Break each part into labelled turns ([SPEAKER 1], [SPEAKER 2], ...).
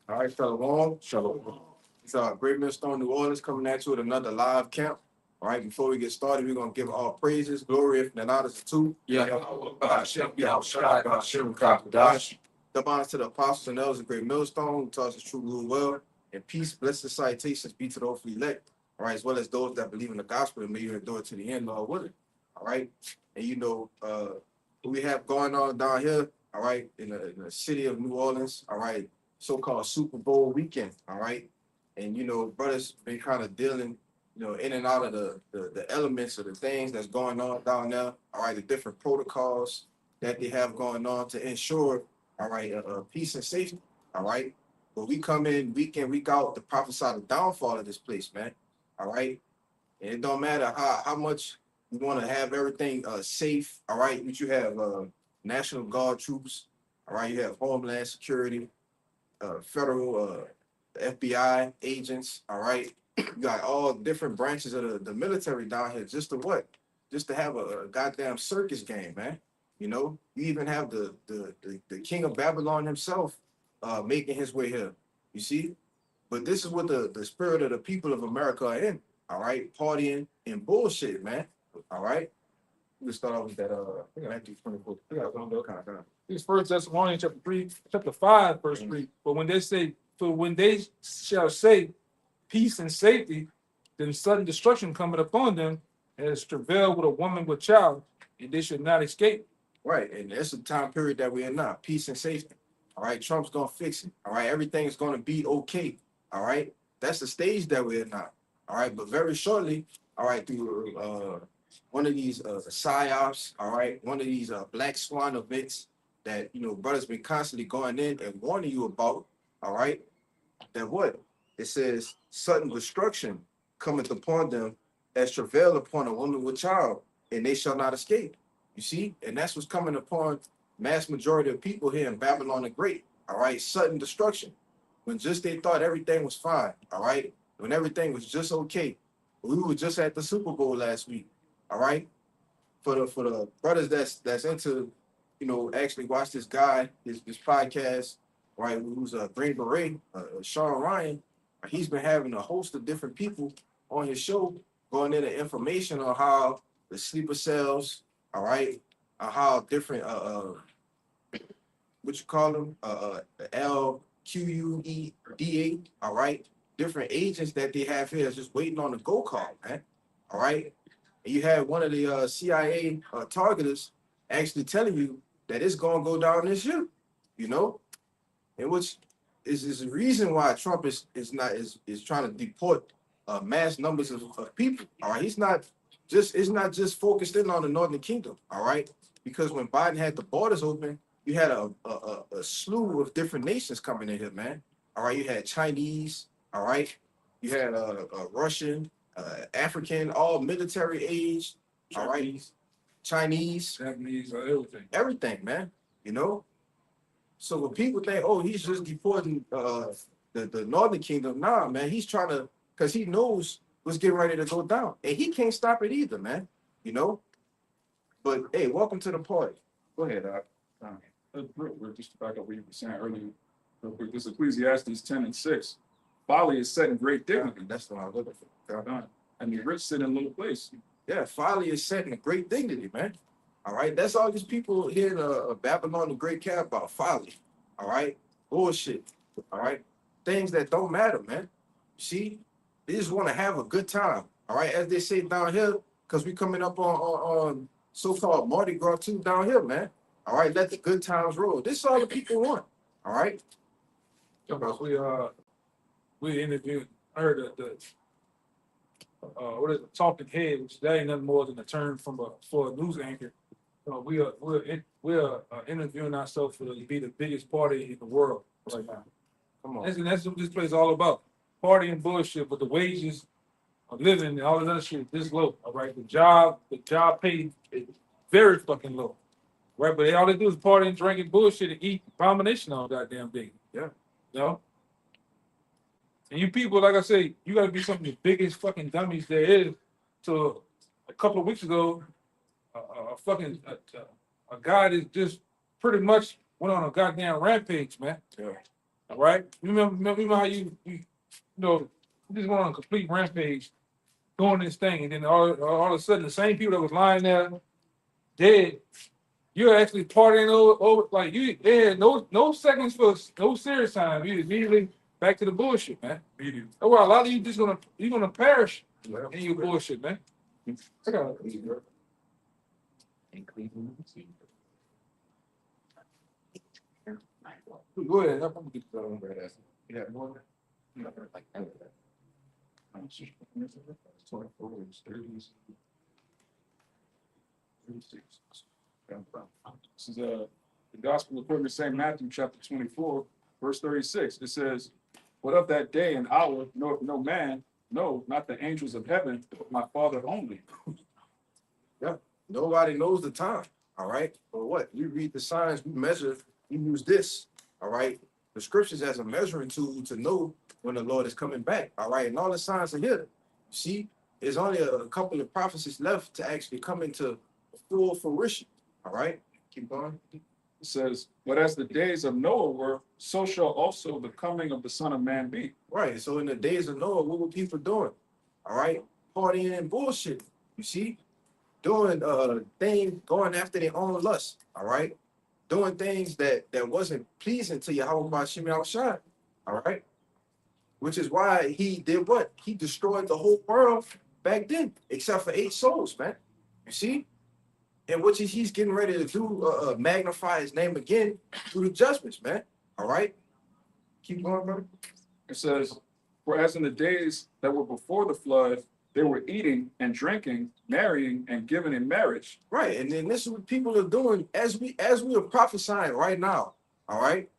[SPEAKER 1] All right, Shalom. Shalom. It's Great Millstone, New Orleans, coming at you with another live camp. All right, before we get started, we're going to give all praises, glory, and honors to double honors to the apostles and elders of Great Millstone, who taught us the true rule well, and peace, blessed salutations be to those who elect, all right, as well as those that believe in the gospel and may you endure to the end, Lord willing. All right, and what we have going on down here, all right, in the city of New Orleans, all right, so-called Super Bowl weekend, all right? And, brothers been kind of dealing, in and out of the elements of the things that's going on down there, all right, the different protocols that they have going on to ensure, all right, peace and safety, all right? But we come in week in, week out to prophesy the downfall of this place, man, all right? And it don't matter how much we want to have everything safe, all right? But you have National Guard troops, all right? You have Homeland Security, federal FBI agents, all right? You got all different branches of the military down here just to what? Just to have a goddamn circus game, man. You even have the king of Babylon himself making his way here. You see? But this is what the spirit of the people of America are in, all right? Partying and bullshit, man. All right? We start off with that I think Matthew 24. I got one kind of.
[SPEAKER 2] It's First Thessalonians chapter 3, chapter 5, verse 3. But when they shall say peace and safety, then sudden destruction cometh upon them, as travail with a woman with child, and they should not escape.
[SPEAKER 1] Right, and that's the time period that we're in now. Peace and safety. All right, Trump's gonna fix it. All right, everything is gonna be okay. All right, that's the stage that we're in now. All right, but very shortly, all right, through one of these psyops, all right, one of these black swan events that brothers been constantly going in and warning you about. All right, that what it says, sudden destruction cometh upon them as travail upon a woman with child, and they shall not escape. You see, and that's what's coming upon mass majority of people here in Babylon the Great. All right, sudden destruction when just they thought everything was fine. All right, when everything was just okay. We were just at the Super Bowl last week. All right, for the brothers that's into actually watch this guy this podcast, right, who's a Green Beret, Sean Ryan. He's been having a host of different people on his show going into information on how the sleeper cells, all right, how different what you call them, LQUEDA, all right, different agents that they have here just waiting on the go call, man. All right, and you had one of the CIA targeters actually telling you that it's gonna go down this year, and which is the reason why Trump is trying to deport mass numbers of people. All right, it's not just focused in on the Northern Kingdom. All right, because when Biden had the borders open, you had a slew of different nations coming in here, man. All right, you had Chinese. All right, you had Russian, African, all military age. All right, Chinese,
[SPEAKER 2] Japanese,
[SPEAKER 1] everything, man. So when people think, oh, he's just deporting the Northern Kingdom, nah, man, he's trying to, because he knows what's getting ready to go down, and he can't stop it either, man. But hey, welcome to the party. Go ahead,
[SPEAKER 2] just to back up what you were saying earlier, real quick. This Ecclesiastes 10:6. Folly is set in great dignity.
[SPEAKER 1] That's what I was looking for.
[SPEAKER 2] And the rich sit in little place.
[SPEAKER 1] Yeah, folly is set in a great dignity, man. All right, that's all these people here in Babylon the Great care about, folly. All right, bullshit. All right, things that don't matter, man. See, they just want to have a good time. All right, as they say down here, because we coming up on so-called Mardi Gras too down here, man. All right, let the good times roll. This is all the people want. All right.
[SPEAKER 2] We interviewed. I heard what is it, talking head, which that ain't nothing more than a term for a news anchor. We're interviewing ourselves to be the biggest party in the world right now.
[SPEAKER 1] Come on.
[SPEAKER 2] That's what this place is all about. Party and bullshit, but the wages of living and all this other shit is this low. All right, the job pay is very fucking low. Right, but all they do is party and drink and bullshit and eat abomination all goddamn day.
[SPEAKER 1] Yeah.
[SPEAKER 2] And you people, like I say, you got to be some of the biggest fucking dummies there is. So a couple of weeks ago, a guy that just pretty much went on a goddamn rampage, man.
[SPEAKER 1] Yeah.
[SPEAKER 2] All right. Remember how you know, you just went on a complete rampage doing this thing, and then all of a sudden the same people that was lying there dead, you're actually partying over like you had no seconds for no serious time. You immediately back to the bullshit, man. That's why a lot of you you're gonna perish in your bullshit, man. I got it. Go ahead. I'm gonna get that on right after. Yeah, more. Like
[SPEAKER 3] This is the gospel according to St. Matthew, chapter 24, verse 36. It says, "But of that day and hour, no man, no, not the angels of heaven, but my Father only."
[SPEAKER 1] Yeah, nobody knows the time. All right, but what we read the signs, we measure, we use this. All right, the scriptures as a measuring tool to know when the Lord is coming back. All right, and all the signs are here. See, there's only a couple of prophecies left to actually come into full fruition. All right, keep going.
[SPEAKER 3] It says, "But as the days of Noah were, so shall also the coming of the Son of Man be."
[SPEAKER 1] Right. So in the days of Noah, what were people doing? All right, partying and bullshit. You see, doing things, going after their own lust. All right, doing things that wasn't pleasing to Yahweh Bashim Al-Shad. All right, which is why he did what? He destroyed the whole world back then, except for 8 souls, man. You see? And which is he's getting ready to do, magnify his name again through the judgments, man. All right? Keep going, brother.
[SPEAKER 3] It says, "For as in the days that were before the flood, they were eating and drinking, marrying and giving in marriage."
[SPEAKER 1] Right. And then this is what people are doing as we are prophesying right now. All right.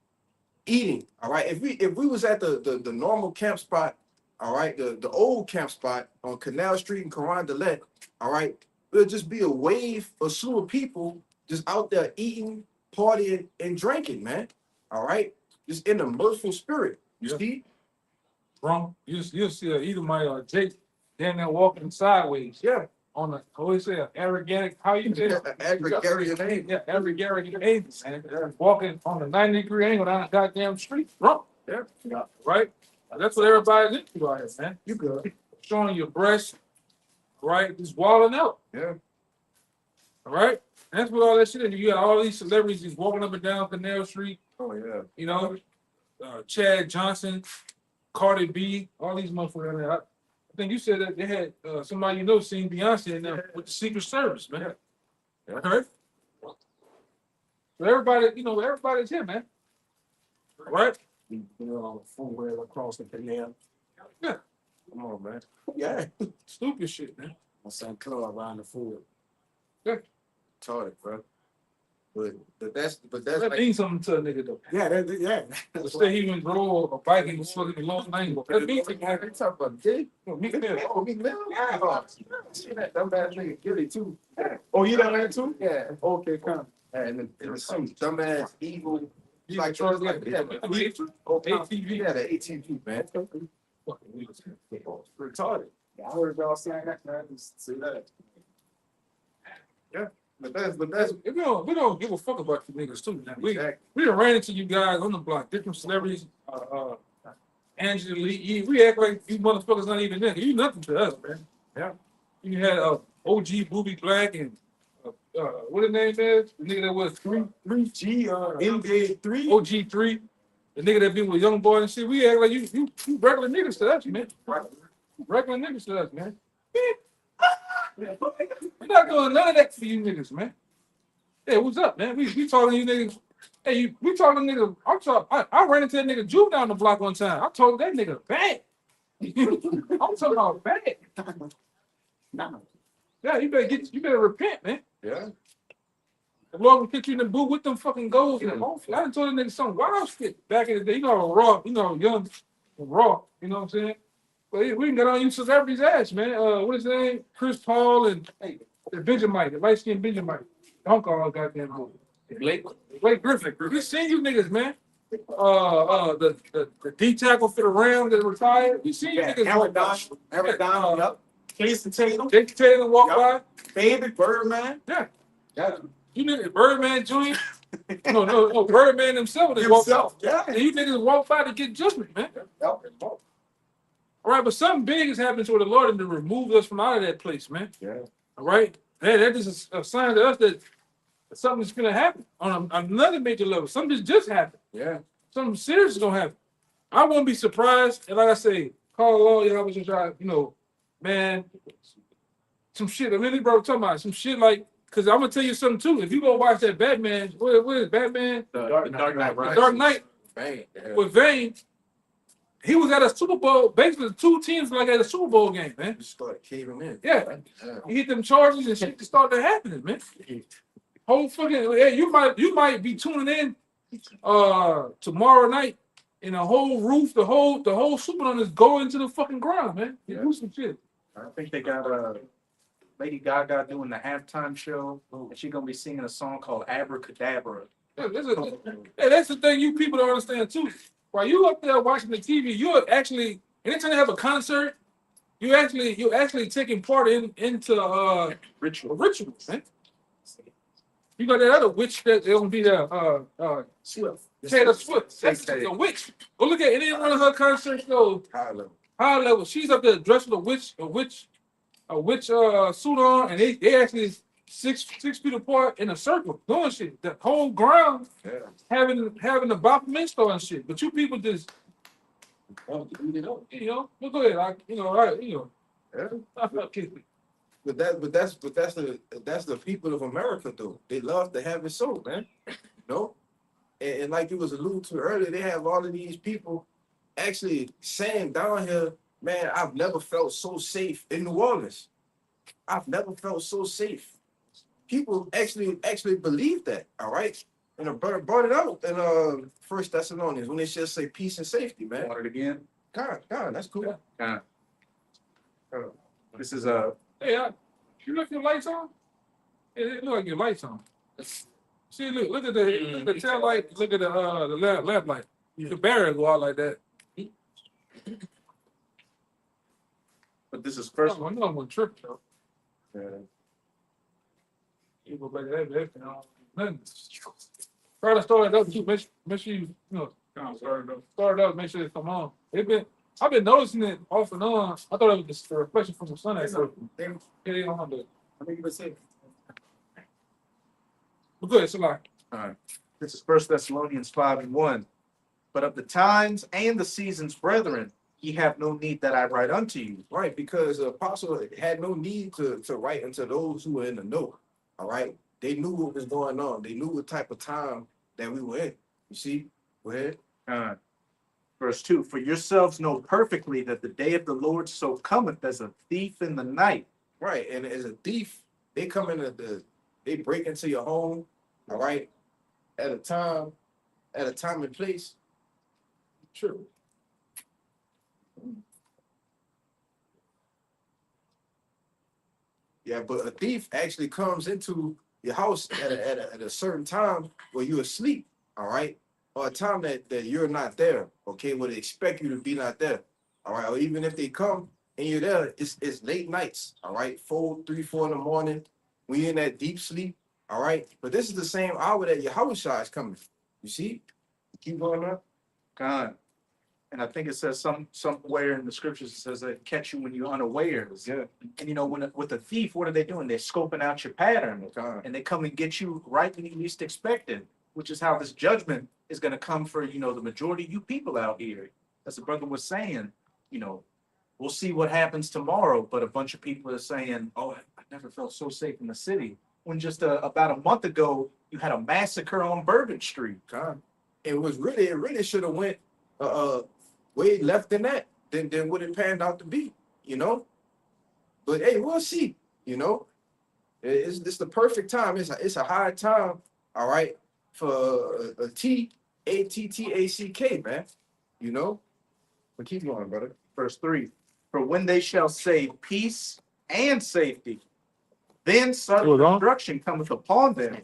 [SPEAKER 1] Eating. All right. If we was at the normal camp spot, all right, the old camp spot on Canal Street and Carondelet, all right, it'll just be a wave, a slew of people just out there eating, partying, and drinking, man. All right. Just in a mirthful spirit. You
[SPEAKER 2] Yeah.
[SPEAKER 1] see?
[SPEAKER 2] Wrong. You'll see either my Jake down there walking sideways.
[SPEAKER 1] Yeah.
[SPEAKER 2] On the always say arrogant. How you say it?
[SPEAKER 1] Gregarious name.
[SPEAKER 2] Yeah, every Gary Davis, man. Walking on a 90-degree angle down the goddamn street. Drunk.
[SPEAKER 1] Yeah.
[SPEAKER 2] Right? That's what everybody's into out here, man.
[SPEAKER 1] You good.
[SPEAKER 2] Showing your breast, right? Just wilding out.
[SPEAKER 1] Yeah.
[SPEAKER 2] All right? That's what all that shit is. You got all these celebrities just walking up and down Canal Street,
[SPEAKER 1] Oh yeah.
[SPEAKER 2] you know, Chad Johnson, Cardi B, all these motherfuckers out there. I think you said that they had somebody you know seen Beyonce in there with the Secret Service, man.
[SPEAKER 1] Yeah.
[SPEAKER 2] Right? So everybody, you know, everybody's here, man. All right?
[SPEAKER 4] You know, full rail across the canal.
[SPEAKER 2] Yeah.
[SPEAKER 1] Come on, man.
[SPEAKER 4] Yeah.
[SPEAKER 2] Stupid shit, man.
[SPEAKER 4] On St. Clair around the food.
[SPEAKER 1] Retarded, bro. But that's
[SPEAKER 2] That
[SPEAKER 1] like
[SPEAKER 2] means something to a nigga though.
[SPEAKER 4] Yeah, yeah.
[SPEAKER 2] To say he even drove a bike and was fucking long angle. That means
[SPEAKER 1] they talk about Jake.
[SPEAKER 2] Meek Mill.
[SPEAKER 1] Oh, Meek Mill? Yeah. Oh, see that dumbass nigga Gilly too.
[SPEAKER 4] Oh, you done that too?
[SPEAKER 1] Yeah.
[SPEAKER 4] Okay, come.
[SPEAKER 1] And it's some dumbass evil.
[SPEAKER 2] He's
[SPEAKER 1] Like,
[SPEAKER 2] like, trying to
[SPEAKER 1] like,
[SPEAKER 2] get
[SPEAKER 1] yeah,
[SPEAKER 2] ATV.
[SPEAKER 1] yeah, the ATV, man.
[SPEAKER 2] Fucking niggas.
[SPEAKER 1] Retarded.
[SPEAKER 4] I heard y'all saying that, man. Just see that.
[SPEAKER 1] But that's
[SPEAKER 2] We don't give a fuck about you niggas too. Man.
[SPEAKER 1] exactly.
[SPEAKER 2] We done ran into you guys on the block, different celebrities. Angela Lee, we act like you motherfuckers not even there. You nothing to us, man.
[SPEAKER 1] Yeah.
[SPEAKER 2] You had OG Booby Black and what his name is? The nigga that was
[SPEAKER 4] 3G, NBA 3.
[SPEAKER 2] OG3. The nigga that been with Young Boy and shit. We act like you regular niggas to us, man. Regular niggas to us, man. We're not doing none of that for you niggas, man. Hey, what's up, man? We talking to you niggas. Hey, we talking to niggas. I ran into that nigga Juve down the block one time. I told that nigga bad. I'm talking about bad.
[SPEAKER 4] Nah.
[SPEAKER 2] Yeah, you better repent, man.
[SPEAKER 1] Yeah.
[SPEAKER 2] The Lord will put you in the boot with them fucking goals. I done told that nigga some wild shit back in the day. You know, raw, young and raw, you know what I'm saying? But we can get on you celebrities' ass, man. What is his name? Chris Paul and the Benjamin, the light skinned Benjamin. Don't call all goddamn boy. Blake Griffin. We seen you niggas, man. The D tackle for the Rams that retired. We seen you niggas.
[SPEAKER 4] Eric Donald, yep. Jason Tatum,
[SPEAKER 2] Jake Taylor walk by.
[SPEAKER 4] David Birdman.
[SPEAKER 2] Yeah.
[SPEAKER 4] Yeah.
[SPEAKER 2] You niggas, Birdman Jr. No. Birdman himself is walk
[SPEAKER 4] Himself,
[SPEAKER 2] by.
[SPEAKER 4] yeah.
[SPEAKER 2] And you niggas walk by to get judgment, man. All right, but something big is happening to the Lord and to remove us from out of that place, man.
[SPEAKER 1] Yeah.
[SPEAKER 2] All right, that is a sign to us that something's gonna happen on another major level. Something just happened.
[SPEAKER 1] Yeah.
[SPEAKER 2] Something serious is gonna happen. I won't be surprised. And like I say, call Lord, you know, I was just trying, you know, man, some shit. I really bro talking about some shit like, cause I'm gonna tell you something too. If you go watch that Batman, what is Batman?
[SPEAKER 3] The Dark Knight
[SPEAKER 2] The
[SPEAKER 3] Rises.
[SPEAKER 2] Dark Knight
[SPEAKER 1] Bang. Yeah.
[SPEAKER 2] with Vane. He was at a Super Bowl. Basically, the two teams were like at a Super Bowl game, man.
[SPEAKER 1] You started caving in.
[SPEAKER 2] Yeah.
[SPEAKER 1] Yeah.
[SPEAKER 2] He hit them charges and shit just started happening, man. Whole fucking yeah, you might be tuning in tomorrow night and the whole roof, the whole Superdome is going to the fucking ground, man. You
[SPEAKER 3] Yeah.
[SPEAKER 2] do some shit.
[SPEAKER 5] I think they got Lady Gaga doing the halftime show, and she's gonna be singing a song called Abracadabra.
[SPEAKER 2] Yeah, that's the thing you people don't understand too. While you up there watching the TV, you're actually anytime they have a concert, you're actually taking part into
[SPEAKER 3] Ritual.
[SPEAKER 2] rituals, man. You got that other witch that's gonna be there,
[SPEAKER 4] Swift.
[SPEAKER 2] Taylor Swift. That's a witch. Go look at any one of her concerts, though.
[SPEAKER 1] High level.
[SPEAKER 2] High level. She's up there dressed with a witch suit on, and they actually 6 feet apart in a circle doing shit. The whole ground
[SPEAKER 1] Yeah.
[SPEAKER 2] having the Baphomet store and shit. But you people just, you know, well, go ahead.
[SPEAKER 1] Yeah.
[SPEAKER 2] Okay.
[SPEAKER 1] But that's the people of America though. They love to have it so, man. You know? And like it was alluded to earlier, they have all of these people actually saying down here, man, I've never felt so safe in New Orleans. I've never felt so safe. People actually believe that, all right? And I brought it out in First Thessalonians when they just say peace and safety, man.
[SPEAKER 5] Want it again?
[SPEAKER 1] God, that's cool.
[SPEAKER 5] This is
[SPEAKER 2] Hey, you left your lights on? It look like your lights on. See, look at the tail light. Look at the left light. The barrier go out like that.
[SPEAKER 5] but this is first.
[SPEAKER 2] I know I'm gonna trip though.
[SPEAKER 1] Yeah.
[SPEAKER 2] You go back to that, you know, nothing. Try to start it up too. Make sure you know start it up. Make sure it come on. I've been noticing it off and on. I thought it was just a reflection from the sun. It on the.
[SPEAKER 4] I think you would say.
[SPEAKER 2] But good. It's a lot.
[SPEAKER 5] This is First Thessalonians 5:1. But of the times and the seasons, brethren, ye have no need that I write unto you.
[SPEAKER 1] Right, because the apostle had no need to write unto those who were in the know. All right. They knew what was going on. They knew what type of time that we were in. You see? Go ahead.
[SPEAKER 5] Verse 2, for yourselves know perfectly that the day of the Lord so cometh as a thief in the night.
[SPEAKER 1] Right. And as a thief, they come in they break into your home, all right, at a time and place.
[SPEAKER 2] True.
[SPEAKER 1] Yeah, but a thief actually comes into your house at a certain time where you're asleep, all right? Or a time that you're not there, okay? Where they expect you to be not there, all right? Or even if they come and you're there, it's late nights, all right? 3, 4 in the morning, when you're in that deep sleep, all right? But this is the same hour that your house is coming. You see? Keep going up.
[SPEAKER 5] God. And I think it says somewhere in the scriptures, it says they catch you when you're unawares.
[SPEAKER 1] Yeah.
[SPEAKER 5] And you know, with a thief, what are they doing? They're scoping out your pattern.
[SPEAKER 1] God.
[SPEAKER 5] And they come and get you right when you least expect it, which is how this judgment is going to come for, you know, the majority of you people out here. As the brother was saying, you know, we'll see what happens tomorrow, but a bunch of people are saying, oh, I never felt so safe in the city. When just about a month ago, you had a massacre on Bourbon Street.
[SPEAKER 1] God. It really should have went way left than that than what it panned out to be, you know. But hey, we'll see, you know. It's the perfect time. It's a high time, all right, for a TATTACK, man. You know. But keep going, brother.
[SPEAKER 5] Verse 3, for when they shall say peace and safety, then sudden
[SPEAKER 2] Hold on.
[SPEAKER 5] destruction cometh upon them,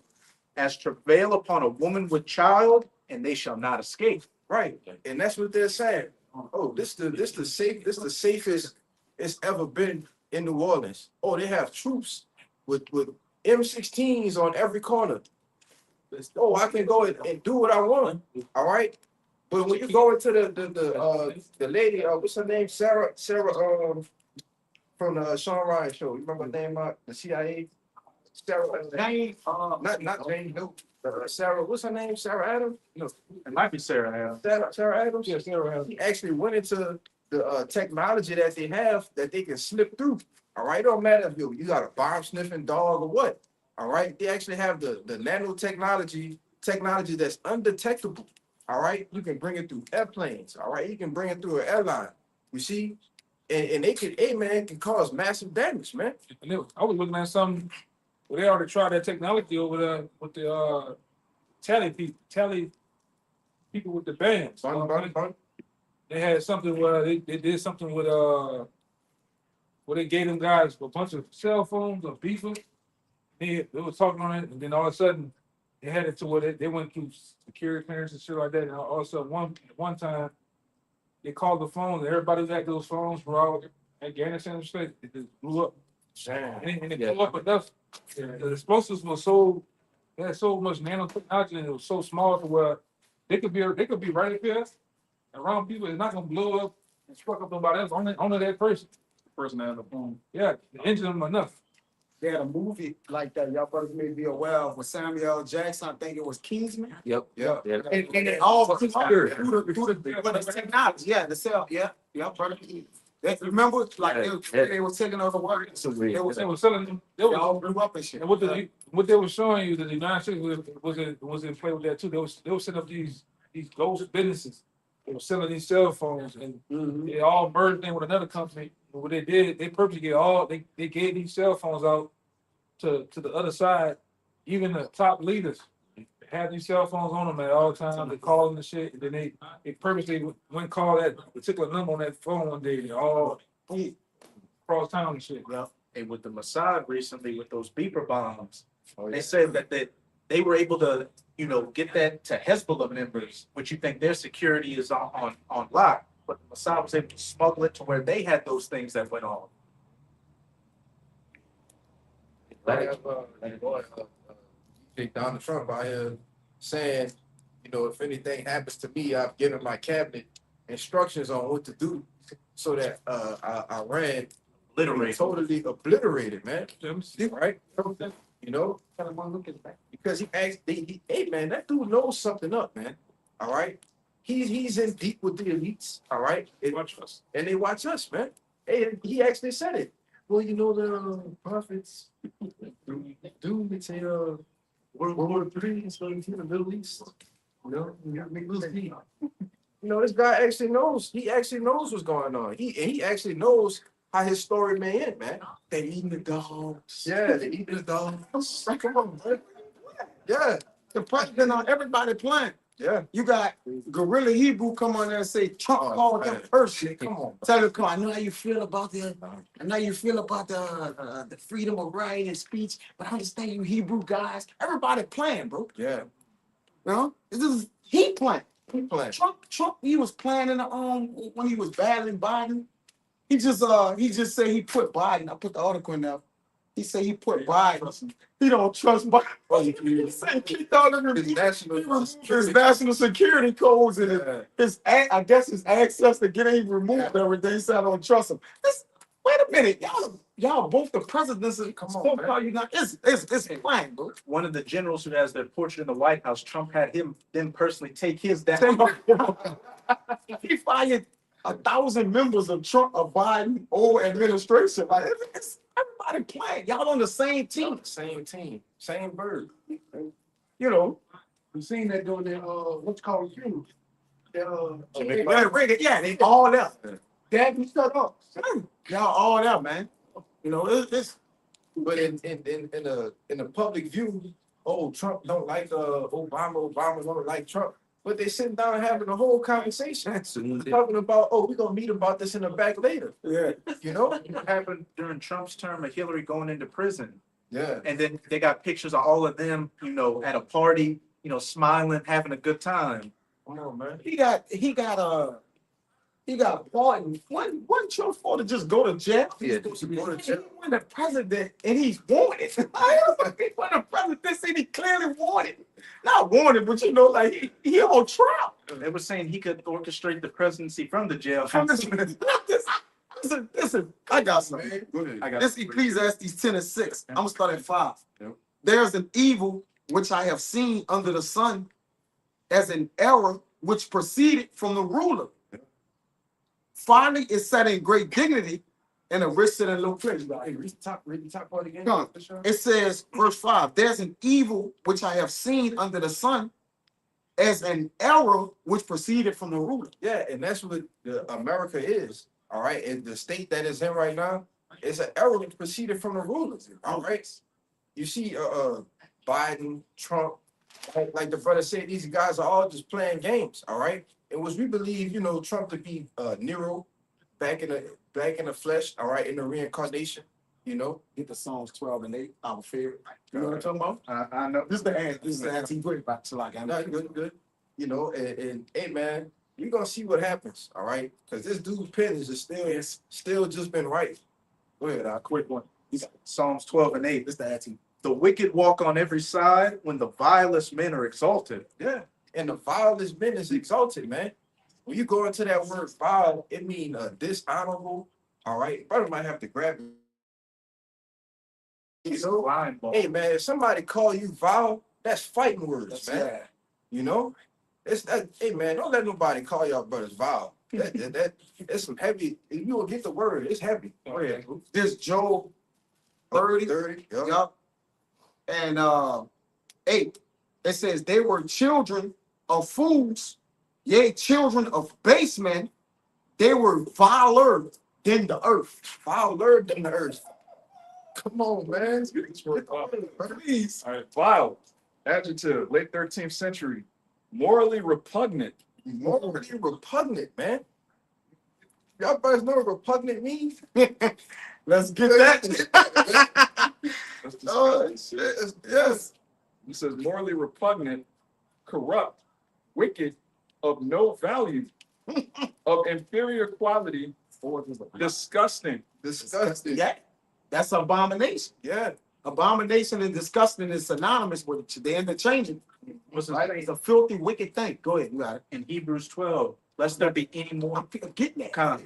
[SPEAKER 5] as travail upon a woman with child, and they shall not escape.
[SPEAKER 1] Right, and that's what they're saying. Oh, this the safest it's ever been in New Orleans. Oh, they have troops with M16s on every corner. Oh, I can go and do what I want. All right. But when you go into the lady, what's her name? Sarah, from the Sean Ryan show. You remember her name? The CIA. Sarah.
[SPEAKER 4] Jane,
[SPEAKER 1] Not Jane. No. Sarah. What's her name? Sarah Adams. No.
[SPEAKER 5] It might be Sarah.
[SPEAKER 1] Sarah Adams.
[SPEAKER 2] Yeah, Sarah.
[SPEAKER 1] He actually went into the technology that they have that they can slip through. All right, it don't matter if you got a bomb sniffing dog or what. All right, they actually have the nanotechnology that's undetectable. All right, you can bring it through airplanes. All right, you can bring it through an airline. You see, and they can, man, can cause massive damage, man.
[SPEAKER 2] And I was looking at something where they already tried that technology over there with the tally people with the bands. They had something where they did something with where they gave them guys a bunch of cell phones or beeper. They was talking on it, and then all of a sudden they had it to where they went through security clearance and shit like that. And all of a sudden one time they called the phone, and everybody who had those phones were all Afghanistan and shit. It just blew up. And it blew up enough. The explosives were they had so much nanotechnology, and it was so small to where they could be right up here around people. It's not gonna blow up and struck up nobody else. Only that person.
[SPEAKER 3] Person that had the phone.
[SPEAKER 2] Yeah, the engine them enough.
[SPEAKER 4] they had a movie like that. Y'all brothers may be aware of with Samuel L. Jackson. I think it was Kingsman.
[SPEAKER 6] Yep.
[SPEAKER 1] Yeah.
[SPEAKER 4] And it all through
[SPEAKER 6] Sure.
[SPEAKER 4] but it's technology. Yeah, the cell. Yeah, brother. Remember, like they were taking over work.
[SPEAKER 6] So
[SPEAKER 2] They was selling them.
[SPEAKER 4] They all blew up and shit.
[SPEAKER 2] And what they were showing you that the United States was in play with that too. They were setting up these ghost businesses. They were selling these cell phones, and they all merged in with another company. And what they did, they purposely they gave these cell phones out to the other side. Even the top leaders had these cell phones on them at all times. They call them the shit, and then they purposely went call that particular number on that phone one day. They all across town and shit.
[SPEAKER 5] Yeah. And with the Mossad recently with those beeper bombs, they said that they were able to, get that to Hezbollah members, which you think their security is on lock, but the Mossad was able to smuggle it to where they had those things that went on.
[SPEAKER 1] Donald Trump out here saying, if anything happens to me, I've given my cabinet instructions on what to do so that Iran
[SPEAKER 5] Literally.
[SPEAKER 1] totally obliterated, man. Right? Because he asked, hey man, that dude knows something up, man. All right. He's in deep with the elites, all right?
[SPEAKER 2] Watch us.
[SPEAKER 1] And they watch us, man. Hey, he actually said it. Well, the prophets do they say World War III is going to the Middle East. This guy actually knows. He actually knows what's going on. He actually knows how his story may end, man.
[SPEAKER 4] They eating the dogs.
[SPEAKER 1] Yeah, they eat the dogs.
[SPEAKER 4] Come on, man.
[SPEAKER 1] Yeah,
[SPEAKER 4] The president on everybody playing.
[SPEAKER 1] yeah.
[SPEAKER 4] You got Gorilla Hebrew come on there and say Trump called them person.
[SPEAKER 1] Come on.
[SPEAKER 4] Tell him, come on. I know how you feel about the freedom of right and speech, but I understand you Hebrew guys. Everybody playing, bro.
[SPEAKER 1] Yeah,
[SPEAKER 4] This is he playing.
[SPEAKER 1] he playing.
[SPEAKER 4] Trump, he was playing in the when he was battling Biden. He just said he put Biden. I put the article in there. He said he put Biden. He don't trust Biden. He said he thought of
[SPEAKER 1] His national
[SPEAKER 4] his national security codes and his access to get him removed and everything. He said I don't trust him. Wait a minute, y'all both the presidents. Come on, man. You not, it's fine, bro.
[SPEAKER 5] One of the generals who has their portrait in the White House, Trump had them personally take his down.
[SPEAKER 4] He fired 1,000 members of Biden old administration. Like it's everybody playing. Y'all on the same team.
[SPEAKER 1] Same team, same bird.
[SPEAKER 4] We seen that during the what's called Hughes. They all there. Dad, you shut up. Y'all all there, man. It's
[SPEAKER 1] But in the public view, Trump don't like Obama don't like Trump. But they sitting down having a whole conversation, talking about, we're gonna meet about this in the back later.
[SPEAKER 4] yeah.
[SPEAKER 5] What happened during Trump's term of Hillary going into prison?
[SPEAKER 1] Yeah.
[SPEAKER 5] And then they got pictures of all of them, at a party, smiling, having a good time.
[SPEAKER 1] Come on, man.
[SPEAKER 4] He got pardoned. One Trump for to just go to jail.
[SPEAKER 1] Yeah, to go to jail.
[SPEAKER 4] When the president and he's wanted. When the president said he clearly wanted. not wanted, but you know, like he on trial.
[SPEAKER 5] They were saying he could orchestrate the presidency from the jail.
[SPEAKER 4] From this, listen, I got something.
[SPEAKER 1] Go ahead.
[SPEAKER 5] I got
[SPEAKER 4] This Ecclesiastes 10 and 6. I'm gonna start at 5.
[SPEAKER 1] Yep.
[SPEAKER 4] There's an evil which I have seen under the sun, as an error which proceeded from the ruler. Finally, it sat in great dignity, and a rich sit in low place.
[SPEAKER 1] Hey, read the top part again.
[SPEAKER 4] Come on. It says, verse 5, there's an evil which I have seen under the sun, as an error which proceeded from the ruler.
[SPEAKER 1] Yeah, and that's what America is. All right, and the state that is in right now is an error that proceeded from the rulers. All right, you see, Biden, Trump, like the brother said, these guys are all just playing games. All right, and was we believe, you know, Trump to be Nero back in the flesh. All right, in the reincarnation. You know,
[SPEAKER 4] Get the Psalms 12 and 8, our favorite. You know what I'm talking about?
[SPEAKER 5] I know.
[SPEAKER 4] This is the answer. Great back to like
[SPEAKER 1] no, good. You know, and hey man, we gonna see what happens. All right, because this dude's pen is just still just been right. Go ahead,
[SPEAKER 5] Quick one. Psalms 12 and 8.
[SPEAKER 4] This the answer.
[SPEAKER 5] The wicked walk on every side when the vilest men are exalted.
[SPEAKER 1] Yeah, and the vilest men is exalted, man. When you go into that word vile, it means dishonorable. All right, brother might have to grab it. You know,
[SPEAKER 5] Blind ball.
[SPEAKER 1] hey man, if somebody call you vile, that's fighting words,
[SPEAKER 4] That's
[SPEAKER 1] man.
[SPEAKER 4] bad.
[SPEAKER 1] You know, it's that. Hey man, don't let nobody call y'all brothers vile. It's some heavy. If you will get the word, it's heavy. Go ahead.
[SPEAKER 4] This Job 30.
[SPEAKER 1] 30. Yeah.
[SPEAKER 4] Yup. And 8. It says they were children of fools, yea, children of base men. They were viler than the earth.
[SPEAKER 1] Viler than the earth. Come on, man.
[SPEAKER 3] Let's get this word off.
[SPEAKER 4] Please.
[SPEAKER 3] All right, vile, adjective, late 13th century, morally repugnant.
[SPEAKER 1] Morally repugnant, man. Y'all brothers know what repugnant means?
[SPEAKER 4] Let's get that.
[SPEAKER 3] Let's discuss
[SPEAKER 1] Oh,
[SPEAKER 3] this.
[SPEAKER 1] yes.
[SPEAKER 3] It says morally repugnant, corrupt, wicked, of no value, of inferior quality, disgusting.
[SPEAKER 1] Disgusting.
[SPEAKER 4] Yeah, that's abomination.
[SPEAKER 1] Yeah.
[SPEAKER 4] Abomination and disgusting is synonymous with it. They're interchangeable.
[SPEAKER 5] What's his
[SPEAKER 4] Right?
[SPEAKER 5] name?
[SPEAKER 4] It's a filthy, wicked thing. Go ahead, you got it.
[SPEAKER 5] In Hebrews 12, lest there be any more
[SPEAKER 4] I'm getting that.
[SPEAKER 5] kind.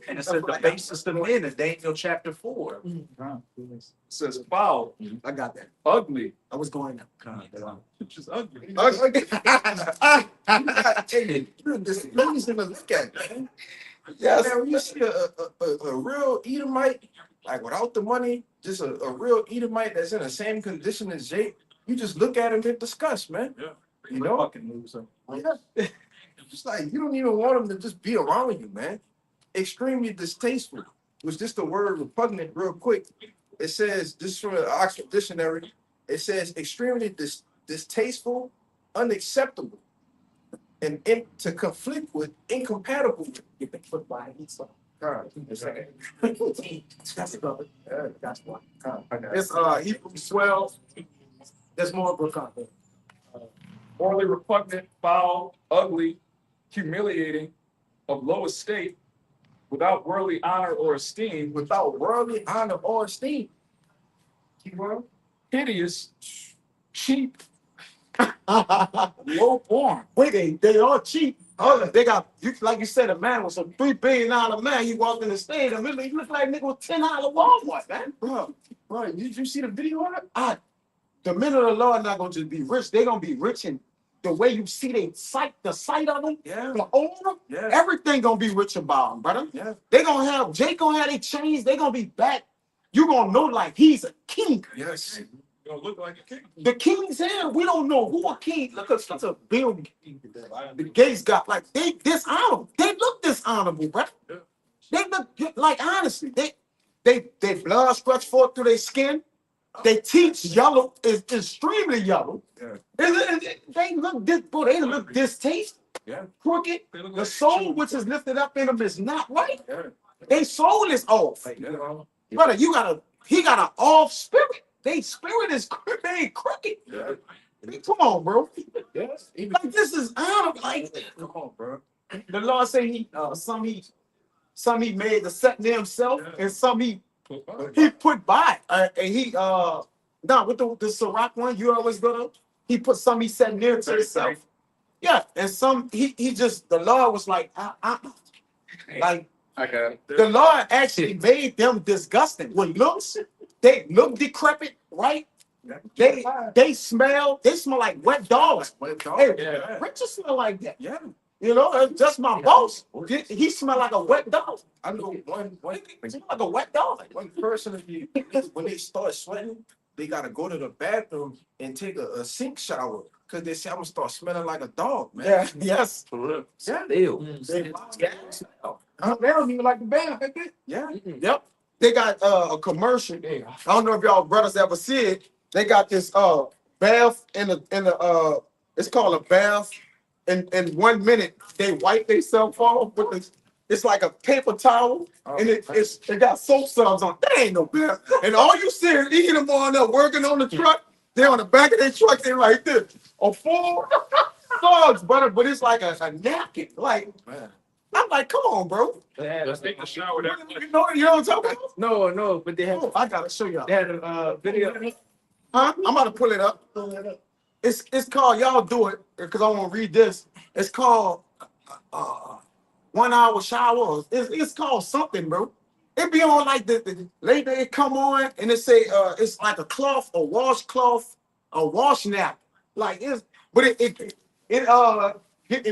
[SPEAKER 5] And it says the basest of men in Daniel chapter 4.
[SPEAKER 3] It says foul,
[SPEAKER 4] I got that.
[SPEAKER 3] ugly,
[SPEAKER 4] I was going
[SPEAKER 3] which is ugly.
[SPEAKER 1] You're displeasing to look at, man.
[SPEAKER 4] Yes.
[SPEAKER 1] Man, when you see a real Edomite, like without the money, just a real Edomite that's in the same condition as Jake, you just look at him in disgust, man.
[SPEAKER 3] Yeah.
[SPEAKER 1] You know?
[SPEAKER 5] Fucking loser.
[SPEAKER 1] Yeah. Just like you don't even want him to just be around you, man. Extremely distasteful. Was just the word repugnant, real quick. It says, this is from the Oxford Dictionary, it says extremely distasteful, unacceptable, and to conflict with, incompatible with.
[SPEAKER 4] Get the foot by it. So,
[SPEAKER 1] That's
[SPEAKER 4] that's good. That's one.
[SPEAKER 1] it.
[SPEAKER 4] It's Hebrews 12. There's more book on there.
[SPEAKER 3] Morally repugnant, foul, ugly, humiliating, of low estate, without worldly honor or esteem,
[SPEAKER 1] Without worldly honor or esteem.
[SPEAKER 3] hideous, cheap, low born.
[SPEAKER 4] Wait, they are cheap. Oh, they got you like you said, a man was a $3 billion man. He walked in the state and he looked like a nigga with $10 Walmart, man.
[SPEAKER 1] Bro, did you see the video on it?
[SPEAKER 4] The men of the Lord not gonna just be rich, they're gonna be rich in the way you see the sight of them,
[SPEAKER 1] Yeah,
[SPEAKER 4] the owner,
[SPEAKER 1] yeah,
[SPEAKER 4] everything gonna be rich about them, brother.
[SPEAKER 1] yeah.
[SPEAKER 4] They gonna have Jake gonna have their chains, they gonna be back. You gonna know like he's a king.
[SPEAKER 1] Yes.
[SPEAKER 3] You don't look like a king.
[SPEAKER 4] The king's here. We don't know who a king. Look at a bill the Gates got. Like they dishonorable. They look dishonorable, bro.
[SPEAKER 3] Yeah.
[SPEAKER 4] They look like honestly. They blood stretch forth through their skin. They teeth yellow is extremely yellow.
[SPEAKER 1] Yeah.
[SPEAKER 4] They look this, boy. They look distasteful,
[SPEAKER 1] Yeah.
[SPEAKER 4] crooked.
[SPEAKER 3] They look
[SPEAKER 4] The
[SPEAKER 3] like
[SPEAKER 4] soul which is lifted up in them is not right.
[SPEAKER 1] Yeah.
[SPEAKER 4] They soul is off,
[SPEAKER 1] Yeah.
[SPEAKER 4] brother. He got an off spirit. They spirit is they ain't crooked.
[SPEAKER 1] Yeah.
[SPEAKER 4] Come on, bro.
[SPEAKER 1] Yes. Even
[SPEAKER 4] Like this is honorable. Like
[SPEAKER 1] come on, bro.
[SPEAKER 4] the Lord say some he made to set to himself, and some he put by. And he with the Ciroc one, you always go to he put some he said near to himself. Yeah, and some he just the Lord was like, like
[SPEAKER 3] I got it.
[SPEAKER 4] the Lord actually made them disgusting with looks. They look decrepit, right? They smell like wet dogs. Hey,
[SPEAKER 3] Yeah.
[SPEAKER 4] Richard smell like that.
[SPEAKER 1] Yeah,
[SPEAKER 4] You know, that's just my boss. He smell like a wet dog.
[SPEAKER 1] I know
[SPEAKER 4] He smell like a wet dog.
[SPEAKER 1] one person, when they start sweating, they gotta go to the bathroom and take a sink shower because they say I'm gonna start smelling like a dog, man.
[SPEAKER 4] Yeah, yes.
[SPEAKER 3] For real.
[SPEAKER 1] Yeah,
[SPEAKER 3] They don't even like the band. Like that.
[SPEAKER 1] yeah.
[SPEAKER 4] Yep. They got a commercial. I don't know if y'all brothers ever see it. They got this bath in the it's called a bath. In 1 minute, they wipe themselves off with this. It's like a paper towel, and it got soap suds on. That ain't no bath. And all you see is eating them on there working on the truck. They're on the back of their truck. They're like this. A full suds, but it's like a napkin. Like
[SPEAKER 1] Man.
[SPEAKER 4] I'm like, come on, bro.
[SPEAKER 3] Let's take a shower there.
[SPEAKER 4] You know what I'm talking about?
[SPEAKER 6] No, but they had
[SPEAKER 4] Oh, I gotta show y'all.
[SPEAKER 6] video.
[SPEAKER 4] Huh? I'm about to pull it up. It's called, y'all do it because I want to read this. It's called 1 hour shower. It's called something, bro. It be on like the late day come on and it say it's like a cloth, a washcloth, a wash nap. Like it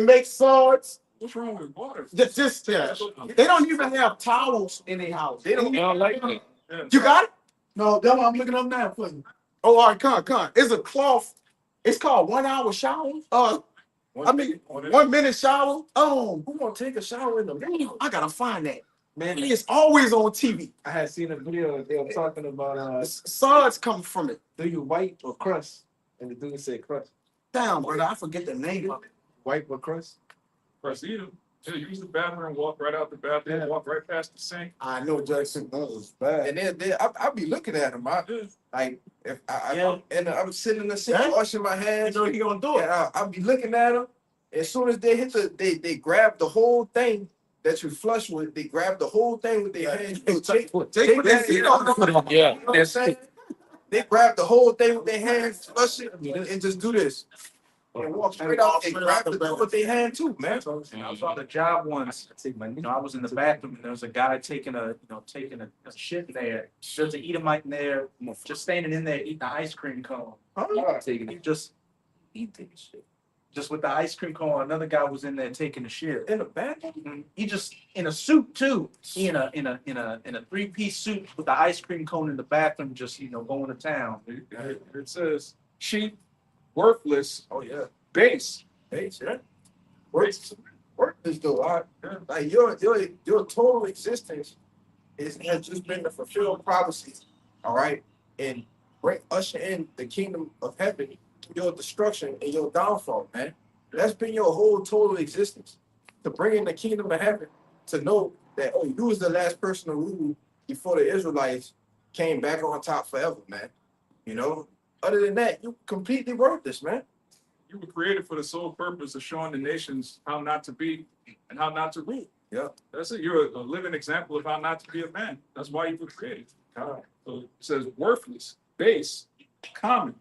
[SPEAKER 4] makes swords.
[SPEAKER 3] What's wrong with water?
[SPEAKER 4] Just they don't even have towels in their house. They don't.
[SPEAKER 2] They don't like that.
[SPEAKER 3] Yeah.
[SPEAKER 4] You got it?
[SPEAKER 6] No, that's what I'm looking up now for you.
[SPEAKER 4] Oh, all right, come. It's a cloth. It's called 1 hour shower. I mean, 1 minute shower.
[SPEAKER 1] Who gonna take a shower in the morning?
[SPEAKER 4] I gotta find that. Man, it's always on TV.
[SPEAKER 6] I had seen a video. They were talking about
[SPEAKER 4] Suds come from it.
[SPEAKER 6] do you wipe or crust? And the dude said crust.
[SPEAKER 4] Damn, brother, I forget the name of it.
[SPEAKER 6] Wipe or crust?
[SPEAKER 3] Press either. Yeah, use the bathroom, walk right out the bathroom,
[SPEAKER 6] Yeah.
[SPEAKER 3] walk right past the sink.
[SPEAKER 4] I know Jackson was bad.
[SPEAKER 1] And then I be looking at them. Like if I'm sitting in the sink
[SPEAKER 4] Yeah.
[SPEAKER 1] washing my
[SPEAKER 4] You
[SPEAKER 1] hands,
[SPEAKER 4] know he gonna do
[SPEAKER 1] and
[SPEAKER 4] it.
[SPEAKER 1] I be looking at them. As soon as they hit they grab the whole thing that you flush with. They grab the whole thing with their hands.
[SPEAKER 4] Take
[SPEAKER 1] that
[SPEAKER 4] that
[SPEAKER 1] shit
[SPEAKER 4] off.
[SPEAKER 1] off.
[SPEAKER 2] Yeah.
[SPEAKER 1] You know what I'm saying? They grab the whole thing with their hands, flush it, and just do this. And walk straight out and grab the door with their hand too, man.
[SPEAKER 5] I was on the job once. I was in the bathroom and there was a guy taking a shit in there. There's an Edomite in there, just standing in there eating the ice cream cone.
[SPEAKER 6] Taking
[SPEAKER 5] He just with the ice cream cone. Another guy was in there taking a shit.
[SPEAKER 1] In the bathroom.
[SPEAKER 5] He just in a suit too. He in a 3-piece suit with the ice cream cone in the bathroom, just going to town.
[SPEAKER 3] It says cheap, worthless,
[SPEAKER 1] Oh yeah.
[SPEAKER 3] base.
[SPEAKER 1] Hey, sir. Work this though. Like your total existence has just been to fulfill prophecies. All right. And usher in the kingdom of heaven, your destruction and your downfall, man. That's been your whole total existence. To bring in the kingdom of heaven, to know that you was the last person to rule before the Israelites came back on top forever, man. You know, other than that, you completely worthless, man.
[SPEAKER 3] You were created for the sole purpose of showing the nations how not to be and how not to rule.
[SPEAKER 1] Yeah.
[SPEAKER 3] That's it. You're a living example of how not to be a man. That's why you were created. So it says worthless, base, common,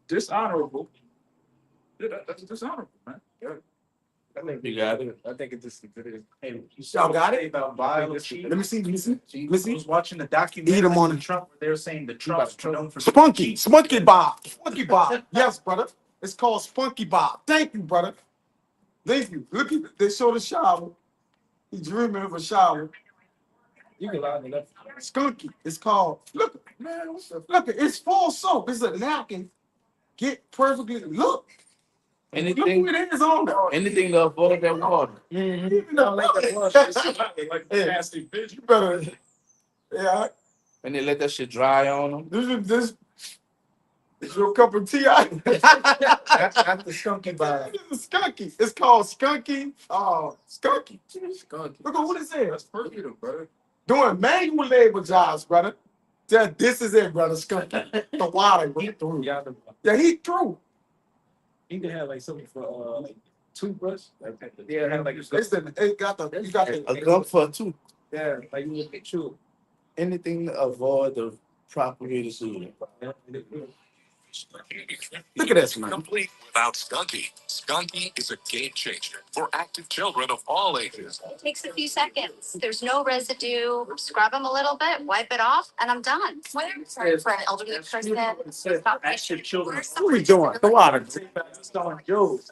[SPEAKER 3] dishonorable. Yeah, that's dishonorable, man.
[SPEAKER 6] I think you got it. I think it just
[SPEAKER 5] Hey,
[SPEAKER 4] Y'all got it?
[SPEAKER 5] about violent cheating.
[SPEAKER 4] Let me see.
[SPEAKER 5] I was watching the documentary
[SPEAKER 4] Eat 'em on
[SPEAKER 5] on
[SPEAKER 4] it.
[SPEAKER 5] Trump where they're saying the Trumps were known for
[SPEAKER 4] Spunky Bob. Yes, brother. It's called Spunky Bob. Thank you, brother. Thank you. Look at they show the shower. He's dreaming of a shower.
[SPEAKER 6] You can line it up.
[SPEAKER 4] Skunky. It's called. Look, man. Look, it's full soap. It's a napkin. Get perfectly. Look
[SPEAKER 6] Anything,
[SPEAKER 4] what it is on there.
[SPEAKER 6] anything to avoid that water.
[SPEAKER 4] Even though,
[SPEAKER 3] like
[SPEAKER 4] Yeah.
[SPEAKER 3] nasty bitch.
[SPEAKER 4] you better. Yeah,
[SPEAKER 6] And they let that shit dry on them.
[SPEAKER 4] this is your cup of tea.
[SPEAKER 5] That's the skunky vibe.
[SPEAKER 4] It's skunky. It's called skunky. Skunky.
[SPEAKER 1] Skunk.
[SPEAKER 4] Look at what it says.
[SPEAKER 1] That's perfect, brother.
[SPEAKER 4] Doing manual labor jobs, brother. This is it, brother. Skunky. The water. Bro. Yeah, he threw.
[SPEAKER 6] You can have like something for like toothbrush. Like yeah, have like
[SPEAKER 4] Listen, it got the. You got the.
[SPEAKER 6] a gum for a tooth.
[SPEAKER 5] Yeah.
[SPEAKER 6] Like you look at you. Anything to avoid the propagated seed.
[SPEAKER 4] Look at this, man.
[SPEAKER 7] Complete without Skunky. Skunky is a game changer for active children of all ages.
[SPEAKER 8] It takes a few seconds. There's no residue. Scrub them a little bit, wipe it off, and I'm done. Whether it's for an elderly person,
[SPEAKER 5] Active children.
[SPEAKER 4] What are we doing? The water.
[SPEAKER 5] Selling Joe's,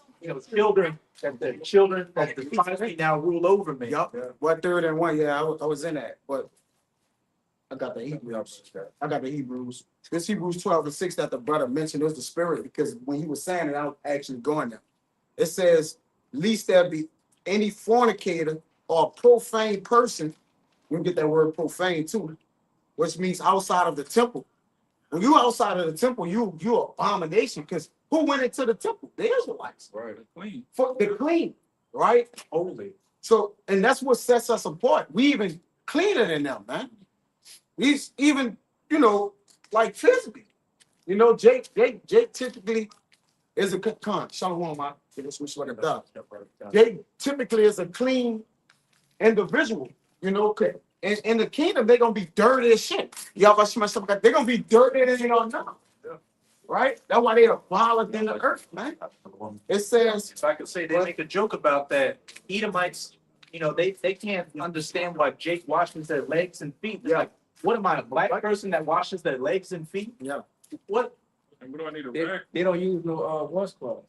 [SPEAKER 5] children that the society now rule over me.
[SPEAKER 4] Yup. What third and one? Yeah, I was in that, but I got the Hebrews. I got the Hebrews. This Hebrews 12:6 that the brother mentioned was the spirit, because when he was saying it, I was actually going there. It says, "Least there be any fornicator or profane person." We get that word profane too, which means outside of the temple. When you outside of the temple, you abomination. Because who went into the temple? The Israelites.
[SPEAKER 3] Right, clean.
[SPEAKER 4] For the clean, right?
[SPEAKER 5] Holy.
[SPEAKER 4] So, and that's what sets us apart. We even cleaner than them, man. He's even, like physically. Jake typically is a con. Shalom, man. Jake typically is a clean individual, in the kingdom, they're gonna be dirty as shit. They're gonna be dirty than they don't know. Right? That's why they are violent in the earth, man. It says,
[SPEAKER 5] If I could say, they make a joke about that. Edomites, they can't understand why Jake washes their legs and feet. They're like, what am I, a black person that washes their legs and feet?
[SPEAKER 4] yeah.
[SPEAKER 5] What?
[SPEAKER 3] And we don't need a
[SPEAKER 6] They,
[SPEAKER 3] rag.
[SPEAKER 6] they don't use no washcloth.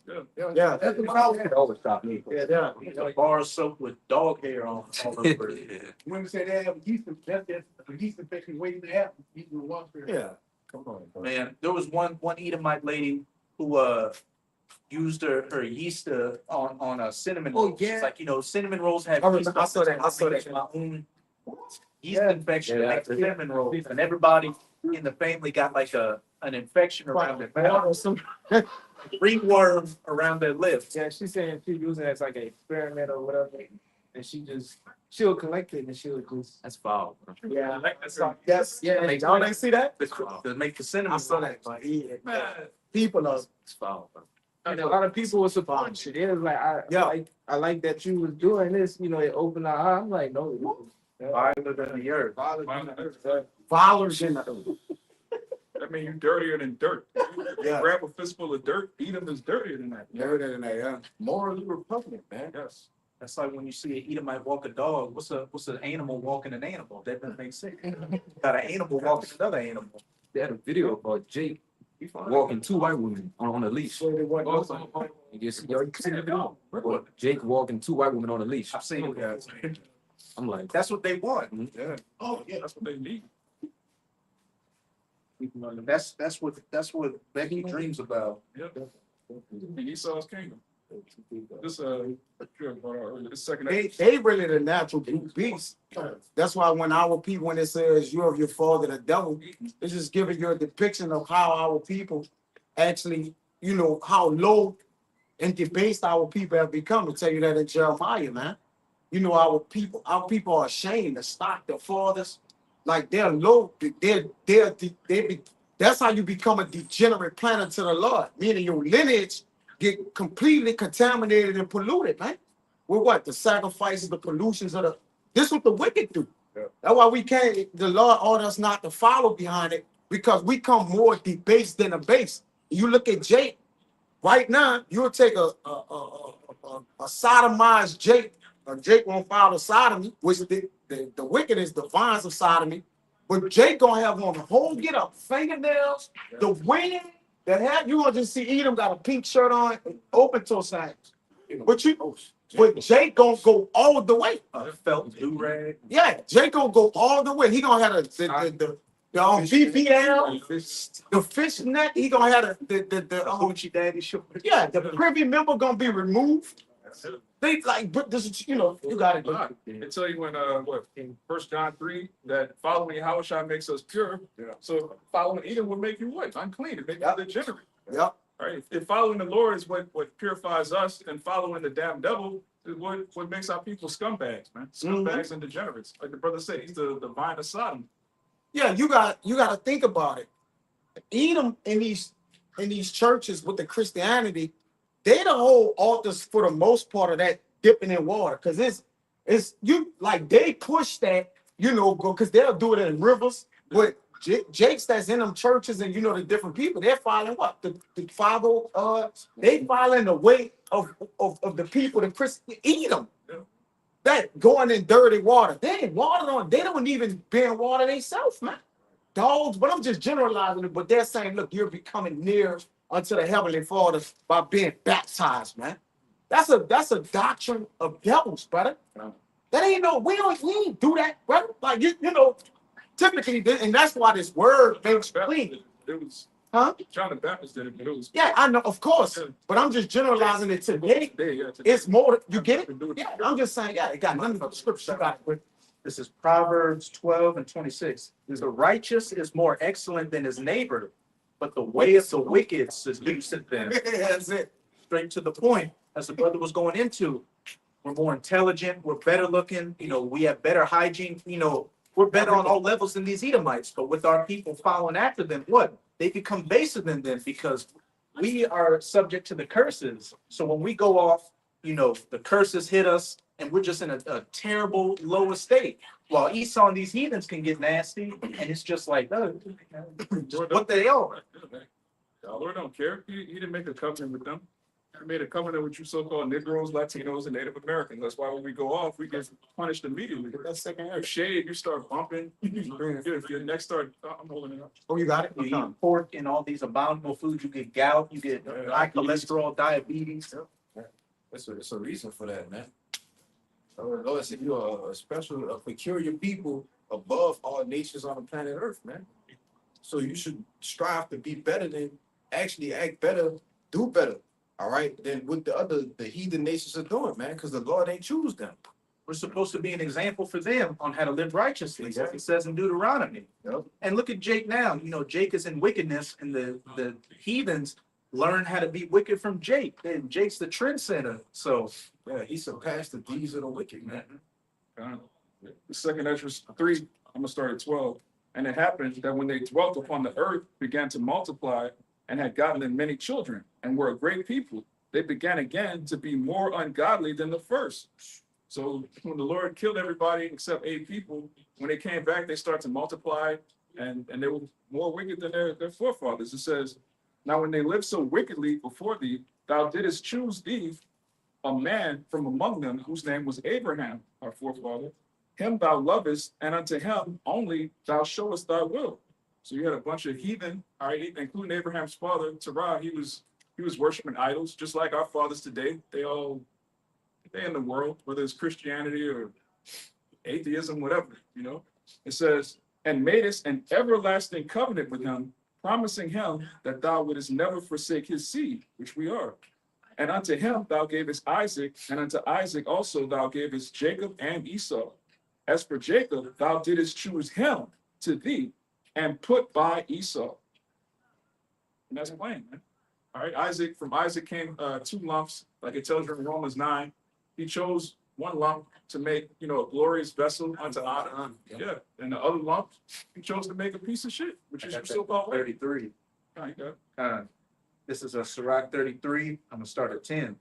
[SPEAKER 4] Yeah, that's the problem.
[SPEAKER 6] Always stop me.
[SPEAKER 4] Yeah.
[SPEAKER 5] A bar of soap with dog hair on all over it.
[SPEAKER 9] Women say they have yeast, that's a yeast infection waiting to happen. You can wash their-
[SPEAKER 4] Yeah. Come on, bro.
[SPEAKER 5] Man, there was one Edomite lady who used her yeast on cinnamon
[SPEAKER 4] Oh,
[SPEAKER 5] rolls.
[SPEAKER 4] yeah.
[SPEAKER 5] It's like, cinnamon rolls have
[SPEAKER 4] I remember-
[SPEAKER 5] yeast.
[SPEAKER 4] I saw that.
[SPEAKER 5] My own yeast
[SPEAKER 6] Yeah.
[SPEAKER 5] infection
[SPEAKER 6] Yeah,
[SPEAKER 5] makes
[SPEAKER 6] that's-
[SPEAKER 5] cinnamon rolls, and everybody in the family got like an infection around their mouth, ringworm around their lips.
[SPEAKER 6] Yeah, she's saying she's using it as like an experiment or whatever. And she'll collect it and she'll just.
[SPEAKER 5] That's foul.
[SPEAKER 6] Yeah.
[SPEAKER 4] Yes, yeah. Y'all didn't see that?
[SPEAKER 5] To make the cinnamon.
[SPEAKER 4] I saw that.
[SPEAKER 5] rolls.
[SPEAKER 4] But yeah, people are.
[SPEAKER 5] It's foul. Bro.
[SPEAKER 6] And a lot of people were supporting it. They was like, I like that you was doing this, it opened our eyes. I'm like, no.
[SPEAKER 5] Viler than the earth.
[SPEAKER 4] Violence in the.
[SPEAKER 3] That means you dirtier than dirt.
[SPEAKER 4] Yeah.
[SPEAKER 3] Grab a fistful of dirt, eat them is dirtier than that.
[SPEAKER 4] Dirtier than that, yeah.
[SPEAKER 5] Morally repugnant, man.
[SPEAKER 3] Yes.
[SPEAKER 5] That's like when you see an Edomite walk a dog. What's an animal walking an animal? That doesn't make sense. Got an animal walking another animal.
[SPEAKER 10] They had a video about Jake walking two white women on a leash. You just you seen the video? Jake walking two white women on a leash.
[SPEAKER 5] I've seen it, guys.
[SPEAKER 10] I'm like,
[SPEAKER 5] That's what they want.
[SPEAKER 3] Yeah. Oh, yeah, that's what they need.
[SPEAKER 5] That's what Becky dreams about.
[SPEAKER 3] Yep. And Esau's kingdom. This second.
[SPEAKER 4] They really the natural brute beast. That's why when it says you're of your father the devil, it's just giving you a depiction of how our people actually, how low and debased our people have become. To tell you that in Jeremiah, man. Our people are ashamed to stalk their fathers. Like they're low, that's how you become a degenerate planet to the Lord, meaning your lineage get completely contaminated and polluted, man. With what? The sacrifices, the pollutions of this is what the wicked do.
[SPEAKER 3] Yeah.
[SPEAKER 4] That's why the Lord ordered us not to follow behind it, because we come more debased than a base. You look at Jake, right now, you'll take a sodomized Jake. Jake won't follow sodomy, which the wicked is the vines of sodomy. But Jake gonna have on the whole get up, fingernails, the wing that have you gonna just see Edom got a pink shirt on, and open toe signs. But Jake gonna go all the way.
[SPEAKER 5] Felt do-rag.
[SPEAKER 4] Yeah, Jake gonna go all the way. He gonna have the BBL, the fishnet. He gonna have the
[SPEAKER 5] Hoochie daddy short.
[SPEAKER 4] yeah, the privy member gonna be removed. They like, but this is, you gotta do.
[SPEAKER 3] They tell you when in 1 John 3 that following Yahushua makes us pure.
[SPEAKER 4] Yeah.
[SPEAKER 3] So following Edom would make you what? Unclean. It make you degenerate.
[SPEAKER 4] Yep.
[SPEAKER 3] Right? If following the Lord is what purifies us, and following the damn devil is what makes our people scumbags, man. Scumbags and degenerates. Like the brother said, he's the vine of Sodom.
[SPEAKER 4] Yeah, you got to think about it. Edom in these churches with the Christianity, they the whole altars for the most part of that dipping in water, because it's you like they push that, because they'll do it in rivers, but Jakes that's in them churches and you know the different people, they're following what? The father, they following the way of the people, the Christian eat them. That going in dirty water. They ain't water on, they don't even bear water themselves, man. Dogs, but I'm just generalizing it, but they're saying, look, you're becoming near unto the heavenly Father by being baptized, man. That's a doctrine of devils, brother. That ain't no, we ain't do that, brother. Like you know, typically, and that's why this word makes clean.
[SPEAKER 3] It was,
[SPEAKER 4] Huh?
[SPEAKER 3] John the Baptist did it, but it was.
[SPEAKER 4] Yeah, I know, of course. But I'm just generalizing it today.
[SPEAKER 3] Today.
[SPEAKER 4] It's more, you get it? Yeah, I'm just saying, yeah, it got nothing but the scripture.
[SPEAKER 5] This is Proverbs 12 and 26. The righteous is more excellent than his neighbor, but the way of the wicked seduceth them.
[SPEAKER 4] That's it.
[SPEAKER 5] Straight to the point, as the brother was going into. We're more intelligent, we're better looking, you know, we have better hygiene, you know, we're better on all levels than these Edomites. But with our people following after them, what? They become baser than them because we are subject to the curses. So when we go off, you know, the curses hit us and we're just in a terrible low state. While Esau and these heathens can get nasty, and it's just like, just what they are.
[SPEAKER 3] The Lord don't care. He didn't make a covenant with them. He made a covenant with you so-called Negroes, Latinos, and Native Americans. That's why when we go off, we get punished immediately.
[SPEAKER 4] That's second
[SPEAKER 3] You shade, you start bumping. If your neck start, I'm holding it up.
[SPEAKER 4] Oh, you got it?
[SPEAKER 5] You eat pork and all these abominable foods, you get gout, you get high cholesterol, diabetes.
[SPEAKER 1] It's a reason for that, man. Lord said you're a special, a peculiar people above all nations on the planet Earth, man. So you should strive to be better than, actually act better, do better, all right, than what the heathen nations are doing, man, because the Lord ain't choose them.
[SPEAKER 5] We're supposed to be an example for them on how to live righteously, as it says in Deuteronomy.
[SPEAKER 1] Yep.
[SPEAKER 5] And look at Jake now. You know, Jake is in wickedness, and the heathens learn how to be wicked from Jake. And Jake's the trendsetter. So
[SPEAKER 1] Yeah, he surpassed the deeds of the wicked, man.
[SPEAKER 3] The second Ezra 3, I'm gonna start at 12. And it happened that when they dwelt upon the earth, began to multiply, and had gotten them many children, and were a great people, they began again to be more ungodly than the first. So when the Lord killed everybody except 8 people, when they came back, they started to multiply, and they were more wicked than their forefathers. It says, now when they lived so wickedly before thee, thou didst choose thee a man from among them, whose name was Abraham, our forefather. Him thou lovest, and unto him only thou showest thy will. So you had a bunch of heathen, all right, including Abraham's father, Terah. He was worshiping idols, just like our fathers today. They in the world, whether it's Christianity or atheism, whatever, you know. It says, and madest an everlasting covenant with him, promising him that thou wouldest never forsake his seed, which we are. And unto him thou gavest Isaac, and unto Isaac also thou gavest Jacob and Esau. As for Jacob, thou didst choose him to thee, and put by Esau. And that's plain, man. All right, from Isaac came 2 lumps, like it tells you in Romans 9. He chose 1 lump to make, you know, a glorious vessel unto honor. Yeah, and the other lump, he chose to make a piece of shit, which is still about
[SPEAKER 5] 33. This is a Sirach 33. I'm gonna start at 10.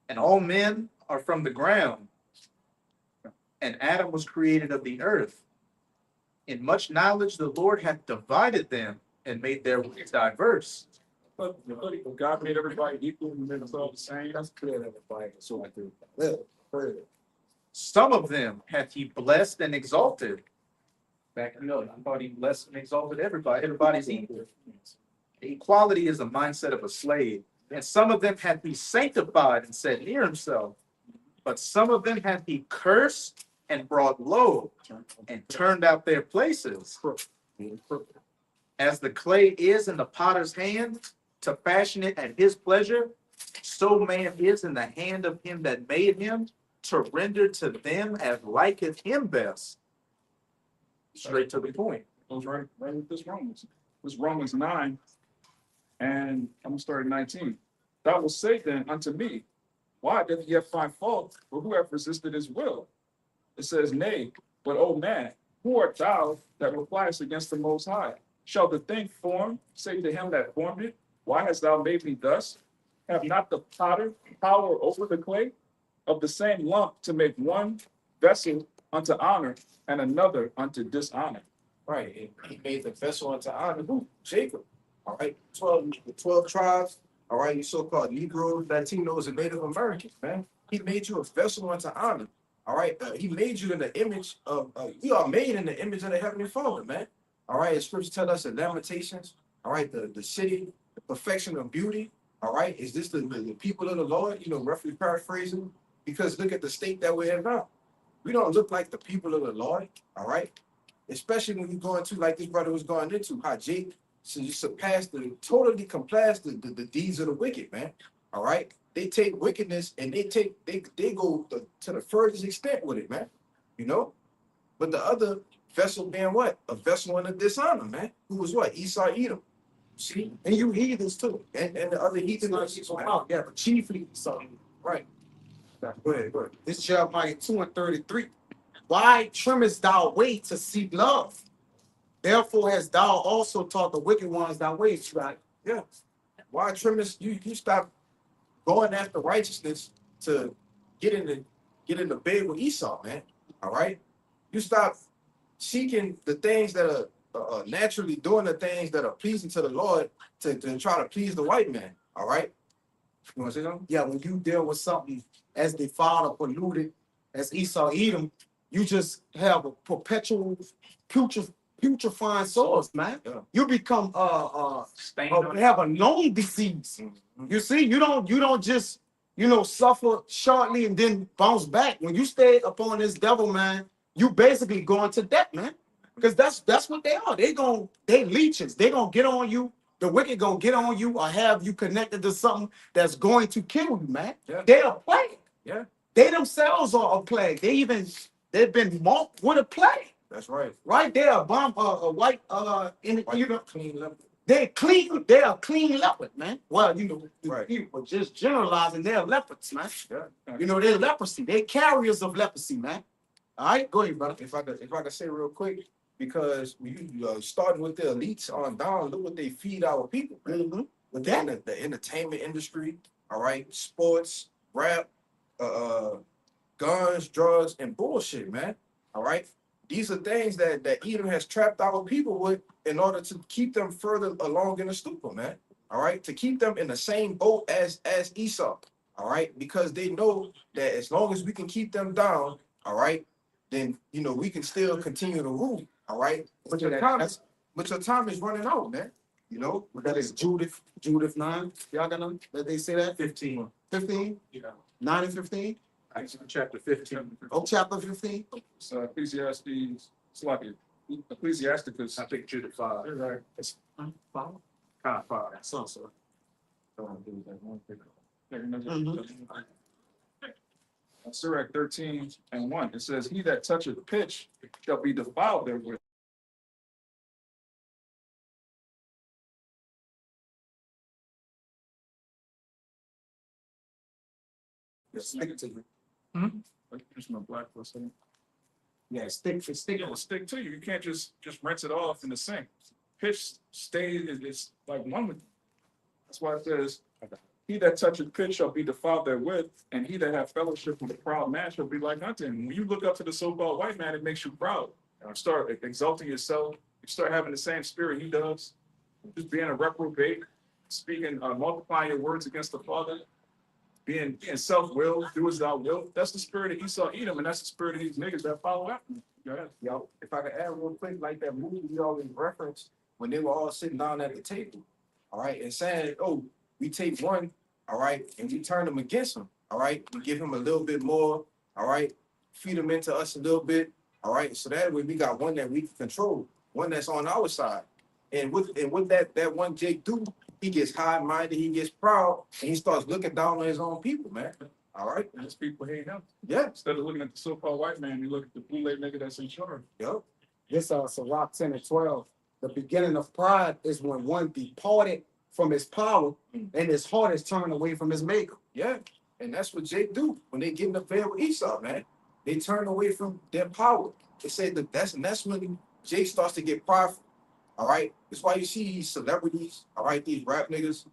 [SPEAKER 5] And all men are from the ground, and Adam was created of the earth. In much knowledge the Lord hath divided them, and made their ways diverse.
[SPEAKER 3] But God made everybody equal and made us all the same.
[SPEAKER 1] That's clear in the Bible, so I do.
[SPEAKER 5] Some of them hath he blessed and exalted. Back in I thought he blessed and exalted everybody. Everybody's equal. Equality is the mindset of a slave. And some of them hath he sanctified and set near himself. But some of them hath he cursed and brought low, and turned out their places. As the clay is in the potter's hand, to fashion it at his pleasure, so man is in the hand of him that made him, to render to them as liketh him best. Straight to the point.
[SPEAKER 3] Goes right with this Romans. This Romans 9, and I'm gonna start at 19. Thou wilt say then unto me, why doth he yet find fault, or who hath resisted his will? It says, nay, but O man, who art thou that repliest against the Most High? Shall the thing formed say to him that formed it, why hast thou made me thus? Have not the potter power over the clay? Of the same lump to make one vessel unto honor and another unto dishonor.
[SPEAKER 1] Right, and he made the vessel unto honor who? Jacob. All right, the 12 tribes. All right, you so-called Negroes, Latinos, and Native Americans, man. He made you a vessel unto honor. All right, he made you in the image of. We are made in the image of the heavenly Father, man. All right, the scriptures tell us in Lamentations. All right, the city, the perfection of beauty. All right, is this the people of the Lord? You know, roughly paraphrasing, because look at the state that we're in now. We don't look like the people of the Lord. All right, especially when you go into like this brother was going into how Jake, so you totally compass the deeds of the wicked, man. All right, they take wickedness and they go to the furthest extent with it, man. You know, but the other vessel being what? A vessel in the dishonor, man. Who was what? Esau, Edom. See, and you heathens too, and the other heathens.
[SPEAKER 4] Yeah, but chiefly so.
[SPEAKER 1] Right. Go ahead.
[SPEAKER 4] This Jeremiah 2:33. Why trimmest thou way to seek love? Therefore hast thou also taught the wicked ones thy ways, right?
[SPEAKER 1] Yeah. Why trimmest you stop going after righteousness to get in the bed with Esau, man? All right. You stop seeking the things that are naturally doing the things that are pleasing to the Lord to try to please the white man. All right. You want to say something?
[SPEAKER 4] Yeah, when you deal with something as defiled or polluted as Esau Edom, you just have a perpetual putrefying source, man.
[SPEAKER 1] Yeah.
[SPEAKER 4] You become
[SPEAKER 5] Stain on it.
[SPEAKER 4] have a known disease.
[SPEAKER 1] Mhm.
[SPEAKER 4] You see, you don't just suffer shortly and then bounce back. When you stay upon this devil, man, you basically going to death, man. Because that's what they are. They leeches. They gonna get on you. The wicked gonna get on you or have you connected to something that's going to kill you, man.
[SPEAKER 1] Yeah.
[SPEAKER 4] They are plague.
[SPEAKER 1] Yeah.
[SPEAKER 4] They themselves are a plague. They've been marked with a plague.
[SPEAKER 1] That's right.
[SPEAKER 4] Right there, a white
[SPEAKER 1] Clean leopard.
[SPEAKER 4] they are clean leopard, man. Well,
[SPEAKER 1] Right.
[SPEAKER 4] people just generalizing they're leopards, man.
[SPEAKER 1] Yeah.
[SPEAKER 4] They're leprosy. They're carriers of leprosy, man. All right, go ahead, brother.
[SPEAKER 1] If I could say real quick, because you starting with the elites on down, look what they feed our people, man.
[SPEAKER 4] Mm-hmm.
[SPEAKER 1] Within the entertainment industry, all right, sports, rap, guns, drugs, and bullshit, man. All right. These are things that Edom has trapped our people with in order to keep them further along in the stupor, man. All right, to keep them in the same boat as Esau. All right, because they know that as long as we can keep them down, all right, then we can still continue to rule. All right, but your time is running out, man.
[SPEAKER 4] That is Judith 9. Y'all got them? That they say that?
[SPEAKER 5] 15.
[SPEAKER 4] 15?
[SPEAKER 5] Yeah.
[SPEAKER 4] 9 and 15?
[SPEAKER 5] Actually, chapter 15.
[SPEAKER 4] Oh, chapter 15?
[SPEAKER 3] So Ecclesiastes, it's like Ecclesiasticus.
[SPEAKER 5] I think Judah 5.
[SPEAKER 3] Right.
[SPEAKER 4] It's 5?
[SPEAKER 5] Kind of 5.
[SPEAKER 4] Sounds so.
[SPEAKER 3] Sirach 13:1. It says, "He that toucheth the pitch shall be defiled therewith."
[SPEAKER 4] Stick to you.
[SPEAKER 3] Like, just my black for a second.
[SPEAKER 4] Yeah, stick
[SPEAKER 3] It'll stick to you. You can't just rinse it off in the sink. Pitch stays. It's like one with. That's why it says, "He that toucheth pitch shall be defiled therewith, and he that hath fellowship with a proud man shall be like unto him." When you look up to the so-called white man, it makes you proud. You start exalting yourself. You start having the same spirit he does. Just being a reprobate, speaking, multiplying your words against the Father, being self-willed, do as thou wilt. That's the spirit of Esau, Edom, and that's the spirit of these niggas that follow after me. Go ahead.
[SPEAKER 1] Yo, if I could add real quick, like that movie we always reference when they were all sitting down at the table, all right, and saying, "Oh, we take one, all right, and we turn them against him, all right, we give him a little bit more, all right, feed him into us a little bit, all right, so that way we got one that we can control, one that's on our side, and with that one Jake do, he gets high-minded, he gets proud, and he starts looking down on his own people, man. All right,
[SPEAKER 3] And his people hate him.
[SPEAKER 1] yeah,
[SPEAKER 3] Instead of looking at the so-called white man, you look at the blue-leg nigga that's in charge.
[SPEAKER 1] yo,
[SPEAKER 4] This Sirach 10 and 12. The beginning of pride is when one departed from his power and his heart is turned away from his maker.
[SPEAKER 1] yeah, and that's what Jake do when they get in the bed with Esau, man. They turn away from their power. They say that's when Jake starts to get prideful. All right, that's why you see these celebrities, all right, these rap niggas,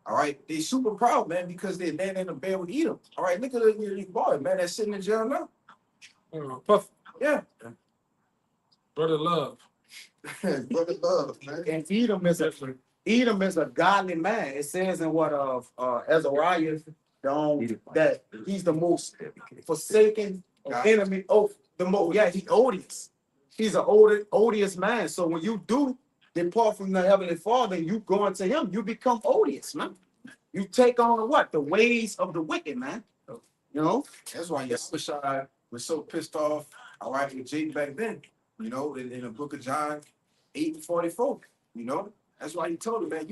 [SPEAKER 1] all right, they super proud, man, because they land in the bed with Edom. All right, look at this boy, man, that's sitting in jail now.
[SPEAKER 2] Puff,
[SPEAKER 1] Yeah,
[SPEAKER 2] brother love.
[SPEAKER 1] Brother love, man.
[SPEAKER 4] And Edom is a godly man. It says in what Azariah that he's the most forsaken enemy. Oh, the most he's odious. He's an odious man. So when you do depart from the heavenly Father and you go into him, you become odious, man. You take on what? The ways of the wicked, man. You know?
[SPEAKER 1] That's why Yahushua was so pissed off, all right, with Jake back then, you know, in the book of John 8:44, you know? That's why he told him, man,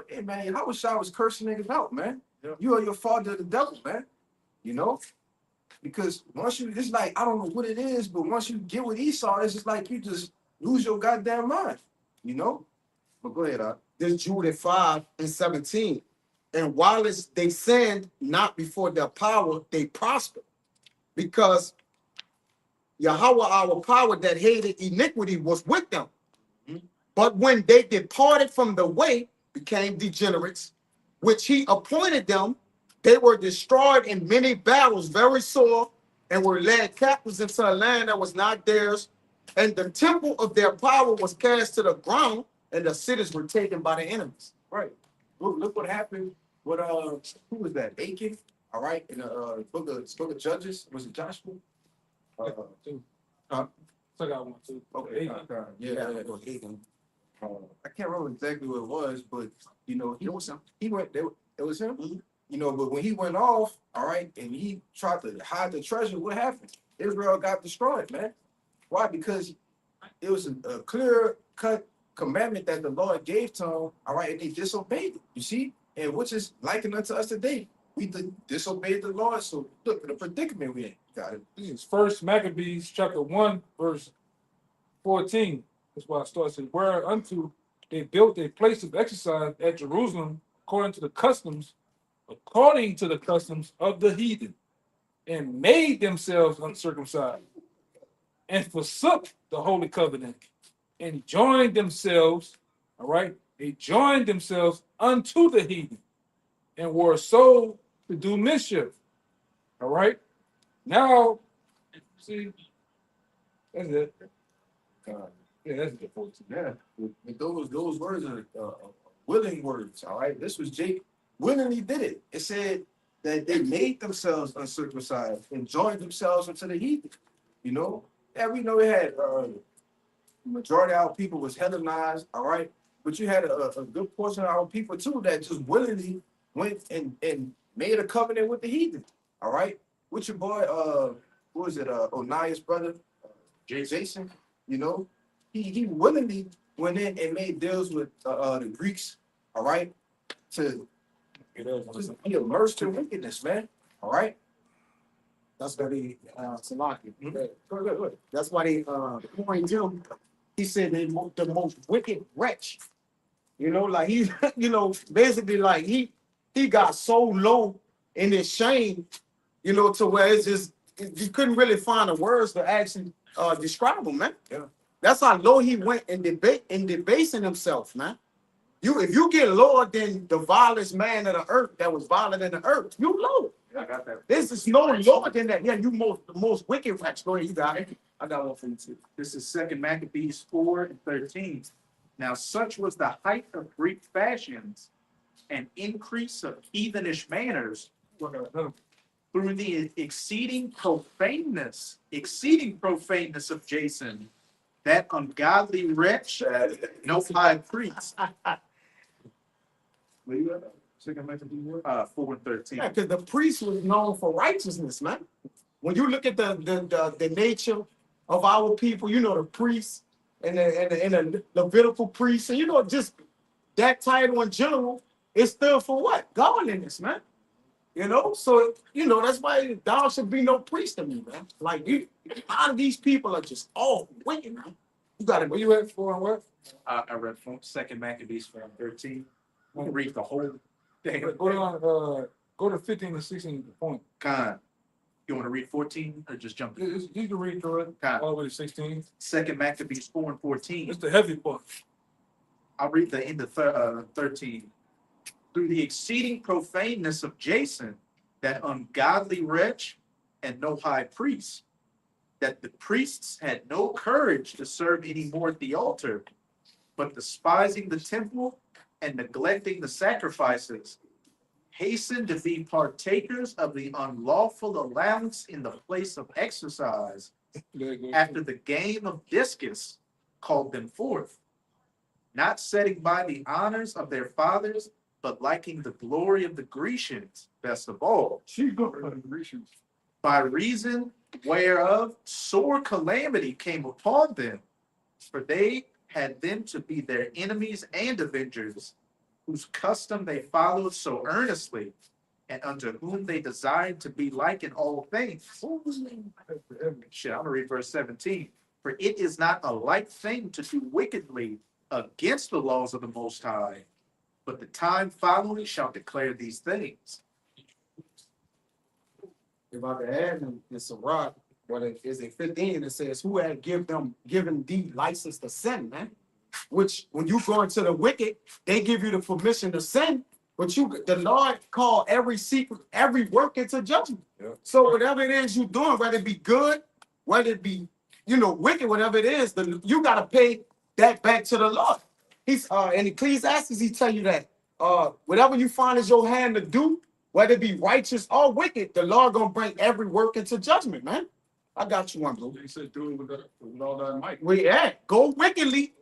[SPEAKER 1] hey, man, Yahushua was cursing niggas out, man. You are your father, the devil, man. You know? Because once you, it's like, I don't know what it is, but once you get with Esau, it's just like you just lose your goddamn mind, you know? But go ahead,
[SPEAKER 4] This Jude 5:17. And while they sinned not before their power, they prospered. Because Yahweh, our power that hated iniquity, was with them. But when they departed from the way, became degenerates, which he appointed them, they were destroyed in many battles, very sore, and were led captives into a land that was not theirs. And the temple of their power was cast to the ground, and the cities were taken by the enemies.
[SPEAKER 1] right. Look what happened with who was that? Achan, all right, in the book of Judges, was it Joshua?
[SPEAKER 2] Two.
[SPEAKER 1] Huh?
[SPEAKER 2] I got one too.
[SPEAKER 1] Okay, yeah. I can't remember exactly what it was, but you know, it was him. You know, but when he went off, all right, and he tried to hide the treasure, what happened? Israel got destroyed, man. Why? Because it was a clear-cut commandment that the Lord gave to them, all right, and they disobeyed it. You see, and which is likened unto us today. We disobeyed the Lord, so look, the predicament we in. Got it.
[SPEAKER 2] This is First Maccabees chapter 1, verse 14. That's why I started. Whereunto they built a place of exercise at Jerusalem according to the customs of the heathen, and made themselves uncircumcised, and forsook the holy covenant, and joined themselves, all right, they joined themselves unto the heathen, and were sold to do mischief. All right. Now, see, that's it. Yeah, that's the 14.
[SPEAKER 1] Yeah, but those words are willing words. All right, this was Jake willingly did it. It said that they made themselves uncircumcised and joined themselves into the heathen. You know, yeah, we know it had majority of our people was Hellenized. All right, but you had a good portion of our people too that just willingly went and made a covenant with the heathen. All right, with your boy, who was it? Onias' brother, Jason. You know. He willingly went in and made deals with the Greeks, all right, to be immersed in wickedness, man. All right.
[SPEAKER 4] That's what he Salaki. Good. That's why they coined him. He said they the most wicked wretch. You know, like he, you know, basically like he got so low in his shame, you know, to where it's just you couldn't really find the words to actually describe him, man.
[SPEAKER 1] Yeah.
[SPEAKER 4] That's how low he went in debasing himself, man. If you get lower than the vilest man of the earth that was violent in the earth, you low.
[SPEAKER 5] Yeah, I got that.
[SPEAKER 4] This is no lower than that. Yeah, you the most wicked wretch. Go ahead, you got it. I got one for you too.
[SPEAKER 5] This is 2 Maccabees 4:13. Now, such was the height of Greek fashions and increase of heathenish manners through the exceeding profaneness of Jason, that ungodly wretch, no high priest.
[SPEAKER 1] Where you at? 2 Maccabees
[SPEAKER 5] 4:13.
[SPEAKER 4] Yeah, because the priest was known for righteousness, man. When you look at the nature of our people, you know, the priests and the Levitical priests, and you know, just that title in general, it stood for what? Godliness, man. You know, so you know that's why thou should be no priest to me, man. Like a lot of these people are just all wicked, man. You got to.
[SPEAKER 2] Where you at for and what?
[SPEAKER 5] I read from 2 Maccabees 4:13. We can read the whole thing.
[SPEAKER 2] Go to 15 and 16 point.
[SPEAKER 5] Con. You want to read 14 or just jump?
[SPEAKER 2] You can read through it all the way to 16.
[SPEAKER 5] 2 Maccabees 4:14.
[SPEAKER 2] It's the heavy part.
[SPEAKER 5] I'll read the end of 13. Through the exceeding profaneness of Jason, that ungodly wretch, and no high priest, that the priests had no courage to serve any more at the altar, but despising the temple and neglecting the sacrifices, hastened to be partakers of the unlawful allowance in the place of exercise, after the game of discus called them forth, not setting by the honors of their fathers, but liking the glory of the Grecians best of all, by reason whereof sore calamity came upon them, for they had them to be their enemies and avengers, whose custom they followed so earnestly, and unto whom they desired to be like in all things. Shit, I'm gonna read verse 17. For it is not a light thing to do wickedly against the laws of the Most High, but the time following shall declare these things.
[SPEAKER 4] If I could add in Sirach, what is it 15, it says, who had given thee license to sin, man? Which when you go into the wicked, they give you the permission to sin, but the Lord called every secret, every work into judgment.
[SPEAKER 1] Yeah.
[SPEAKER 4] So whatever it is you're doing, whether it be good, whether it be, wicked, whatever it is, you got to pay that back to the Lord. He's in Ecclesiastes, he tell you that whatever you find is your hand to do, whether it be righteous or wicked, the Lord gonna bring every work into judgment, man. I got you one, bro.
[SPEAKER 3] He said, do it with all that might.
[SPEAKER 4] We at go wickedly,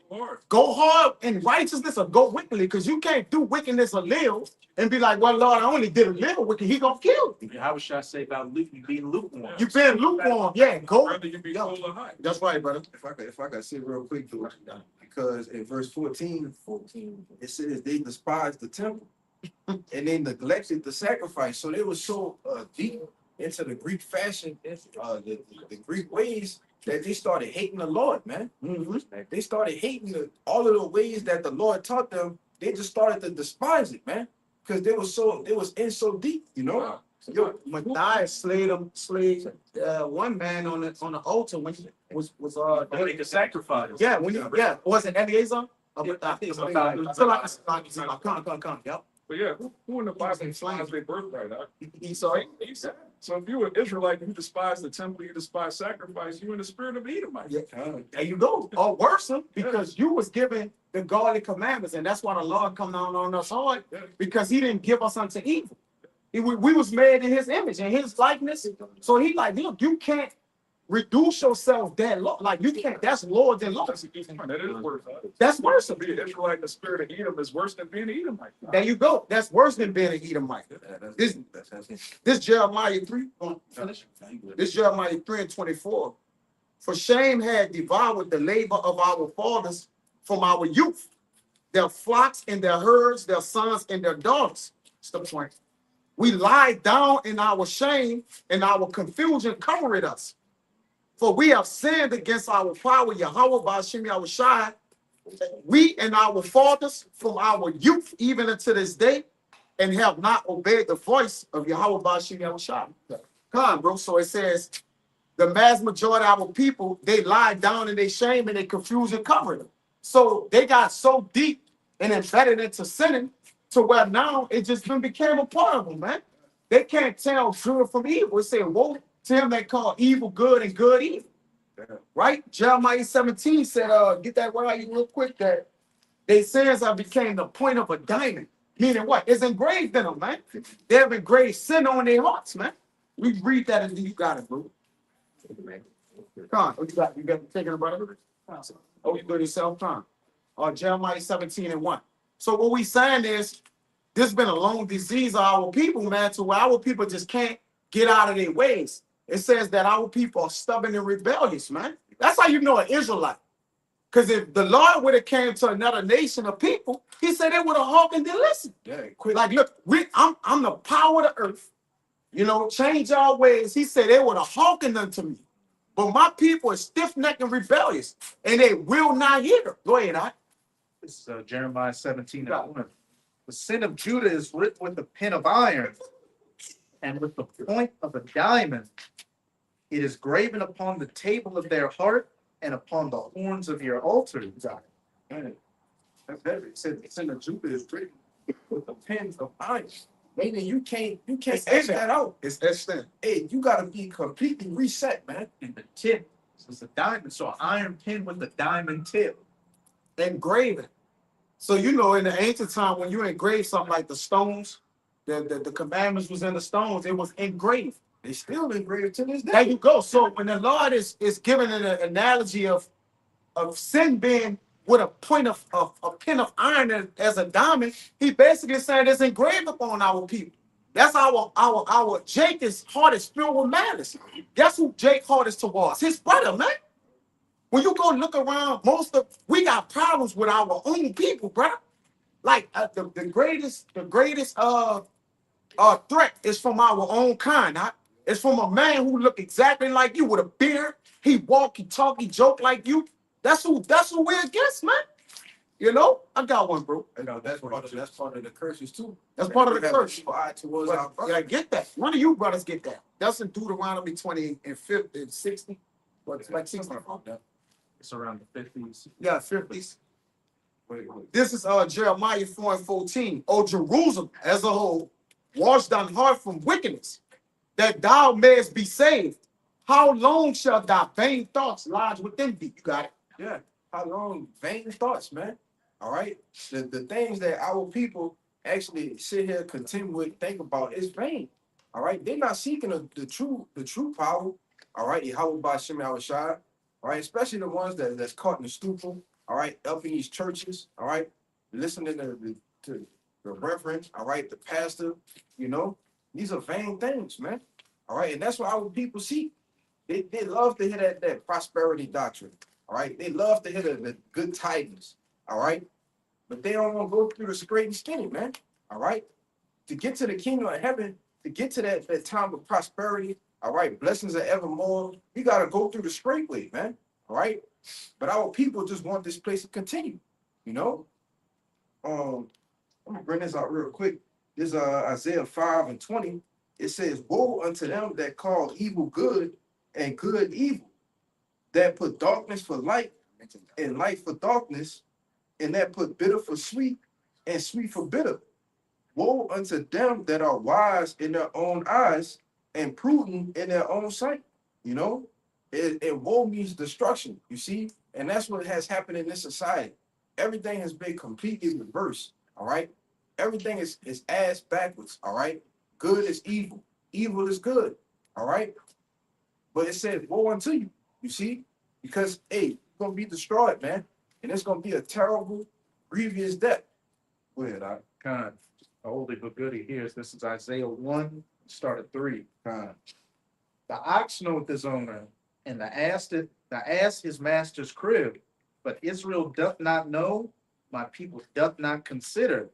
[SPEAKER 4] go hard in righteousness, or go wickedly, because you can't do wickedness a little and be like, well, Lord, I only did a little wicked. He gonna kill you.
[SPEAKER 5] How should I say about being lukewarm?
[SPEAKER 4] You been lukewarm, yeah. Go.
[SPEAKER 3] Rather you be cold or hot.
[SPEAKER 4] That's right, brother.
[SPEAKER 1] If I could say real quick though, because in verse 14, it says they despised the temple and they neglected the sacrifice. So they were so deep into the Greek fashion, the Greek ways, that they started hating the Lord, man. Like, they started hating all of the ways that the Lord taught them. They just started to despise it, man, because they was in so deep,
[SPEAKER 3] Wow.
[SPEAKER 4] Yo, Matthias slayed one man on the altar when he was
[SPEAKER 5] They make a sacrifice.
[SPEAKER 4] yeah, was it Eleazar?
[SPEAKER 5] I think it's
[SPEAKER 4] Come. Yep.
[SPEAKER 3] But yeah, who in the Bible despised their birthright? Huh?
[SPEAKER 4] Esau.
[SPEAKER 3] Esau. So if you were Israelite and you despise the temple, you despise sacrifice, you in the spirit of Edomite.
[SPEAKER 4] Yeah. There you go. Or worse, because you was given the godly commandments, and that's why the Lord come down on us hard, because he didn't give us unto evil. We was made in his image and his likeness. So he like, look, you can't reduce yourself that low. Like you can't, that's lower than low.
[SPEAKER 3] That is worse.
[SPEAKER 4] That's worse.
[SPEAKER 3] To be an Israelite in the spirit of Edom is worse than being an Edomite.
[SPEAKER 4] There you go. That's worse than being an Edomite. This Jeremiah 3. This Jeremiah 3:24. For shame had devoured the labor of our fathers from our youth, their flocks and their herds, their sons and their daughters. That's the point. We lie down in our shame, and our confusion covered us. For we have sinned against our power, Yahweh Ba'ashem Yahushai, we and our fathers from our youth even unto this day, and have not obeyed the voice of Yahweh Ba'ashem Yahushai. Come on, bro. So it says, the vast majority of our people, they lie down in their shame and their confusion covered them. So they got so deep and embedded into sinning, to where now it just became a part of them, man. They can't tell good from evil. It said, woe to him that call evil good and good evil. Right? Jeremiah 17 said, get that right real quick, that they sins have became the point of a diamond. Meaning what? It's engraved in them, man. They have engraved sin on their hearts, man. We read that and you got it, bro. Come on, what you got? You got thinking about it? Oh, you good yourself, time. Jeremiah 17:1. So what we saying is, this has been a long disease of our people, man, to where our people just can't get out of their ways. It says that our people are stubborn and rebellious, man. That's how you know an Israelite. Because if the Lord would have came to another nation of people, he said they would have hearkened and listened.
[SPEAKER 1] Yeah,
[SPEAKER 4] Quit. Like, look, I'm the power of the earth. Change our ways. He said they would have hearkened unto me. But my people are stiff-necked and rebellious, and they will not hear. Go ahead, I.
[SPEAKER 5] This is Jeremiah 17:1. The sin of Judah is written with the pen of iron, and with the point of a diamond. It is graven upon the table of their heart and upon the horns of your altars.
[SPEAKER 1] That's better. It said the sin of Judah is written with the pens of iron. Meaning you can't
[SPEAKER 4] It's
[SPEAKER 1] etch
[SPEAKER 4] in there.
[SPEAKER 1] that out.
[SPEAKER 4] It's etched in.
[SPEAKER 1] Hey, you gotta be completely reset, man.
[SPEAKER 5] And the tip is a diamond, so an iron pin with a diamond tip.
[SPEAKER 4] Engraving. So you know, in the ancient time, when you engrave something like the stones, the commandments was in the stones. It was engraved.
[SPEAKER 1] They still engraved to this
[SPEAKER 4] There
[SPEAKER 1] day.
[SPEAKER 4] you go. So when the Lord is giving an analogy of sin being with a point of a pin of iron as a diamond, he basically saying it's engraved upon our people. That's our Jacob's heart is filled with malice. Guess who Jake's heart is towards? His brother, man. When you go look around, we got problems with our own people, bro. Like the greatest threat is from our own kind. Huh? It's from a man who look exactly like you with a beard. He walk, he talk, he joke like you. That's who we're against, man. You know, I got one, bro.
[SPEAKER 1] You know, that's part of the curses too.
[SPEAKER 4] That's part of the
[SPEAKER 1] We have
[SPEAKER 4] curse.
[SPEAKER 1] evil eye towards
[SPEAKER 4] But
[SPEAKER 1] our brother.
[SPEAKER 4] yeah, get that. One of you brothers get that. That's in Deuteronomy 20 and 50 and 60. But it's like 60.
[SPEAKER 5] It's around the 50s.
[SPEAKER 4] Yeah, 50s.
[SPEAKER 1] Wait.
[SPEAKER 4] This is Jeremiah 4 and 14. O Jerusalem as a whole, wash thine heart from wickedness, that thou mayest be saved. How long shall thy vain thoughts lodge within thee? You got it.
[SPEAKER 1] Yeah. How long? Vain thoughts, man. All right. The things that our people actually sit here, continue with, think about is vain. All right. They're not seeking the true power. All right. Yahweh by Shem Shai. All right. Especially the ones that's caught in the stupor. All right. Up in these churches. All right. Listening to the reverend. All right. The pastor. You know, these are vain things, man. All right. And that's what our people seek. They love to hear that prosperity doctrine. All right. They love to hear the good tidings. All right. But they don't want to go through the straight and skinny, man. All right. To get to the kingdom of heaven, to get to that time of prosperity, all right, blessings are evermore. You got to go through the straight way, man. All right. But our people just want this place to continue, you know. Let me bring this out real quick. This is Isaiah 5 and 20. It says, woe unto them that call evil good and good evil, that put darkness for light and light for darkness, and that put bitter for sweet and sweet for bitter. Woe unto them that are wise in their own eyes and prudent in their own sight. You know, and woe means destruction, you see, and that's what has happened in this society. Everything has been completely reversed. All right. Everything is ass backwards. All right. Good is evil. Evil is good. All right. But it says, woe unto you, you see, because, hey, you're going to be destroyed, man. And it's going to be a terrible, grievous death. Go ahead, I
[SPEAKER 5] Kind of oldie but goodie here. This is Isaiah 1, start at 3. The ox knoweth his owner, and the ass his master's crib. But Israel doth not know, my people doth not consider.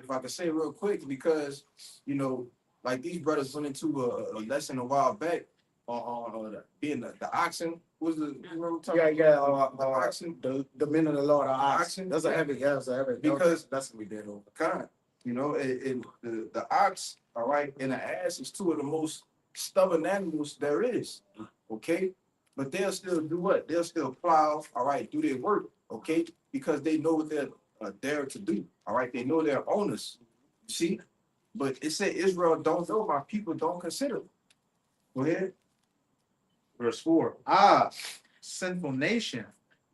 [SPEAKER 1] if I could say real quick, because, you know, like these brothers went into a lesson a while back on being the oxen. Was the you remember talking about the oxen?
[SPEAKER 4] The men of the Lord are
[SPEAKER 1] Oxen?
[SPEAKER 4] That's a heavy,
[SPEAKER 1] Because
[SPEAKER 4] that's what we did over.
[SPEAKER 1] kind, you know, and the ox, all right, and the ass is two of the most stubborn animals there is. Okay, but they'll still do what? They'll still plow, all right, do their work, okay, because they know what they're there to do. All right, they know their owners. You see, but it said Israel don't know, my people don't consider. Go ahead.
[SPEAKER 5] Verse 4. Sinful nation,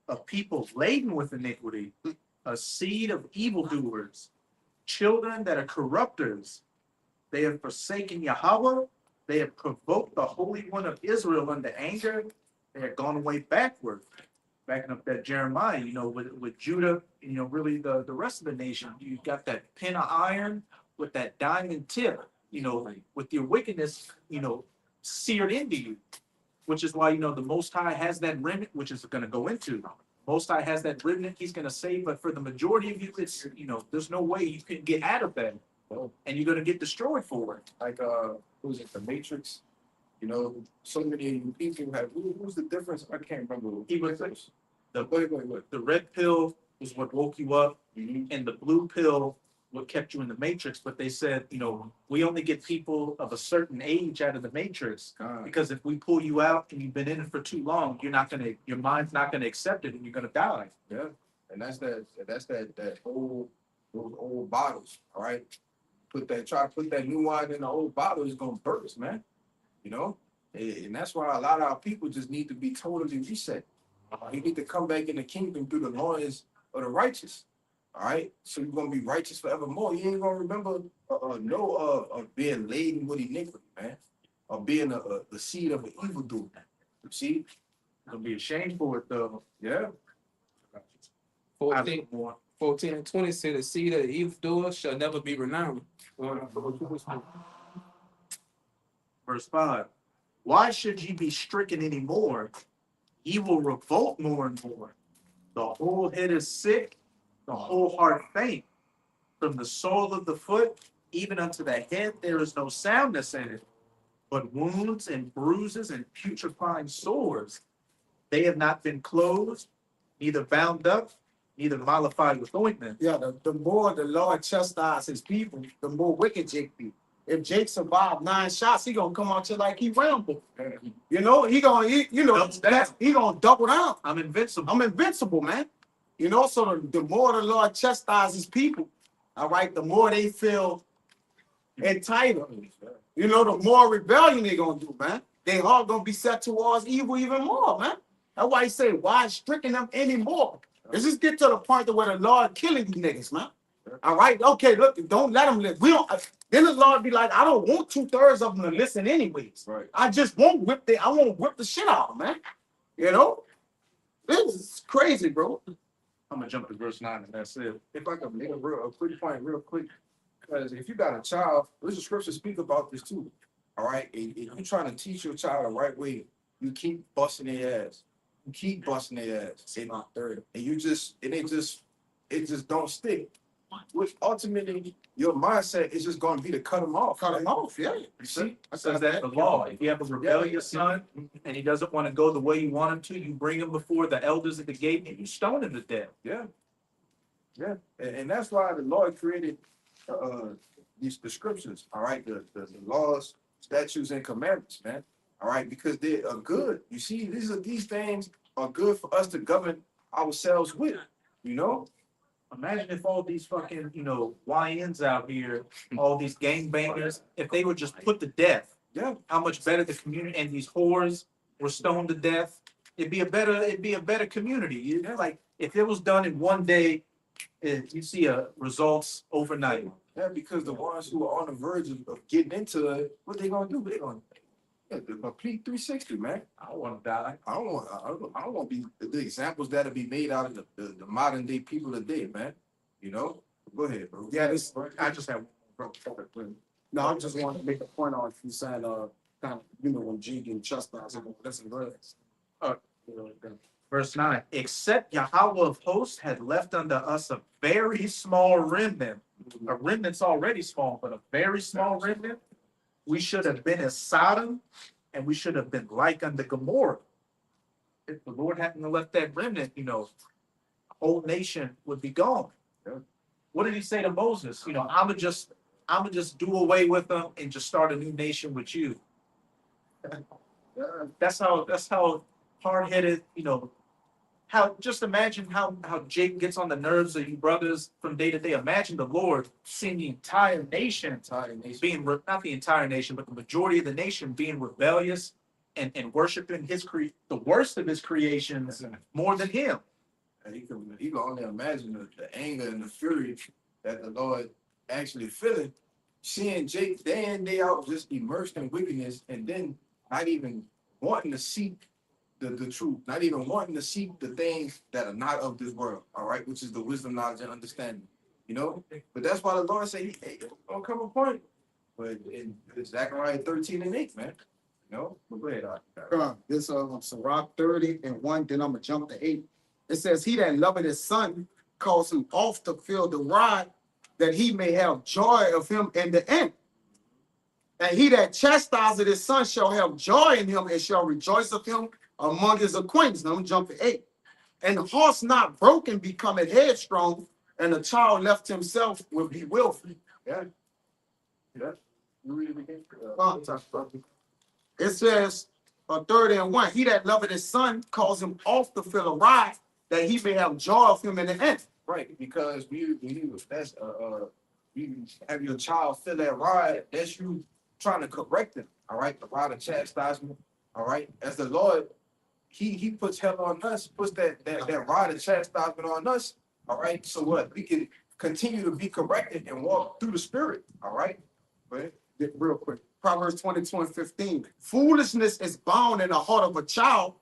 [SPEAKER 5] a people laden with iniquity, a seed of evildoers, children that are corrupters. They have forsaken Yahweh. They have provoked the Holy One of Israel unto anger. They have gone away backward. Backing up that Jeremiah, you know, with Judah, you know, really the rest of the nation. You got that pin of iron with that diamond tip, you know, with your wickedness, you know, seared into you. Which is why, you know, the Most High has that remnant, which is going to go into. Most High has that remnant he's going to save, but for the majority of you, it's, you know, there's no way you can get out of that. And you're going to get destroyed for it.
[SPEAKER 1] Like who's it, the Matrix? You know, so many people have who's the difference? I can't remember.
[SPEAKER 5] He was
[SPEAKER 1] Go ahead.
[SPEAKER 5] the red pill was what woke you up,
[SPEAKER 1] Mhm.
[SPEAKER 5] and the blue pill what kept you in the matrix. But they said, you know, we only get people of a certain age out of the matrix. Because if we pull you out and you've been in it for too long, your mind's not gonna accept it and you're gonna die.
[SPEAKER 1] Yeah, and that's that old those old bottles, all right? try to put that new wine in the old bottle, it's gonna burst, man. You know, and that's why a lot of our people just need to be totally reset. You need to come back in the kingdom through the loins of the righteous. All right, so you're gonna be righteous forevermore. You ain't gonna remember being laden with iniquity, man, or being the seed of an evildoer. You see,
[SPEAKER 5] Gonna be ashamed for it though.
[SPEAKER 1] yeah.
[SPEAKER 6] 14, 14 and 20 say the seed of the evildoer shall never be renowned.
[SPEAKER 5] Verse 5. Why should ye be stricken any more? Ye will revolt more and more. The whole head is sick, the whole heart faint. From the sole of the foot even unto the head there is no soundness in it, but wounds and bruises and putrefying sores. They have not been closed, neither bound up, neither mollified with ointment.
[SPEAKER 4] Yeah, the more the Lord chastises his people, the more wicked Jake be. If Jake survived 9 shots, he gonna come out to like he Rambo. You know, he gonna he gonna double down.
[SPEAKER 5] I'm invincible.
[SPEAKER 4] I'm invincible, man. You know, so the more the Lord chastises people, all right, the more they feel entitled. You know, the more rebellion they gonna do, man. They heart gonna be set towards evil even more, man. That's why he say, why stricken them anymore? Let's just get to the point to where the Lord killing you niggas, man. All right, okay, look, don't let them live. We don't. Then the Lord be like, I don't want 2/3 of them to listen anyways.
[SPEAKER 1] Right.
[SPEAKER 4] I just won't I won't whip the shit out of them, man. You know, this is crazy, bro.
[SPEAKER 5] I'm gonna jump to verse 9 and that's it.
[SPEAKER 1] If I can make a quick point real quick, because if you got a child, there's a scripture speak about this too. All right, if you're trying to teach your child the right way, you keep busting their ass. You keep busting their ass. Say my third, and it just don't stick. Which ultimately your mindset is just going to be to cut them off.
[SPEAKER 4] Cut them off, yeah.
[SPEAKER 1] You see,
[SPEAKER 5] Says that the law. If you have a rebellious son and he doesn't want to go the way you want him to, you bring him before the elders at the gate and you stone him to death.
[SPEAKER 1] Yeah, and that's why the Lord created the scriptures. All right, the laws, statutes, and commandments, man. All right, because they are good. You see, these things are good for us to govern ourselves with. You know.
[SPEAKER 5] Imagine if all these fucking, YNs out here, all these gangbangers, if they were just put to death,
[SPEAKER 1] Yeah.
[SPEAKER 5] how much better the community and these whores were stoned to death. It'd be a better community. You know, like if it was done in one day, you see results overnight.
[SPEAKER 1] Yeah, because the ones who are on the verge of getting into it, what they gonna do? They gonna the complete 360, man.
[SPEAKER 5] I don't want to die.
[SPEAKER 1] I don't want to be the examples that'll be made out of the modern day people today, man. You know, go ahead, bro.
[SPEAKER 4] Yeah, this.
[SPEAKER 5] I just have.
[SPEAKER 4] No, I just wanted to make a point on you saying, kind of, when G and chastised him, listen, bro.
[SPEAKER 5] Verse 9, except Yahweh of hosts had left unto us a very small remnant. A remnant's already small, but a very small remnant. We should have been as Sodom, and we should have been like unto Gomorrah. If the Lord hadn't left that remnant, the whole nation would be gone. What did he say to Moses? I'ma just do away with them and just start a new nation with you. That's how hard-headed, just imagine how Jake gets on the nerves of you brothers from day to day. Imagine the Lord seeing the entire nation being, not the entire nation, but the majority of the nation being rebellious and worshiping the worst of his creations more than him.
[SPEAKER 1] And you can only imagine the anger and the fury that the Lord actually feeling, seeing Jake day in, day out, just immersed in wickedness, and then not even wanting to seek the truth, not even wanting to seek the things that are not of this world, all right, which is the wisdom, knowledge, and understanding, But that's why the Lord said, hey, don't come a point. But in Zechariah 13 and 8, man, But go ahead,
[SPEAKER 4] This Sirach 30 and 1, then I'm gonna jump to 8. It says, he that loveth his son calls him off to fill the rod, that he may have joy of him in the end. And he that chastiseth his son shall have joy in him and shall rejoice of him among his acquaintance. Now I'm jump to 8. And the horse not broken becometh headstrong, and the child left himself will be willful.
[SPEAKER 1] Yeah. You read it again?
[SPEAKER 4] It says, 30 and 1, he that loveth his son calls him off to fill a rod, that he may have joy of him in the end.
[SPEAKER 1] Right, because that's you have your child feel that rod, that's you trying to correct them. All right, the rod of chastisement. All right, as the Lord, He puts hell on us, puts that rod of chastisement on us. All right, so what we can continue to be corrected and walk through the Spirit. All right, but
[SPEAKER 4] Real quick. Proverbs 22:15. Foolishness is bound in the heart of a child,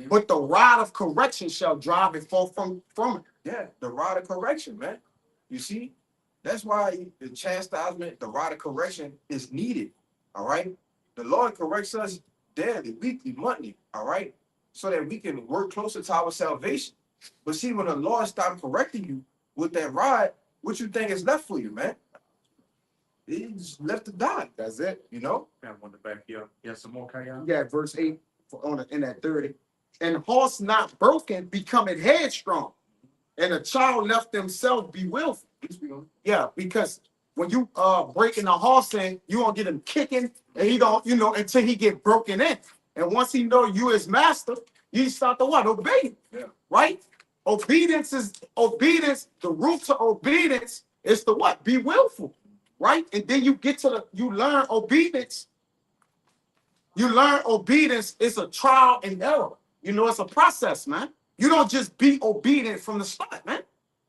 [SPEAKER 4] but the rod of correction shall drive it forth from it.
[SPEAKER 1] yeah, the rod of correction, man. You see, that's why the chastisement, the rod of correction is needed. All right, the Lord corrects us daily, weekly, monthly. All right, so that we can work closer to our salvation. But see, when the Lord stops correcting you with that rod, what you think is left for you, man? It's left to die.
[SPEAKER 4] That's it.
[SPEAKER 1] You know.
[SPEAKER 5] Got one in the back here. Yeah, some more, Kayan.
[SPEAKER 4] You got verse 8 in that 30. And horse not broken, becoming headstrong. And a child left himself be willful. Yeah, because when you breaking a horse in, you gonna get him kicking, and he don't, until he get broken in. And once he know you his master, you start to what? Obey him.
[SPEAKER 1] Yeah.
[SPEAKER 4] Right? Obedience. The root to obedience is to what? Be willful. Right? And then you learn obedience. You learn obedience is a trial and error. It's a process, man. You don't just be obedient from the start, man.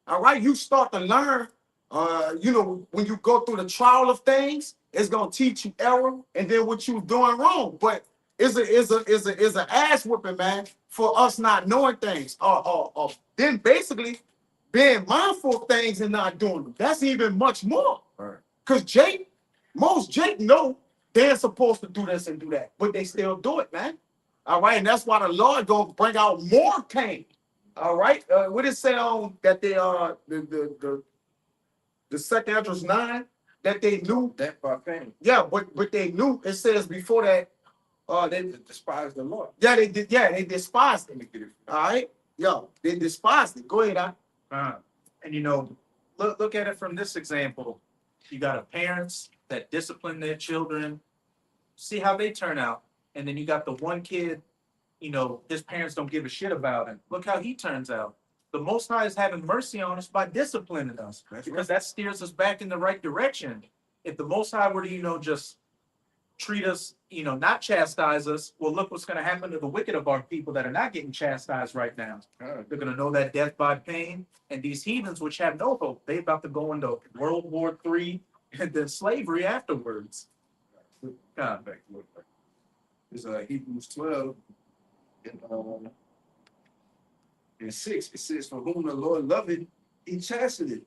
[SPEAKER 4] All right, you start to learn. When you go through the trial of things, it's gonna teach you error and then what you're doing wrong. But it's a ass whooping, man, for us not knowing things. Then basically being mindful of things and not doing them. That's even much more.
[SPEAKER 1] All right.
[SPEAKER 4] Because most Jake know they're supposed to do this and do that, but they still do it, man. All right, and that's why the Lord gonna bring out more pain. All right, what it say on that they the second Esdras 9 that they knew
[SPEAKER 1] That by pain.
[SPEAKER 4] Yeah, but they knew. It says before that they
[SPEAKER 1] Despise the Lord.
[SPEAKER 4] yeah they did they despised it. All right, they despised it. Go ahead,
[SPEAKER 5] And look at it from this example. You got a parents that discipline their children, see how they turn out. And then you got the one kid, his parents don't give a shit about him. Look how he turns out. The Most High is having mercy on us by disciplining us, because that steers us back in the right direction. If the Most High were to, just treat us, not chastise us, well, look what's going to happen to the wicked of our people that are not getting chastised right now. They're going to know that death by pain, and these heathens, which have no hope, they about to go into World War III and then slavery afterwards. God,
[SPEAKER 1] It's Hebrews 12 and 6. It says, "For whom the Lord loveth, he chasteneth,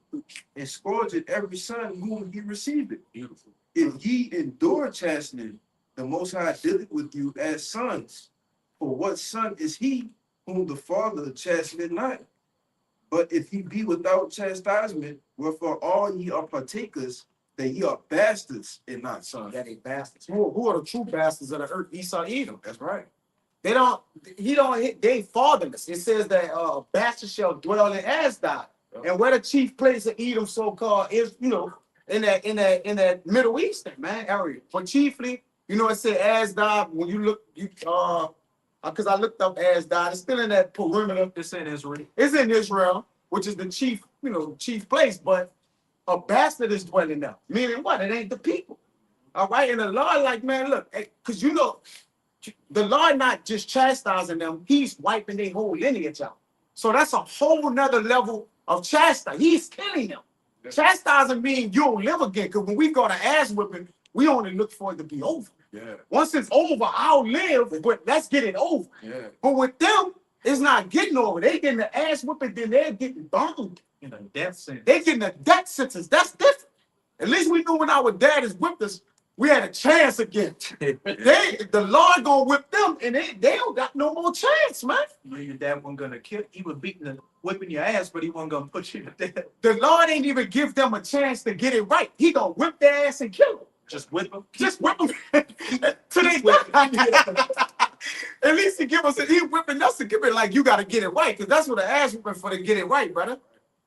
[SPEAKER 1] and scourgeth every son whom he receiveth.
[SPEAKER 5] beautiful.
[SPEAKER 1] If ye endure chastening, the Most High dealeth with you as sons. For what son is he whom the Father chasteneth not? But if he be without chastisement, wherefore all ye are partakers, that ye are bastards and not sons."
[SPEAKER 4] That they bastards. Who are the true bastards of the earth? Esau, Edom.
[SPEAKER 1] That's right.
[SPEAKER 4] They fatherless. It says that a bastard shall dwell in Asdod. And where the chief place of Edom so-called is, in that Middle Eastern, man, area. But chiefly, it said Asdod. When you look, because I looked up Asdod, it's still in that perimeter.
[SPEAKER 5] It's in Israel.
[SPEAKER 4] It's in Israel, which is the chief, chief place, but a bastard is dwelling there. Meaning what? It ain't the people. All right. And the Lord, man, look, because the Lord not just chastising them, he's wiping their whole lineage out. So that's a whole nother level of chastising. He's killing them. Chastising means you'll live again. Because when we go to ass whipping, we only look for it to be over.
[SPEAKER 1] Yeah.
[SPEAKER 4] Once it's over, I'll live, but let's get it over.
[SPEAKER 1] Yeah.
[SPEAKER 4] But with them, it's not getting over. They getting the ass whipping, then they're getting burned.
[SPEAKER 5] Death sentence.
[SPEAKER 4] They getting a death sentence. That's different. At least we knew when our daddies whipped us, we had a chance again. The Lord gonna whip them, and they don't got no more chance, man.
[SPEAKER 5] Your dad wasn't gonna kill. He was whipping your ass, but he wasn't gonna put you to death.
[SPEAKER 4] The Lord ain't even give them a chance to get it right. He gonna whip their ass and kill them.
[SPEAKER 5] Just whip them.
[SPEAKER 4] Just whip them to they At least he whipping us to give it like you gotta get it right, because that's what the ass whipping for, to get it right, brother.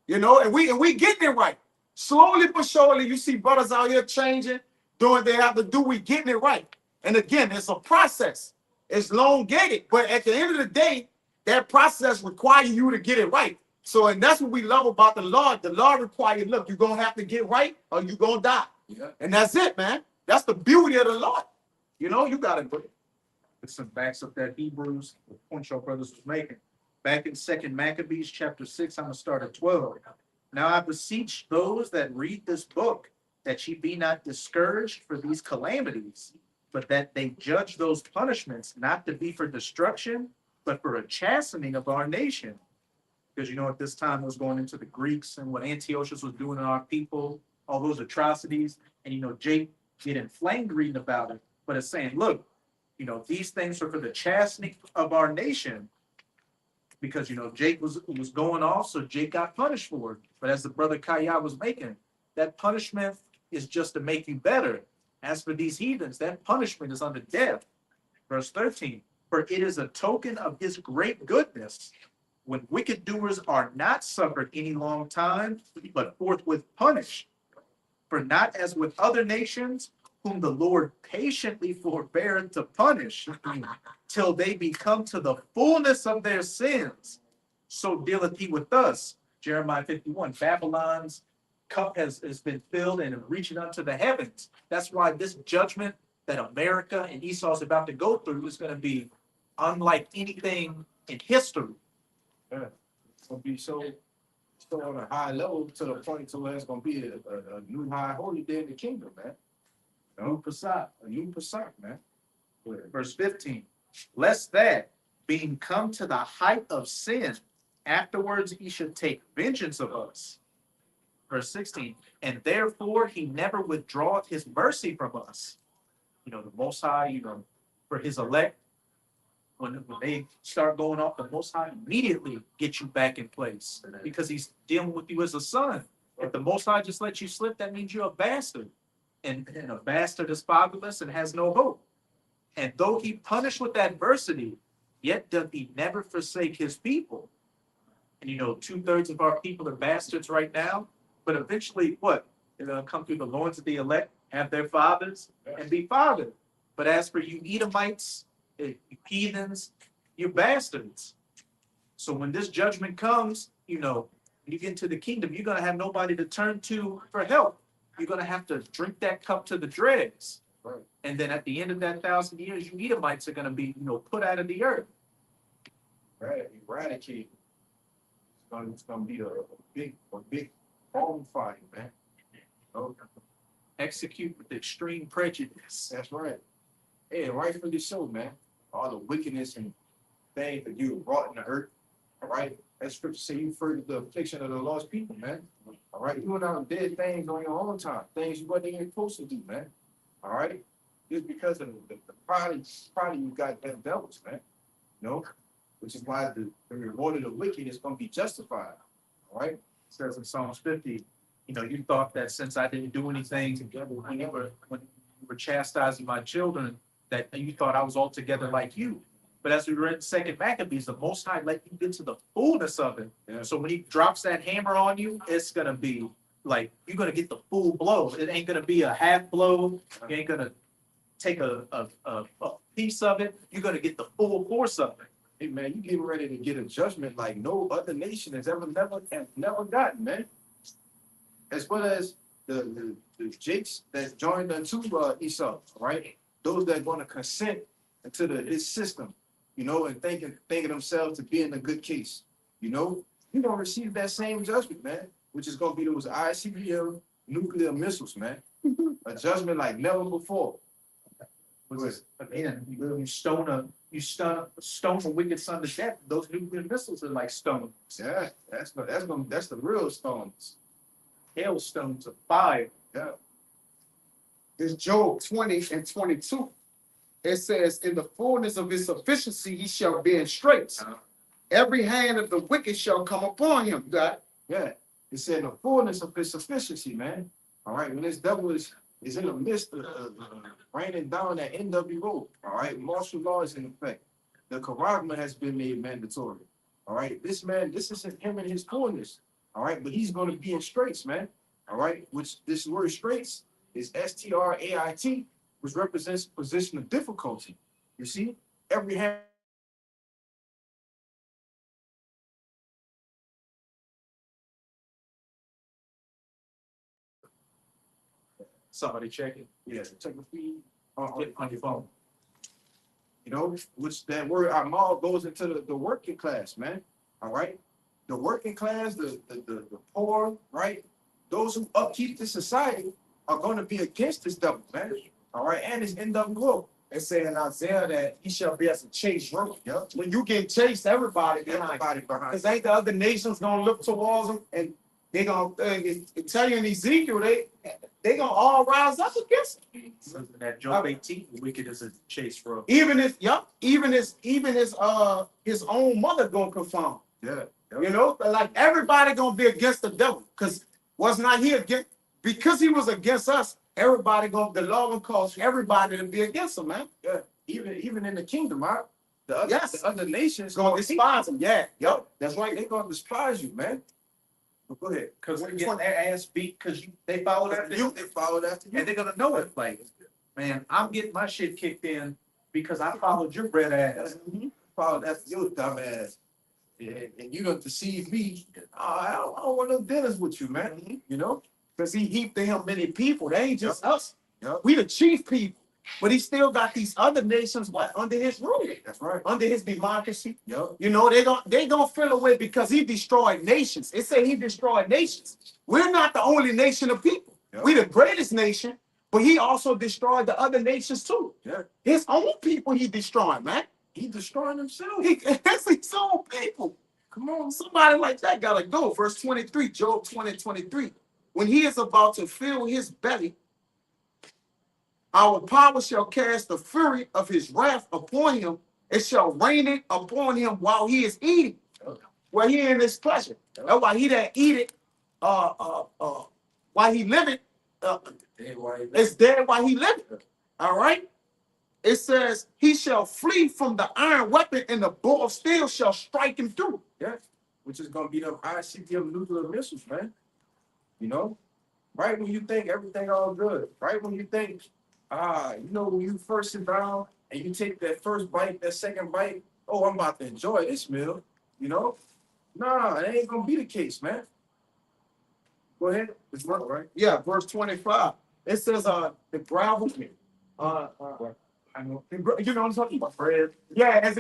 [SPEAKER 4] And we getting it right. Slowly but surely, you see brothers out here changing, doing what they have to do. We getting it right. And again, it's a process. It's elongated, but at the end of the day, that process requires you to get it right. So, and that's what we love about the law. The law requires, look, you're gonna have to get right or you're gonna die.
[SPEAKER 5] Yeah.
[SPEAKER 4] And that's it, man. That's the beauty of the law. You know, you gotta go.
[SPEAKER 5] It's some backs up that Hebrews, the point your brothers was making. Back in Second Maccabees, chapter 6, I'm gonna start at 12. Now I beseech those that read this book, that ye be not discouraged for these calamities, but that they judge those punishments not to be for destruction, but for a chastening of our nation. Because you know, at this time it was going into the Greeks and what Antiochus was doing to our people, all those atrocities. And you know, Jake get inflamed reading about it, but it's saying, look, you know, these things are for the chastening of our nation. Because you know, Jake was going off, so Jake got punished for it. But as the brother Kaya was making, that punishment is just to make you better. As for these heathens, that punishment is unto death. Verse 13, for it is a token of his great goodness, when wicked doers are not suffered any long time, but forthwith punished. For not as with other nations, whom the Lord patiently forbeareth to punish, till they become to the fullness of their sins, so dealeth he with us. Jeremiah 51, Babylon's cup has been filled and reaching unto the heavens. That's why this judgment that America and Esau is about to go through is going to be unlike anything in history.
[SPEAKER 1] Yeah. It's gonna be so on a high level to the point to where it's gonna be a new high holy day in the kingdom, man.
[SPEAKER 5] New Passat.
[SPEAKER 1] A new Passat, man.
[SPEAKER 5] Verse 15, lest that, being come to the height of sin, afterwards he should take vengeance of us. Verse 16, and therefore he never withdraweth his mercy from us. You know, the Most High, you know, for his elect, when they start going off, the Most High immediately get you back in place because he's dealing with you as a son. If the Most High just lets you slip, that means you're a bastard. And a bastard is fatherless and has no hope. And though he punished with adversity, yet doth he never forsake his people. And you know, 2/3 of our people are bastards right now, but eventually what? They're gonna come through the loins of the elect, have their fathers, and be fathered. But as for you Edomites, you heathens, you're bastards. So when this judgment comes, you know, when you get into the kingdom, you're gonna have nobody to turn to for help. You're gonna have to drink that cup to the dregs.
[SPEAKER 1] Right.
[SPEAKER 5] And then at the end of that 1,000 years, you Edomites are gonna be, you know, put out of the earth.
[SPEAKER 1] Right, eradicate. It's gonna be a big home fight, man. Oh,
[SPEAKER 5] Execute with extreme prejudice.
[SPEAKER 1] that's right. Hey, rightfully so, man. All the wickedness and things that you brought in the earth. All right. That scripture say you furthered the affliction of the lost people, man. All right. You went out and did things on your own time, things you wasn't even supposed to do, man. All right. Just because of the pride you got them devils, man. You know, which is why the reward of the wicked is going to be justified. All right.
[SPEAKER 5] It says in Psalms 50, you know, you thought that since I didn't do anything when you were chastising my children, that you thought I was altogether like you. But as we read in Second Maccabees, the Most High let you get to the fullness of it.
[SPEAKER 1] Yeah.
[SPEAKER 5] So when he drops that hammer on you, it's gonna be like you're gonna get the full blow. It ain't gonna be a half blow. You ain't gonna take a piece of it. You're gonna get the full force of it.
[SPEAKER 1] Hey, man, you getting ready to get a judgment like no other nation has never gotten, man. As well as the Jakes that joined unto Esau, right? Those that are going to consent into his system, you know, and thinking themselves to be in a good case, you know, you're going to receive that same judgment, man, which is going to be those ICBM nuclear missiles, man. A judgment like never before.
[SPEAKER 5] Again, you stone a wicked son to death. Those nuclear missiles are like stones.
[SPEAKER 1] Yeah, that's the real stones.
[SPEAKER 5] Hailstones of fire.
[SPEAKER 1] Yeah.
[SPEAKER 4] It's Job 20 and 22. It says, in the fullness of his sufficiency, he shall be in straits. Every hand of the wicked shall come upon him. God.
[SPEAKER 1] Yeah. It said the fullness of his sufficiency, man. All right. When this devil is in the midst of raining down that NWO, all right, martial law is in effect. The Karagma has been made mandatory. All right. This isn't him in his fullness. All right. But he's going to be in straits, man. All right. Which this word straits is STRAIT, which represents position of difficulty. You see, every hand
[SPEAKER 5] Somebody check it.
[SPEAKER 1] Yeah, check the feed
[SPEAKER 5] On your phone.
[SPEAKER 1] you know, which that word Amal goes into the working class, man. All right. The working class, the poor, right? Those who upkeep the society are going to be against this devil, man. All right, and his NWO.
[SPEAKER 4] They say in Isaiah that he shall be as a chased rope.
[SPEAKER 1] Yep.
[SPEAKER 4] When you get chased, everybody behind.
[SPEAKER 1] Everybody behind.
[SPEAKER 4] Because ain't the other nations gonna look towards them and they gonna tell you in Ezekiel they gonna all rise up against him.
[SPEAKER 5] That Job 18, the wicked is a chase rope.
[SPEAKER 4] Even his own mother gonna confound.
[SPEAKER 1] Yeah.
[SPEAKER 4] You know, like everybody gonna be against the devil. Because was not he against because he was against us, everybody gonna the law gonna cause everybody to be against him, man.
[SPEAKER 1] Yeah. Even in the kingdom, right? The other nations
[SPEAKER 4] Gonna despise him. Yeah, yep.
[SPEAKER 1] That's right. They're gonna despise you, man. But go ahead.
[SPEAKER 5] Because they're getting their ass beat because they followed after you.
[SPEAKER 1] They followed after you.
[SPEAKER 5] And they're gonna know it. Like, man, I'm getting my shit kicked in because I followed your red ass.
[SPEAKER 1] Followed after your dumb ass. And you don't deceive me. I don't want no dinners with you, man. You know?
[SPEAKER 4] Because he heaped to him many people. They ain't just us.
[SPEAKER 1] Yep.
[SPEAKER 4] We the chief people. But he still got these other nations under his rule.
[SPEAKER 1] That's right.
[SPEAKER 4] Under his democracy.
[SPEAKER 1] Yep.
[SPEAKER 4] You know, they gonna feel away because he destroyed nations. It say he destroyed nations. We're not the only nation of people.
[SPEAKER 1] Yep.
[SPEAKER 4] We the greatest nation, but he also destroyed the other nations too.
[SPEAKER 1] Yeah.
[SPEAKER 4] His own people he destroyed, man.
[SPEAKER 1] He destroying himself.
[SPEAKER 4] That's his own people. Come on, somebody like that gotta go. Verse 23, Job 20:23. When he is about to fill his belly, our power shall cast the fury of his wrath upon him. It shall rain it upon him while he is eating. While he in his pleasure. That's why he that eat it, while he liveth, it's dead while he liveth. All right. It says he shall flee from the iron weapon, and the bow of steel shall strike him through.
[SPEAKER 1] Yeah. Which is gonna be them ICBM nuclear missiles, man. You know? Right when you think everything all good, right when you think, you know, when you first sit down and you take that first bite, that second bite, oh, I'm about to enjoy this meal, you know? Nah, it ain't gonna be the case, man. Go ahead. It's right.
[SPEAKER 4] Yeah, verse 25. It says the gravel. I know. You know what I'm talking about? Bread. Yeah,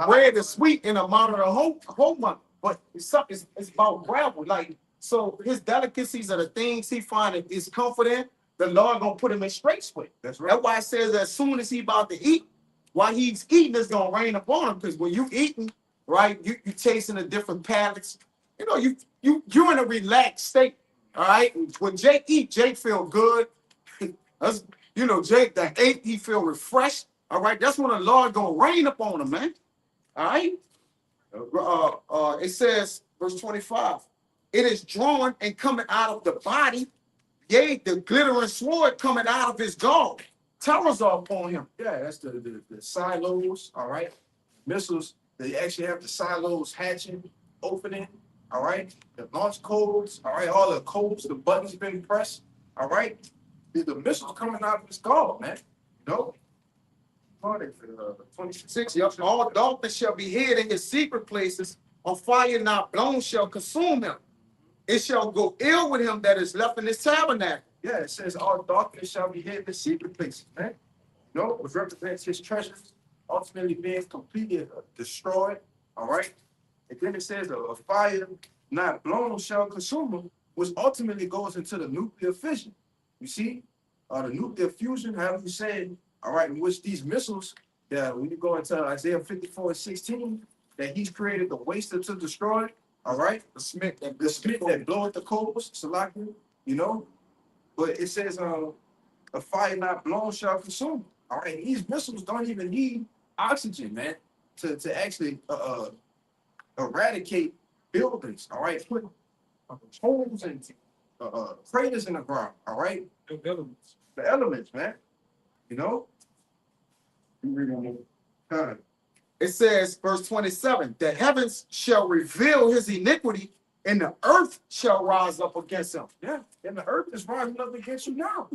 [SPEAKER 4] bread is sweet in a moderate whole month, but it's about gravel. Like, so his delicacies are the things he find is comfort in. The Lord gonna put him in straight split.
[SPEAKER 1] That's right.
[SPEAKER 4] That's why it says as soon as he about to eat, while he's eating, it's gonna rain upon him. Because when you eating, right, you tasting the different palates. You know, you're in a relaxed state. All right. When Jake eat, Jake feel good. That's, you know, Jake that ate, he feel refreshed. All right. That's when the Lord gonna rain upon him, man. All right. It says, verse 25. It is drawn and coming out of the body. Yea, the glittering sword coming out of his jaw. Terrors are upon him.
[SPEAKER 1] Yeah, that's the silos, all right? Missiles, they actually have the silos hatching, opening, all right? The launch codes, all right? All the codes, the buttons been pressed, all right? The missiles coming out of his guard, man. You know?
[SPEAKER 4] 26, yep. All darkness shall be hid in his secret places. On fire not blown shall consume him. It shall go ill with him that is left in his tabernacle.
[SPEAKER 1] Yeah, it says all darkness shall be hid in the secret places, man. You know, which represents his treasures ultimately being completely destroyed, all right? And then it says a fire not blown shall consume him, which ultimately goes into the nuclear fission. You see, the nuclear fusion, however you say it, all right, in which these missiles, that when you go into Isaiah 54:16, that he's created the waster to destroy, all right? The smith that bloweth the coals, Salakia, you know? But it says, a fire not blown shall consume. All right, these missiles don't even need oxygen, man, to actually eradicate buildings, all right? Put holes and craters in the ground, all right? The elements, man, you know?
[SPEAKER 4] It says, verse 27, the heavens shall reveal his iniquity, and the earth shall rise up against him.
[SPEAKER 1] Yeah, and the earth is rising up against you now.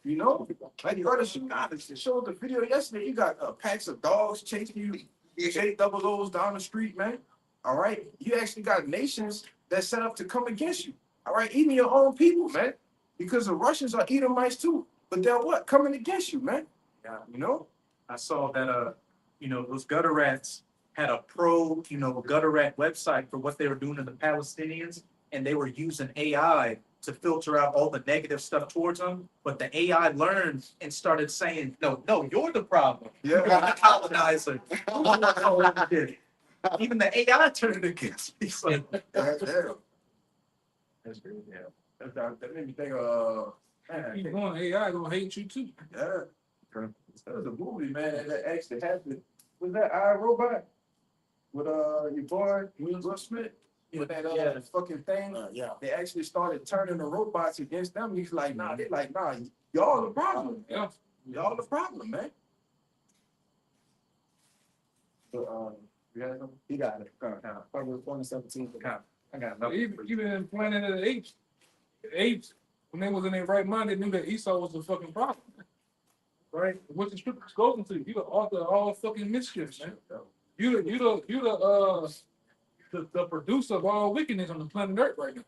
[SPEAKER 1] You know, like you heard of Chicago, it showed the video yesterday. You got packs of dogs chasing you, J00s down the street, man. All right, you actually got nations that set up to come against you. All right, even your own people, man. because the Russians are Edomites too. But they're what? Coming against you, man.
[SPEAKER 5] Yeah.
[SPEAKER 1] You know?
[SPEAKER 5] I saw that, those gutter rats had a gutter rat website for what they were doing to the Palestinians, and they were using AI to filter out all the negative stuff towards them. But the AI learned and started saying, no, you're the problem. You're the colonizer. Even the AI turned against me. So,
[SPEAKER 1] That's good, yeah. That made me think of,
[SPEAKER 2] Keep going, AI gonna hate you too.
[SPEAKER 1] yeah. That was a movie, man, that actually happened. Was that iRobot? With your boy, Will Smith? With that fucking thing?
[SPEAKER 4] Yeah.
[SPEAKER 1] They actually started turning the robots against them. He's like, nah, they're like, nah, y'all the problem.
[SPEAKER 2] Yeah.
[SPEAKER 1] Y'all the problem, man. But, you got something?
[SPEAKER 4] He got it. February 2017.
[SPEAKER 5] I got nothing.
[SPEAKER 2] Even in Planet of the Apes, when they was in their right mind, they knew that Esau was the fucking problem. Right? What the scriptures goes into, you the author of all fucking mischief, man. You the producer of all wickedness on the planet Earth right now.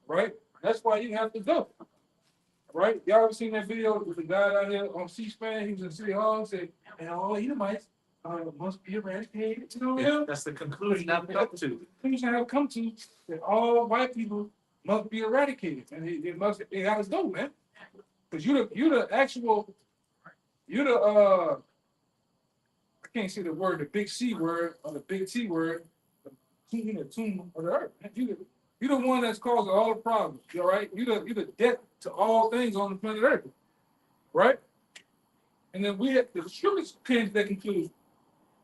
[SPEAKER 2] Right? That's why you have to go. Right? Y'all ever seen that video with the guy out here on C-SPAN? He was in City Hall and said, and all Edomites must be eradicated. You know him?
[SPEAKER 5] That's the conclusion I've come to.
[SPEAKER 2] The conclusion I've come to that all white people must be eradicated, and it got to go, man. Because you're I can't say the word, the big C word or the big T word, the tomb of the earth. You're the one that's causing all the problems. You all right? You're the debt to all things on the planet Earth, right? And then the scriptures came to that conclusion.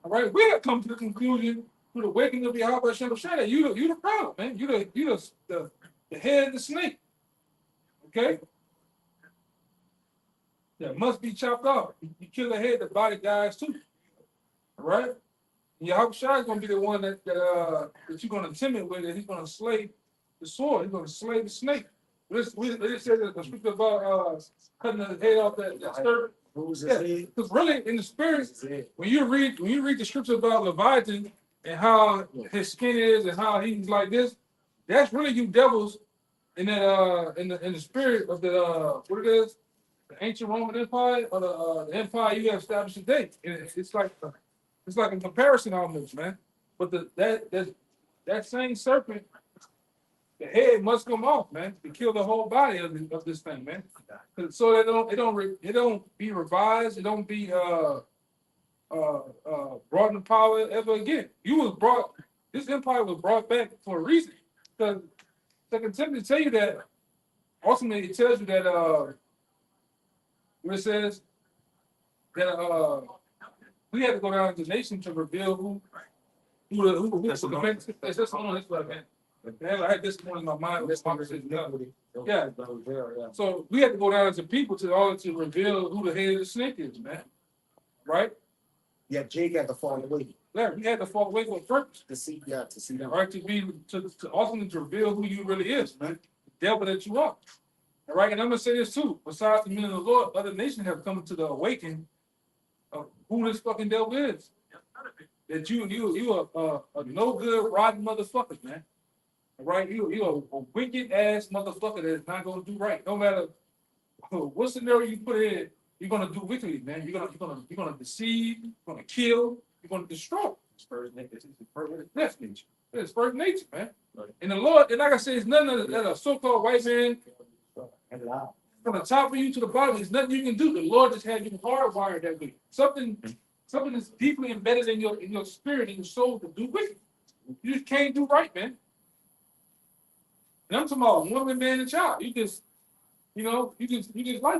[SPEAKER 2] All right, we have come to the conclusion through the waking of Yahweh Shem Shaddai. You the problem, man. You the head of the snake. Okay? That must be chopped off. You kill the head, the body dies too. All right? And Yahweh Shaddai is gonna be the one that you're gonna timid with, and he's gonna slay the sword, he's gonna slay the snake. They just said the scripture about cutting the head off that serpent. Because really, in the spirit, when you read the scripture about Leviathan and how his skin is and how he's like this, that's really you devils in that in the spirit of the what it is, the ancient Roman Empire or the empire you have established today. And it's like a comparison almost, man. But that same serpent, the head must come off, man, to kill the whole body of this thing, man. So that it don't be revised, it don't be brought into power ever again. This empire was brought back for a reason. Because I can tell you that ultimately it tells you that where it says that we had to go down to the nation to reveal who that's just hold on, that's what I meant. I had this one in my mind. Yeah. So we had to go down as a people in order to reveal who the head of the snake is, man. Right?
[SPEAKER 4] Yeah, Jake had to fall away.
[SPEAKER 2] Yeah, we had to fall away for a purpose.
[SPEAKER 4] To see that.
[SPEAKER 2] Right? To ultimately reveal who you really is, man. The devil that you are. All right, and I'm gonna say this too. Besides the men of the Lord, other nations have come to the awakening of who this fucking devil is. That you are a no good, rotten motherfucker, man. All right, you a wicked ass motherfucker that's not gonna do right. No matter what scenario you put in, you're gonna do wickedly, man. You're gonna deceive, you're gonna kill, you're gonna destroy. It's first nature. It's first nature, man. And the Lord, and like I said, it's nothing that a so-called white man from the top of you to the bottom, there's nothing you can do. The Lord just had you hardwired that way. Something is deeply embedded in your spirit, in your soul to do wicked. You just can't do right, man. And I'm talking about woman, man, and child. You just like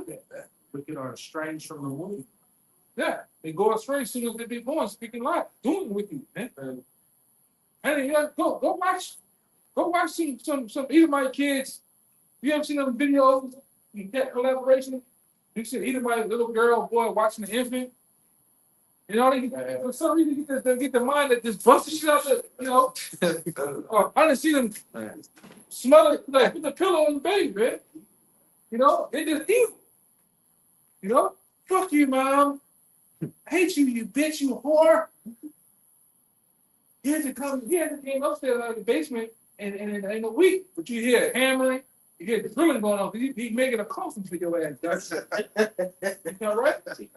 [SPEAKER 2] that.
[SPEAKER 5] Wicked are estranged from the womb.
[SPEAKER 2] Yeah, they go astray as soon as they be born, speaking lies, doing with you, man. And go watch some Edomite kids. You ever seen them videos? That collaboration. You see Edomite little girl, boy watching the infant. You know, for some reason they get the mind that just busted shit out the, I didn't see them smother like put the pillow on the baby, man. You know, they just evil. You know, fuck you, mom. I hate you bitch, you whore. He had to came upstairs out of the basement and in a week, but you hear hammering, You get the drilling going on. He making a coffin for your ass. That's all right.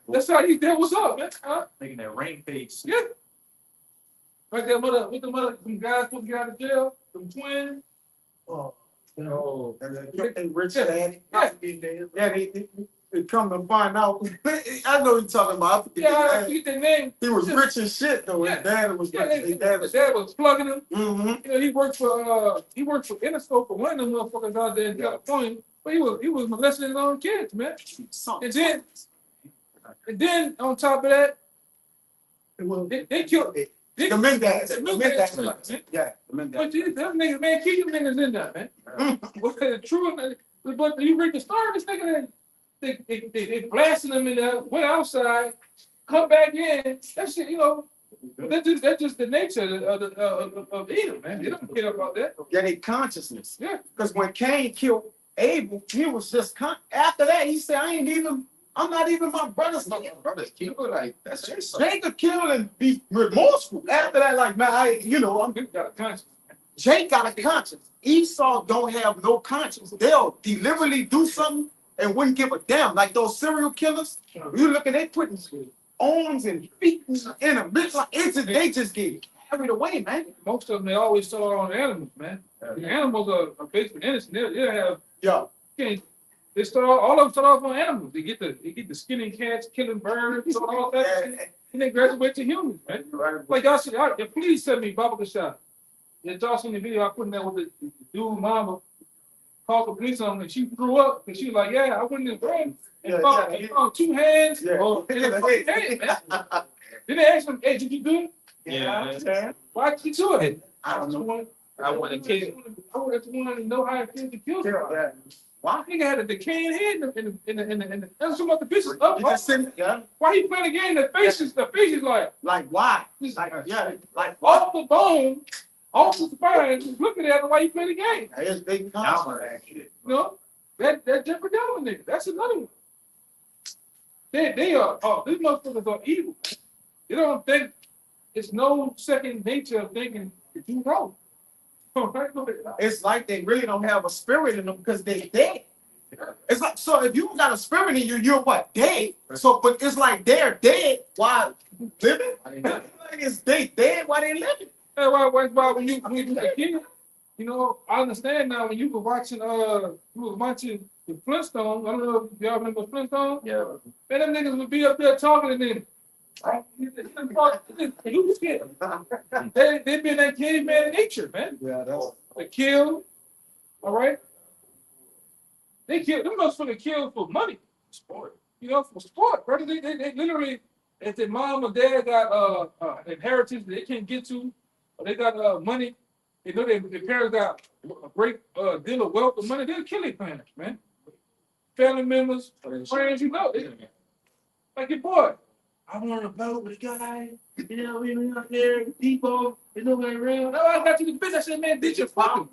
[SPEAKER 2] That's how he did. What's up, man? Huh?
[SPEAKER 5] Making that rain face.
[SPEAKER 2] Yeah. Right there, mother, with the mother, some guys supposed to get out of jail, some twins.
[SPEAKER 4] Oh,
[SPEAKER 2] Oh,
[SPEAKER 4] they rich
[SPEAKER 2] Yeah.
[SPEAKER 4] daddy.
[SPEAKER 2] Yeah.
[SPEAKER 4] Yeah, they come to find out. I know you're talking about. I forget
[SPEAKER 2] Yeah, I
[SPEAKER 4] his name.
[SPEAKER 2] forget their name.
[SPEAKER 4] He was rich as shit though. His
[SPEAKER 2] Yeah.
[SPEAKER 4] dad was
[SPEAKER 2] Yeah,
[SPEAKER 4] rich. His dad
[SPEAKER 2] his dad was plugging him.
[SPEAKER 4] Mm-hmm.
[SPEAKER 2] You know, he worked for Interscope for one of them motherfuckers out there in California. But he was molesting his own kids, man. And then on top of that, they killed.
[SPEAKER 4] The Mendez.
[SPEAKER 2] The
[SPEAKER 4] The
[SPEAKER 2] Mendez.
[SPEAKER 4] Mendez. Yeah, the Mendez.
[SPEAKER 2] But these them niggas, man, keep them niggas in there, man. But true, but you read the story, this nigga, they blasting them in there, went outside, come back in. That shit, you know, that's just the nature of Edom, man. They don't care about that.
[SPEAKER 4] Yeah, they consciousness.
[SPEAKER 2] Yeah.
[SPEAKER 4] Because when Cain killed Abel, he was just after that, he said, I'm not even my brother's
[SPEAKER 1] Brothers, keep it like that's just
[SPEAKER 4] Jacob killed and be remorseful. After that, like, man, I'm
[SPEAKER 2] They got a conscience.
[SPEAKER 4] Jake got a conscience. Esau don't have no conscience. They'll deliberately do something and wouldn't give a damn. Like those serial killers, you look at they putting arms and feet in a bit like they just get carried away, man.
[SPEAKER 2] Most of them, they always start on animals, man. The animals are basically innocent. They have,
[SPEAKER 4] Yeah.
[SPEAKER 2] they start all of them start off on animals. They get the skinning cats, killing birds, all that shit, and they graduate to humans, man. Like y'all should, please send me Baba Shah. Yeah, y'all seen the video I put in there with the dude mama called the police on him and she threw up and she was like, yeah, I went in the room and found 2 hands.
[SPEAKER 4] Yeah.
[SPEAKER 2] Oh, and then fucking hands, man. Then they asked him, hey, did you do it?
[SPEAKER 4] Yeah.
[SPEAKER 2] Why did you do it?
[SPEAKER 4] I don't know.
[SPEAKER 2] I want to know how it feels to kill somebody.
[SPEAKER 4] Yeah.
[SPEAKER 2] Why nigga had a decaying head in the that's some of the bitches up.
[SPEAKER 4] You just send, yeah.
[SPEAKER 2] Why he playing the game? The face is
[SPEAKER 4] Like why?
[SPEAKER 2] It's
[SPEAKER 4] Like yeah. Like
[SPEAKER 2] off the bone, off the spine. Just looking at him while you play the game.
[SPEAKER 4] It's big conscience.
[SPEAKER 2] You know that Jeffrey Dahmer nigga. That's another one. They are these motherfuckers are evil. They don't think it's no second nature of thinking that you wrong.
[SPEAKER 4] It's like they really don't have a spirit in them because they dead. It's like, so if you got a spirit in you, you're what? Dead. So, but it's like they're dead while living. Like it's they dead while they living.
[SPEAKER 2] Hey, why when you a kid, you know, I understand now when you were watching the Flintstones. I don't know if y'all remember Flintstones.
[SPEAKER 10] Yeah.
[SPEAKER 2] Man, them niggas would be up there talking and then they've been that caveman nature, man.
[SPEAKER 4] Yeah, that's
[SPEAKER 2] They kill, all right. They kill. Them motherfuckers kill for money, sport. You know, for sport, brother. They literally, if their mom or dad got inheritance that they can't get to, or they got money, they know their parents got a great deal of wealth or money, they'll kill their parents, man. Family members, friends, you know, like your boy. I want to vote with a guy, you know, we went out there, people, you know, like real. No, I got to the business. I said, man, did you fuck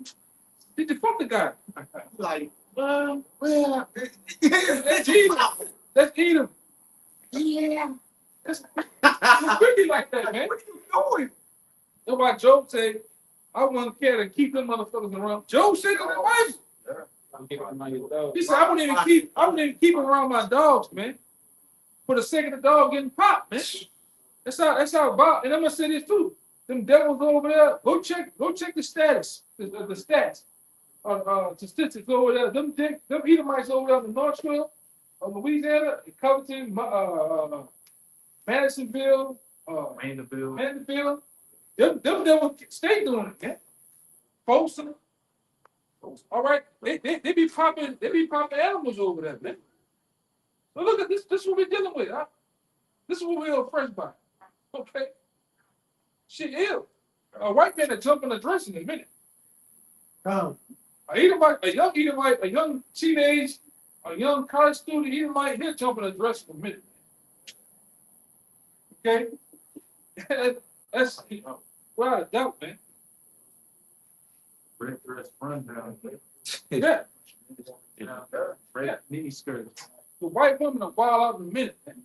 [SPEAKER 2] the guy?
[SPEAKER 4] like,
[SPEAKER 2] Well, let's eat him. Let's eat him.
[SPEAKER 4] yeah.
[SPEAKER 2] It's really like that, man.
[SPEAKER 4] What are you doing?
[SPEAKER 2] That's why Joe said, I wouldn't care to keep them motherfuckers around. Joe said to the wife. He said, I wouldn't even keep them around my dogs, man. For the sake of the dog getting popped, man. That's how about. And I'm gonna say this too. Them devils over there. Go check the status, the stats, statistics over there. Them Edomites over there in the North Shore of Louisiana, Covington, Madisonville, Mandeville. Them devils stay doing it, man. Folsom. All right, they be popping animals over there, man. But look at this. This is what we're dealing with. Huh? This is what we're oppressed by. Okay. Shit ill. A white man that jump in a dress in a minute. A young Edomite, a young teenage, a young college student, Edomite, he'll jump in a dress in a minute. Okay? That's without a doubt, man.
[SPEAKER 5] Red dress run down.
[SPEAKER 2] Yeah.
[SPEAKER 5] Red mini skirt.
[SPEAKER 2] The white woman will wild out in a minute, man.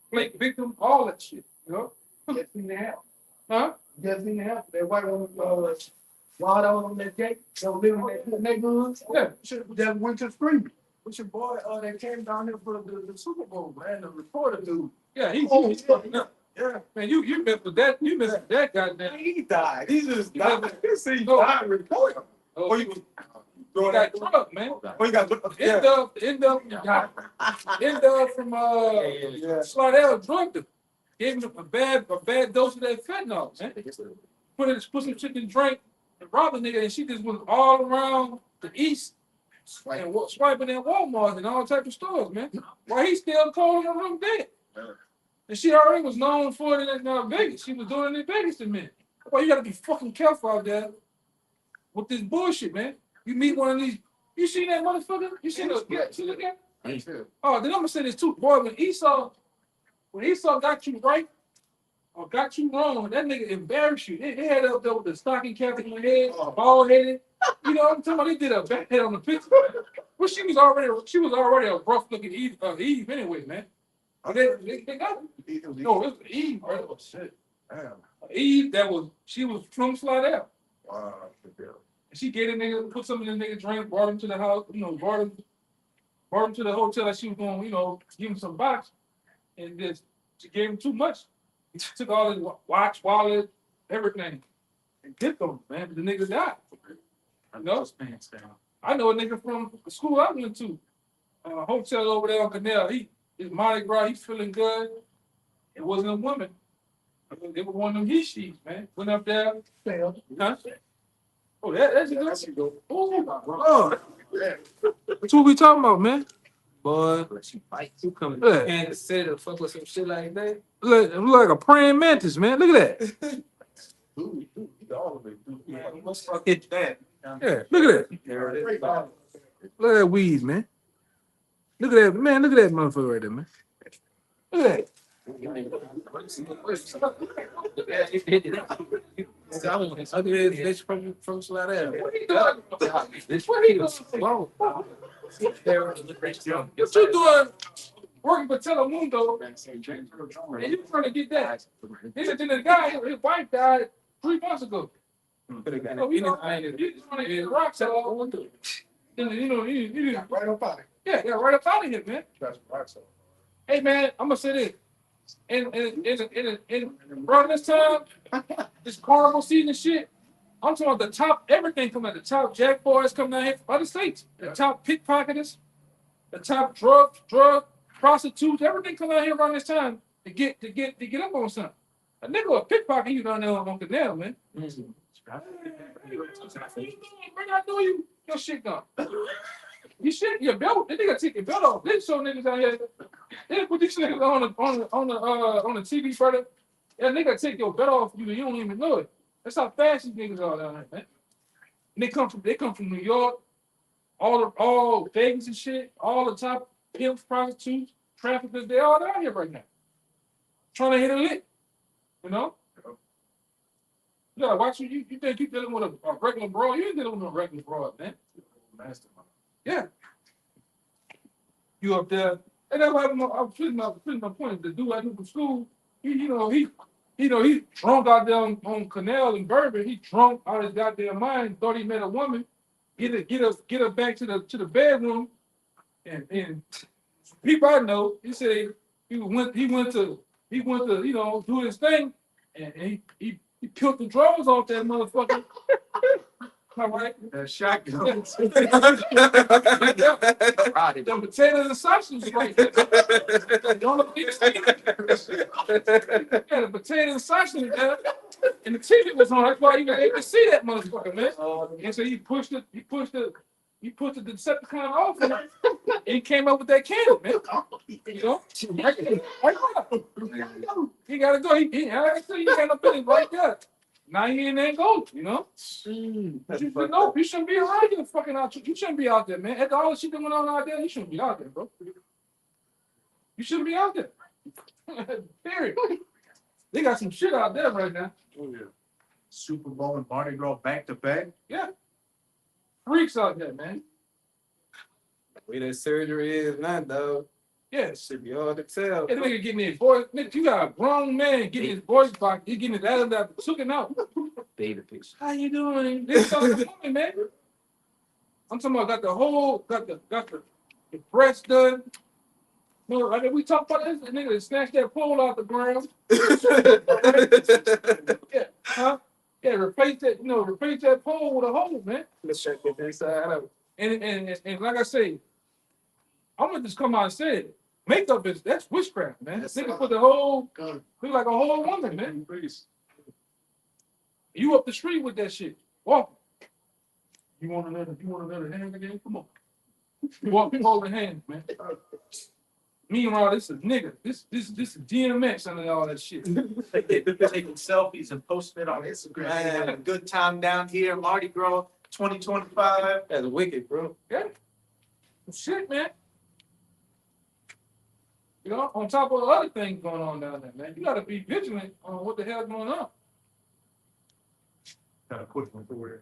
[SPEAKER 2] Flake victim, all that shit, you know?
[SPEAKER 4] Just in the house.
[SPEAKER 2] Huh?
[SPEAKER 4] Just in the house. That white woman
[SPEAKER 9] Wild out on that gate, that was living in that neighborhood. Yeah, that went to screaming. What's your boy, that came down here for the Super Bowl, man, the reporter dude.
[SPEAKER 2] Yeah, he's
[SPEAKER 9] yeah.
[SPEAKER 2] fucking up.
[SPEAKER 9] Yeah.
[SPEAKER 2] Man, you missed with that. You missed with that goddamn.
[SPEAKER 4] He died. He just
[SPEAKER 2] Yeah.
[SPEAKER 4] died. This he
[SPEAKER 2] No.
[SPEAKER 4] died reporting.
[SPEAKER 2] Oh,
[SPEAKER 4] you
[SPEAKER 2] he
[SPEAKER 4] throwing
[SPEAKER 2] got
[SPEAKER 4] that?
[SPEAKER 2] drugged, man.
[SPEAKER 4] Oh, you got
[SPEAKER 2] End up from Slidell drugged him. Gave him a bad dose of that fentanyl, man. Put some chicken drink and robbed a nigga, and she just went all around the east and swiping at Walmart and all types of stores, man. While he's still calling her room dead. And she already was known for it in Vegas. She was doing it in Vegas to me. Well, you gotta be fucking careful out there with this bullshit, man. You meet one of these, you seen that motherfucker? You seen the guy? Oh, then I'm gonna say this too. Boy, when Esau got you right or got you wrong, that nigga embarrassed you. They had up there with the stocking cap on their head, bald headed. You know what I'm talking about? They did a back head on the picture. Well, she was already a rough looking Eve anyway, man. They got it. No, it was Eve, bro.
[SPEAKER 9] Oh, shit. Damn.
[SPEAKER 2] Eve she was from Slidell.
[SPEAKER 9] Wow.
[SPEAKER 2] And she gave the nigga, put some in the nigga drink, brought him to the house, brought him to the hotel that she was going, give him some box. And just she gave him too much. He took all his watch, wallet, everything, and dipped him, man. The nigga died. You know? I know a nigga from the school I went to, hotel over there on Canal. His Mardi Gras, he's feeling good. It wasn't a woman. It was one of them he sheets, man. Went up there. Huh? Oh, that's a good. Oh, that's what we talking about, man. Boy,
[SPEAKER 6] You come
[SPEAKER 2] Yeah.
[SPEAKER 6] to Kansas City to fuck with some shit like that.
[SPEAKER 2] look like a praying mantis, man. Look at that.
[SPEAKER 5] Hit that.
[SPEAKER 2] Yeah, look at that. Look at that weed, man. Look at that, man. Look at that motherfucker right there, man. Look at that.
[SPEAKER 6] Bitch from Slidell.
[SPEAKER 2] What he doing? What he doing? What you doing? Working for Telemundo, and you trying to get that? Then the guy, his wife died 3 months ago. So, you just want to get rocks out. Then, you
[SPEAKER 9] Right up out of
[SPEAKER 2] yeah, right up out of here, man.
[SPEAKER 9] That's right. So.
[SPEAKER 2] Hey, man, I'm gonna say this. In around this time, this carnival season shit, I'm talking about the top, everything coming out. The top jack boys coming out here from other states. The top pickpocketers, the top drug prostitutes, everything coming out here around this time to get up on something. A nigga a pickpocket you down there on Canal, man. Bring out your shit gone. You shit your belt. That nigga take your belt off. They show niggas out here. They put these niggas on the TV, brother. Yeah, nigga take your belt off you. You don't even know it. That's how fast these niggas are down there, man. And they come from New York, all Vegas and shit, all the top pimps, prostitutes, traffickers. They all down here right now, trying to hit a lick. You know. You gotta watch you. You think you dealing with a regular broad? You ain't dealing with a regular broad, man. Yeah. You up there, and that's why I'm putting my point. The dude I knew from school, he drunk out there on Canal and Bourbon. He drunk out of his goddamn mind. Thought he met a woman. Get her back to the bedroom, and people I know, he said he went to do his thing, and he killed the drawers off that motherfucker. All right.
[SPEAKER 5] Shotgun.
[SPEAKER 2] The potatoes and sausage right there. Yeah, the potato and sausage there. And the TV was on. That's why you able to see that motherfucker, man. And so he pushed the Decepticon off and he came up with that candle, man. You know? He gotta go. He got no feeling right there. Now he in Angola, you know? You shouldn't be around here fucking out. You shouldn't be out there, man. After all the shit going on out there, you shouldn't be out there, bro. You shouldn't be out there. Period. They got some shit out there right now.
[SPEAKER 5] Oh, yeah. Super Bowl and Mardi Gras back to back.
[SPEAKER 2] Yeah. Freaks out there, man.
[SPEAKER 6] The way that surgery is now, dog.
[SPEAKER 2] Yes.
[SPEAKER 6] Should be hard to tell.
[SPEAKER 2] That nigga getting his voice. Nigga, you got a grown man getting his voice box. He getting his that took it out.
[SPEAKER 10] Baby picture.
[SPEAKER 2] How you doing? This something for me, man. I'm talking about got the whole, got the breast done. No, like we talked about this, the nigga that snatched that pole out the ground. Yeah, huh? Yeah, replace that, replace that pole with a hole, man.
[SPEAKER 6] Let's check it inside out.
[SPEAKER 2] And like I say, I'm gonna just come out and say it. Makeup that's witchcraft, man. This nigga put the whole, look like a whole woman, man. You up the street with that shit. Walk. You want another hand again? Come on. Walk, hold the hand, man. Meanwhile, this is nigga. This is DMX and all that shit.
[SPEAKER 5] Taking selfies and posting it on Instagram. Had a good time down here, Mardi Gras 2025.
[SPEAKER 6] That's wicked, bro.
[SPEAKER 2] Yeah. Shit, man. You know, on top of the other things going on down there, man. You gotta be vigilant on what the hell's going on.
[SPEAKER 5] Got a quick one for you.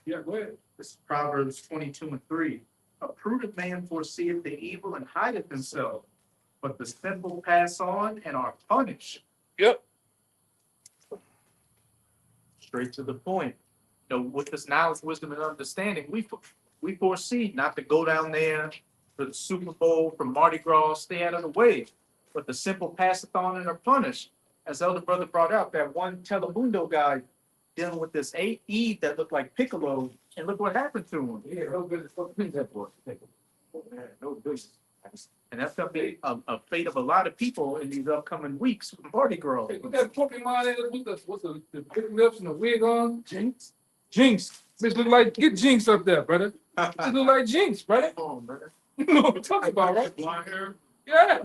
[SPEAKER 2] Yeah, go ahead.
[SPEAKER 5] This is Proverbs 22:3. A prudent man foreseeth the evil and hideth himself, but the simple pass on and are punished.
[SPEAKER 2] Yep.
[SPEAKER 5] Straight to the point. You know, with this knowledge, wisdom, and understanding, we foresee not to go down there for the Super Bowl, for Mardi Gras, stay out of the way. But the simple passeth on and are punished. As Elder Brother brought out, that one Telemundo guy dealing with this Eve that looked like Piccolo, and look what happened to him.
[SPEAKER 2] Yeah, no business. Fuck that boy.
[SPEAKER 5] No business. And that's gonna be a fate of a lot of people in these upcoming weeks with Mardi Gras.
[SPEAKER 2] Hey, with that Pokemon in with the big lips and the wig on? Jinx. Jinx. Bitch look like, get Jinx up there, brother. It look like Jinx, brother.
[SPEAKER 5] Come on, brother.
[SPEAKER 2] You know what I'm talking about, right?
[SPEAKER 3] Blonde hair.
[SPEAKER 2] Yeah.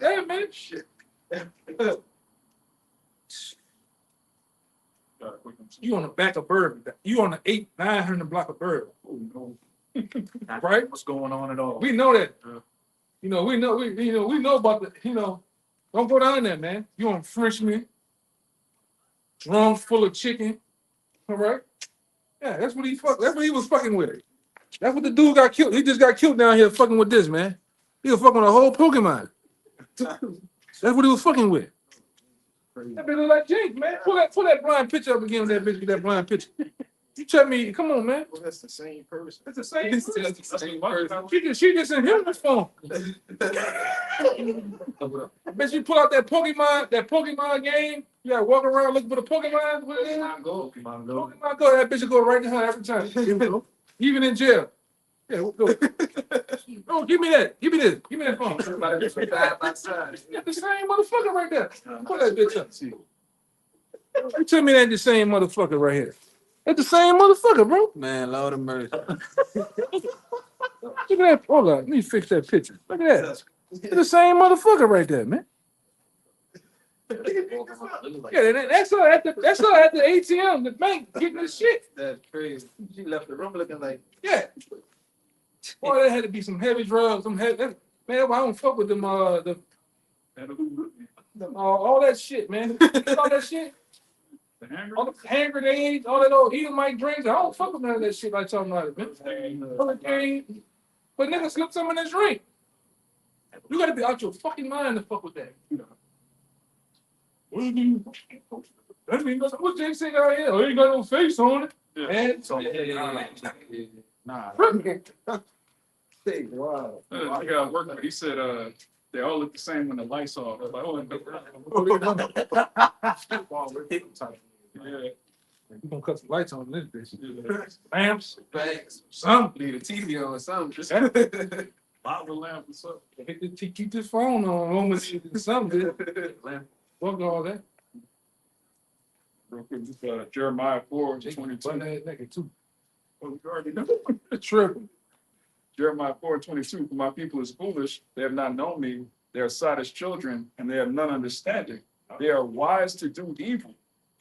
[SPEAKER 2] Yeah, man. Shit. You on the back of Bird. You on the 900 block of Bird. Right?
[SPEAKER 5] What's going on at all?
[SPEAKER 2] We know that. We know about the, don't go down there, man. You on Frenchman, drums full of chicken. All right? Yeah, that's what he was fucking with. That's what the dude got killed. He just got killed down here fucking with this, man. He was fucking with a whole Pokemon. That's what he was fucking with. That bitch look like Jinx, man. Pull that blind picture up again with that bitch with that blind picture. You tell me, come on, man.
[SPEAKER 4] Well, that's the same person.
[SPEAKER 2] It's the same person. She just in human form. I bet you pull out that Pokemon game. You gotta walk around looking for the Pokemon. Pokemon Go. That bitch will go right to her every time. Even in jail. Yeah, we'll go. Oh, give me that. Give me this. Give me that phone. That's the same motherfucker right there. Pull that bitch up. You tell me that the same motherfucker right here. That's the same motherfucker, bro.
[SPEAKER 6] Man, Lord of mercy.
[SPEAKER 2] Look at that. Hold on. Let me fix that picture. Look at that. It's the same motherfucker right there, man. Yeah, that's her at the ATM, the bank, getting this shit.
[SPEAKER 6] That's crazy. She left the room looking like.
[SPEAKER 2] Yeah. Boy, there had to be some heavy drugs. Man, I don't fuck with them. All that shit, man. All that shit. All the hand grenades, all that old Edomite drinks. I don't fuck with none of that shit like talking about it, man. Hurricane. But nigga slipped some in his drink. You gotta be out your fucking mind to fuck with that. That means what Jay say out here? Oh, ain't got no face on it. Man,
[SPEAKER 3] Nah.
[SPEAKER 6] Wow.
[SPEAKER 3] I got work, but he said they all look the same when the lights off. I was like, yeah.
[SPEAKER 2] You gonna cut some lights on this bitch. Lamps,
[SPEAKER 6] Thanks.
[SPEAKER 2] something.
[SPEAKER 6] Leave the TV on or something.
[SPEAKER 3] Bottle lamp, what's up?
[SPEAKER 2] Keep this phone on something. Fuck all that.
[SPEAKER 3] Real quick, just, Jeremiah 4:22.
[SPEAKER 2] That nigga too.
[SPEAKER 3] Oh, you already know.
[SPEAKER 2] Tripping.
[SPEAKER 3] Jeremiah 4:22. For my people is foolish; they have not known me. They are sot as children, and they have none understanding. They are wise to do evil,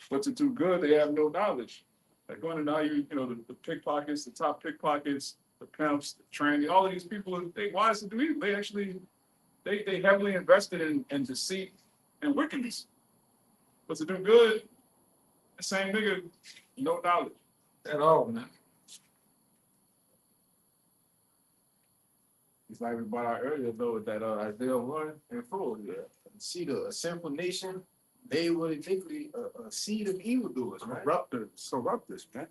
[SPEAKER 3] but to do good they have no knowledge. Like going to now, the pickpockets, the top pickpockets, the pimps, the tranny, all of these people, they wise to do evil. They actually, they heavily invested in deceit and wickedness. But to do good, the same nigga, no knowledge.
[SPEAKER 2] At all, man.
[SPEAKER 1] It's like we brought out earlier though, that Isaiah 1 and 4. Yeah. See a sinful nation
[SPEAKER 9] They were technically a seed of evildoers, right?
[SPEAKER 3] Corruptors, man.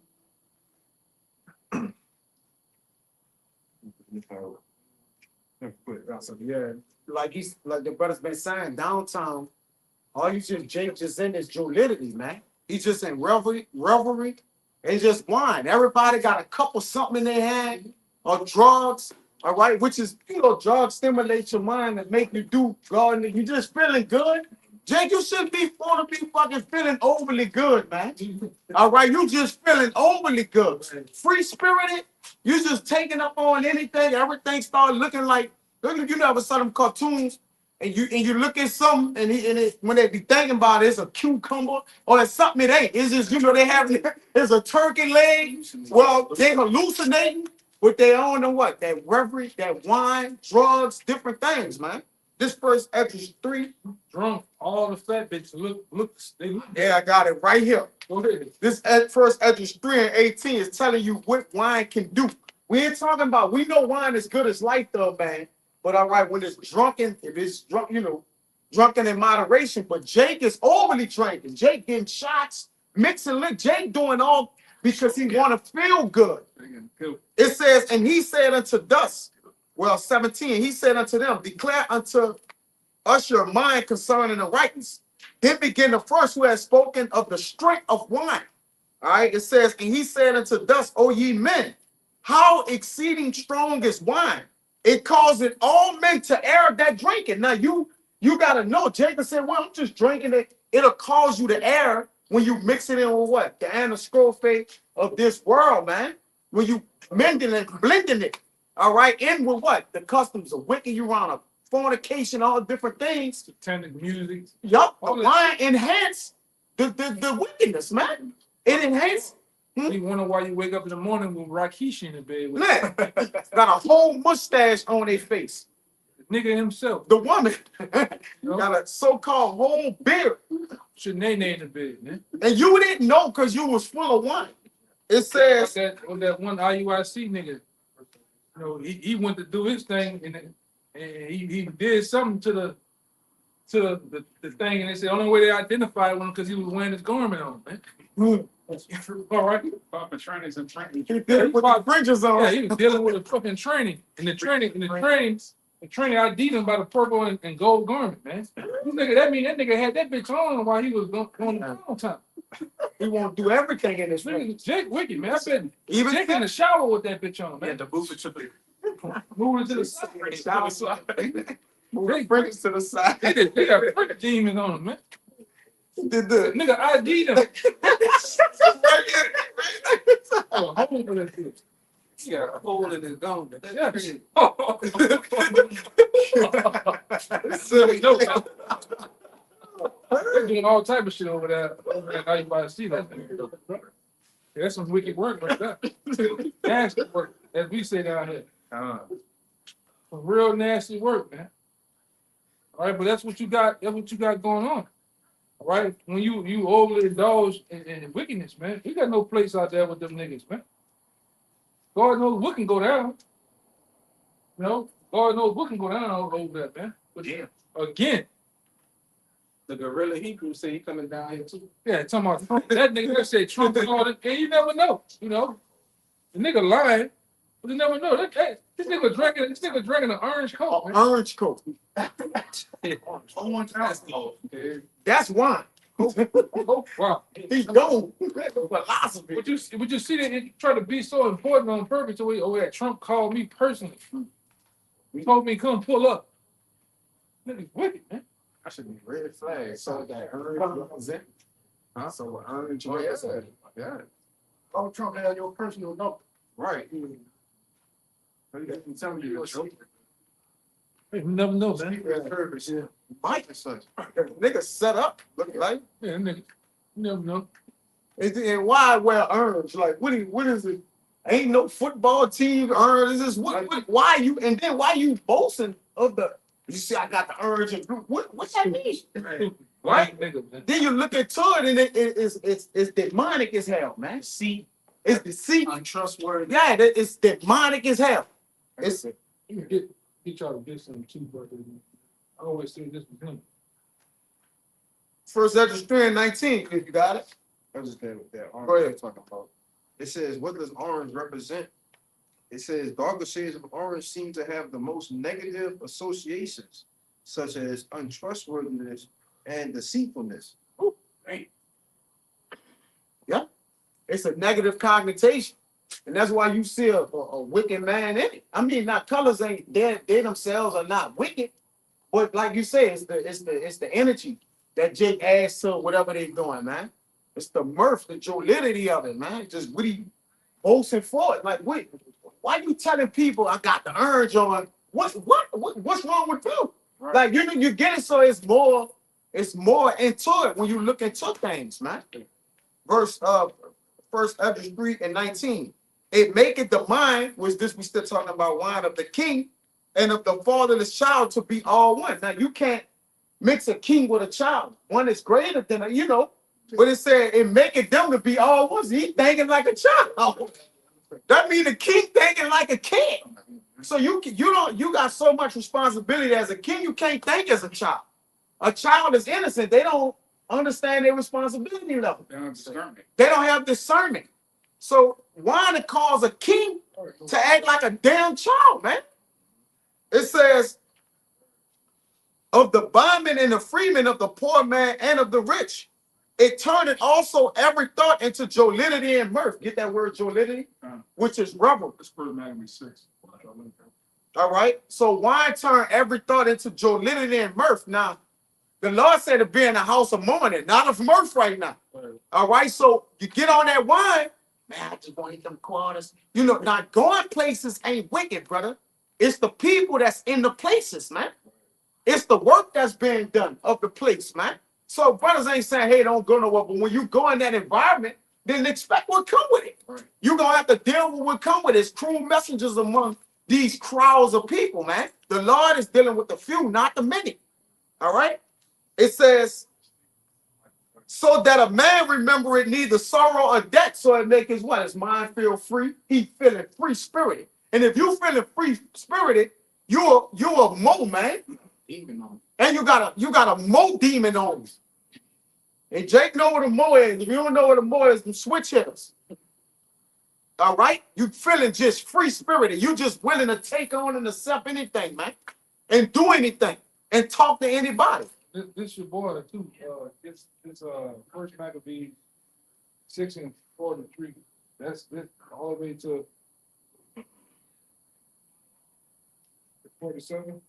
[SPEAKER 4] Yeah, like the brother's been saying, downtown, all you just Jake just in is jollity, man. He's just in revelry, and just wine. Everybody got a couple something in their hand or drugs, all right, which is drugs stimulate your mind and make you do God. You just feeling good. Jake, you shouldn't be want to be fucking feeling overly good, man. All right, you just feeling overly good. Free spirited, you just taking up on anything, everything start looking like you never saw them cartoons and you look at something and when they be thinking about it, it's a cucumber or it's something it ain't. It's just they have it's a turkey leg. Well, they hallucinating with their own and what? That reverie, that wine, drugs, different things, man. This first extra 3.
[SPEAKER 2] Drunk, all the fat bitches they look.
[SPEAKER 4] Yeah, I got it right here.
[SPEAKER 2] Go ahead.
[SPEAKER 4] This first Edges 3 and 18 is telling you what wine can do. We ain't talking about, we know wine is good as light though, man. But all right, when it's drunken, if it's drunk, drunken in moderation. But Jake is overly drinking. Jake getting shots, mixing lick. Jake doing all because he want to feel good. It says, and he said unto thus, well, 17, he said unto them, declare unto us your mind concerning the rightness. Then begin the first who has spoken of the strength of wine. All right, it says, and he said unto thus, O ye men, how exceeding strong is wine. It causes all men to err that drink it. Now you got to know, Jacob said, well, I'm just drinking it. It'll cause you to err when you mix it in with what? The anistrophate of this world, man. When you mending and blending it. All right, in with what? The customs of wicked, you around a fornication, all different things.
[SPEAKER 2] Satanic music.
[SPEAKER 4] Yup, the wine enhance the wickedness, man. It enhance.
[SPEAKER 2] You wonder why you wake up in the morning with Rakish in the bed with
[SPEAKER 4] Man, got a whole mustache on their face.
[SPEAKER 2] the nigga himself.
[SPEAKER 4] The woman got a so-called whole beard.
[SPEAKER 2] Shanae in the bed, man.
[SPEAKER 4] And you didn't know because you was full of wine. It says
[SPEAKER 2] that one IUIC nigga. He went to do his thing and he did something to the thing, and they said the only way they identified him because he was wearing his garment on, man. All right.
[SPEAKER 3] Popping trainings and training.
[SPEAKER 4] he did it with the fringes on.
[SPEAKER 2] Yeah, he was dealing with a fucking training. And the training ID'd him by the purple and gold garment, man. This nigga, that nigga had that bitch on while he was going the wrong time.
[SPEAKER 4] He won't do everything in this room.
[SPEAKER 2] Nigga, Jake wicked, man. I said,
[SPEAKER 4] Even
[SPEAKER 2] Jake in the shower with that bitch on, man.
[SPEAKER 5] Yeah, the move it to the
[SPEAKER 2] Moving to the side.
[SPEAKER 4] bring it to the side.
[SPEAKER 2] They got freak demons on him, man.
[SPEAKER 4] Did the
[SPEAKER 2] Nigga ID'd him. Oh, how old was that bitch? He got a hole in his gum. Yeah, shit. They're doing all type of shit over there. Now you about to see that. Yeah, that's some wicked work right there. Nasty work, as we say down here. Some real nasty work, man. All right, but that's what you got. That's what you got going on. All right, when you overly indulge in wickedness, man, you got no place out there with them niggas, man. God knows what can go down. God knows what can go down over that, man. But again,
[SPEAKER 6] The gorilla Hebrew say he coming down here too.
[SPEAKER 2] yeah, talking about Trump. That nigga that said Trump and all that, and you never know, The nigga lying, but you never know. This nigga drinking an orange coke. Man.
[SPEAKER 4] orange coat. That's wine.
[SPEAKER 2] Wow.
[SPEAKER 4] He's gone. Philosophy.
[SPEAKER 2] Would you see that it try to be so important on purpose? Yeah, Trump called me personally. He told me come pull up. Nigga, wicked, man.
[SPEAKER 4] I should be red flag. So that orange was it. Huh? So orange was it. Yeah.
[SPEAKER 9] Oh, Trump had your personal number.
[SPEAKER 4] Right. Tell me you're a joke.
[SPEAKER 2] You never know, man.
[SPEAKER 4] Mike. Nigga set up. Look like.
[SPEAKER 2] Yeah, nigga. You never know.
[SPEAKER 4] And why wear orange? Like, what is it? Ain't no football team orange. Is this why you why you boasting of the you see I got the orange and blue. What's that mean? Right?
[SPEAKER 2] Nigga, man.
[SPEAKER 4] Then you look into it and it's demonic as hell, man.
[SPEAKER 5] see
[SPEAKER 4] It's deceit.
[SPEAKER 5] untrustworthy.
[SPEAKER 4] Yeah, it's demonic as hell. It's
[SPEAKER 2] You can get y'all to get some too, brother. I always say this with him.
[SPEAKER 4] First Ezra 3:19, if you got it.
[SPEAKER 1] I just did with that.
[SPEAKER 4] Go ahead.
[SPEAKER 1] Talking about. It says, what does orange represent? It says darker shades of orange seem to have the most negative associations, such as untrustworthiness and deceitfulness.
[SPEAKER 4] It's a negative connotation. And that's why you see a wicked man in it. I mean, not colors ain't they themselves are not wicked, but like you say, it's the energy that Jake adds to whatever they're doing, man. It's the mirth, the jollity of it, man. Just witty, boasting for it. Like, wait, why you telling people I got the urge on? What's wrong with you?
[SPEAKER 3] Right.
[SPEAKER 4] Like you get it, so it's more into it when you look into things, man. Verse First Ezra 3:19. It maketh the mind, which this we still talking about wine of the king and of the fatherless child to be all one. Now you can't mix a king with a child. One is greater than a, but it said it maketh them to be all one. He thinking like a child. That means the king thinking like a king. So you got so much responsibility as a king, you can't think as a child. A child is innocent. They don't understand their responsibility level. They don't have discernment. So why to cause a king to act like a damn child, man? It says, of the bondman and the freeman, of the poor man and of the rich, it turneth also every thought into jollity and mirth. Get that word jollity, which is rubber.
[SPEAKER 3] It's First Matthew 6.
[SPEAKER 4] All right. So why turn every thought into jollity and mirth? Now, the Lord said to be in a house of mourning, not of mirth right now. All right. So you get on that wine, man, I just want to eat them quarters. Not going places ain't wicked, brother. It's the people that's in the places, man. It's the work that's being done of the place, man. So brothers ain't saying, hey, don't go nowhere. But when you go in that environment, then expect what come with it. Right. You're going to have to deal with what come with it. It's cruel messengers among these crowds of people, man. The Lord is dealing with the few, not the many. All right. It says, so that a man remember it neither sorrow or debt, so it make his what? His mind feel free. He feeling free spirited. And if you feeling free spirited, you're a mo, man. And you got a mo demon on you. And Jake know what a mo is. If you don't know what a mo is, them switch hitters. All right? You feeling just free spirited. You just willing to take on and accept anything, man. And do anything. And talk to anybody.
[SPEAKER 2] This your boy too. It's First Maccabees 6:43. That's all the way to 47.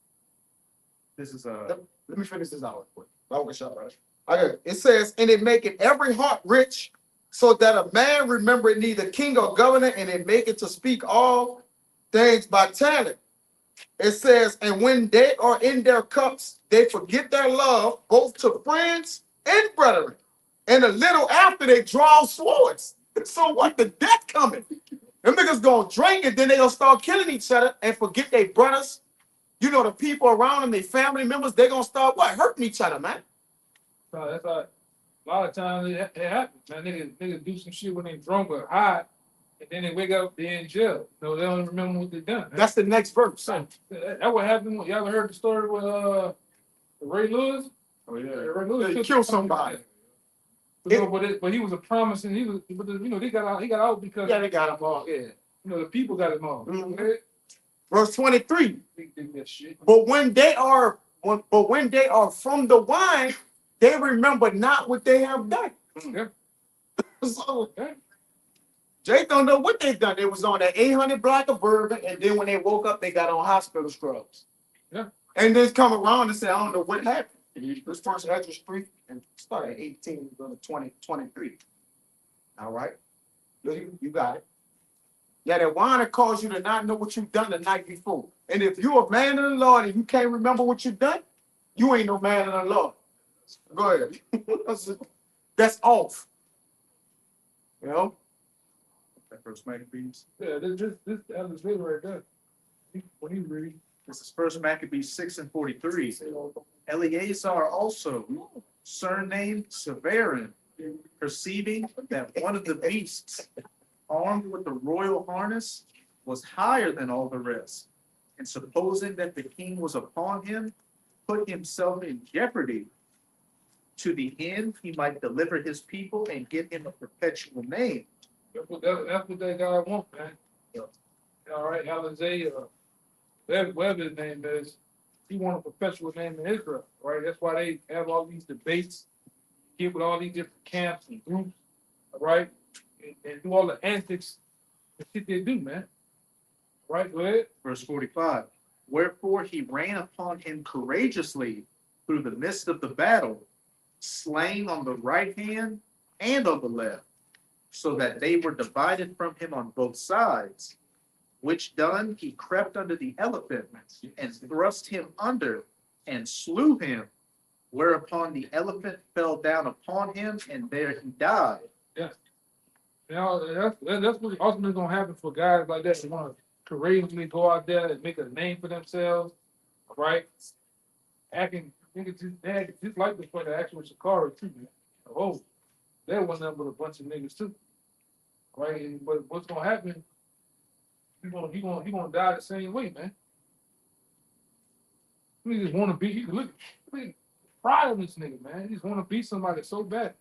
[SPEAKER 5] This is
[SPEAKER 4] Let me finish this out quick. It says, and it maketh every heart rich, so that a man remember neither king or governor, and it maketh to speak all things by talent. It says, and when they are in their cups, they forget their love, both to friends and brethren. And a little after they draw swords. So what? The death coming. Them niggas gonna drink and then they gonna start killing each other and forget their brothers. The people around them, their family members, they're gonna start what? Hurting each other, man.
[SPEAKER 2] So that's a lot of times it happens, man. Niggas do some shit when they drunk or high, and then they wake up, they're in jail. No, they don't remember what they done.
[SPEAKER 4] That's the next verse.
[SPEAKER 2] That what happened. You ever heard the story with Ray Lewis?
[SPEAKER 3] Oh yeah.
[SPEAKER 2] Ray Lewis
[SPEAKER 4] He killed somebody.
[SPEAKER 2] But he was a promising. They got out. He got out because
[SPEAKER 4] Yeah, they got him all.
[SPEAKER 2] yeah, the people got him all.
[SPEAKER 4] Mhm. Verse 23.
[SPEAKER 2] They did that shit.
[SPEAKER 4] But when they are from the wine, they remember not what they have done.
[SPEAKER 2] Yeah.
[SPEAKER 4] So Jake don't know what they've done. They was on that 800 block of bourbon, and then when they woke up, they got on hospital scrubs.
[SPEAKER 2] Yeah.
[SPEAKER 4] And then come around and say, I don't know what happened. This first Ezra 3 and start at 18, go to 20, 23. All right. You got it. Yeah, that wine will cause you to not know what you've done the night before. And if you're a man of the Lord and you can't remember what you've done, you ain't no man of the Lord. Go ahead. That's off.
[SPEAKER 5] that First Maccabees.
[SPEAKER 2] Yeah, this Ellis Lee right there. When he read,
[SPEAKER 5] This is First Maccabees 6:43. Eleazar also, surnamed Severin, perceiving that one of the beasts, armed with the royal harness, was higher than all the rest, and supposing that the king was upon him, put himself in jeopardy to the end he might deliver his people and give him a perpetual name.
[SPEAKER 2] That's what that guy want, man. All right, Alizé, whatever his name is, he want a perpetual name in Israel, right? That's why they have all these debates, here with all these different camps and groups, all right? And do all the antics and shit they do, man. Right, go ahead.
[SPEAKER 5] Verse 45. Wherefore he ran upon him courageously through the midst of the battle, slain on the right hand and on the left, so that they were divided from him on both sides. Which done, he crept under the elephant and thrust him under and slew him, whereupon the elephant fell down upon him, and there he died.
[SPEAKER 2] Yeah. That's what ultimately gonna happen for guys like that. They want to courageously go out there and make a name for themselves, right? Acting, just like the for the actual Shikari too, man. Oh, there was nothing but a bunch of niggas too, right? And, but what's gonna happen? He gonna die the same way, man. He just want to be. Look, pride on this nigga, man. He just want to be somebody so bad.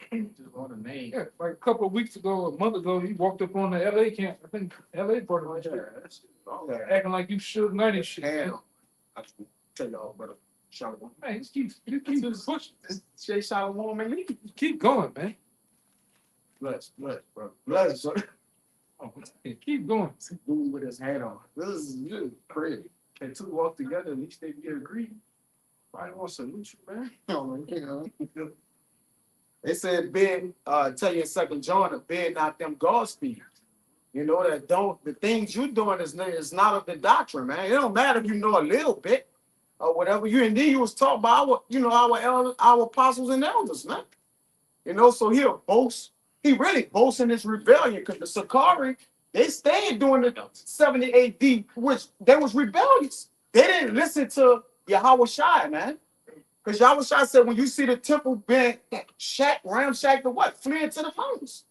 [SPEAKER 5] Just on the name.
[SPEAKER 2] Yeah, like a couple of weeks ago, a month ago, he walked up on the LA camp. I think LA part of it. Acting like you Suge Knight and shit. Man.
[SPEAKER 4] I tell y'all, brother. Shalom.
[SPEAKER 2] Man, just keep pushing.
[SPEAKER 4] Say shalom, man.
[SPEAKER 2] Keep going, man.
[SPEAKER 4] Bless, bro. Bless, bro.
[SPEAKER 2] Oh, keep going.
[SPEAKER 4] Dude with his hat on. This is good. Crazy. They two walk together, at least they get agreed. I want to salute you, man. Oh, yeah. They said, bid, tell you in 2 John, to bid not them Godspeed. You know, that don't, the things you're doing is not of the doctrine, man. It don't matter if you know a little bit or whatever. Indeed, you was taught by our apostles and elders, man. You know, so he'll boast. He really boasts in this rebellion because the Sakari, they stayed during the 70 AD, which they was rebellious. They didn't listen to Yahweh Shai, man. Because Yahweh Shai said, when you see the temple being ramshacked or what? Flee into the mountains.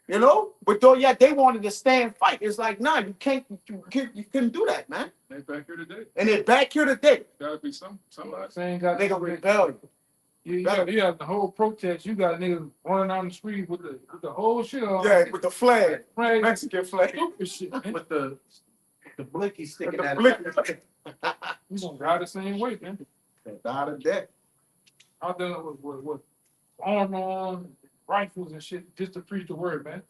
[SPEAKER 4] You know? But though, yeah, they wanted to stand and fight. It's like, nah, you couldn't do that, man.
[SPEAKER 3] They back here today.
[SPEAKER 4] And they're back here today.
[SPEAKER 3] Gotta be somebody.
[SPEAKER 2] Saying got
[SPEAKER 4] They gonna rebel.
[SPEAKER 2] you have the whole protest. You got niggas running down the street with the whole shit on.
[SPEAKER 4] Yeah, with the flag.
[SPEAKER 2] Right.
[SPEAKER 4] Mexican flag.
[SPEAKER 2] Stupid shit, man.
[SPEAKER 5] With the blicky sticking
[SPEAKER 4] The
[SPEAKER 5] out.
[SPEAKER 4] blicky.
[SPEAKER 2] You gonna die the same way, man.
[SPEAKER 4] Out of debt.
[SPEAKER 2] Out there with armor on, rifles and shit, just to preach the word, man.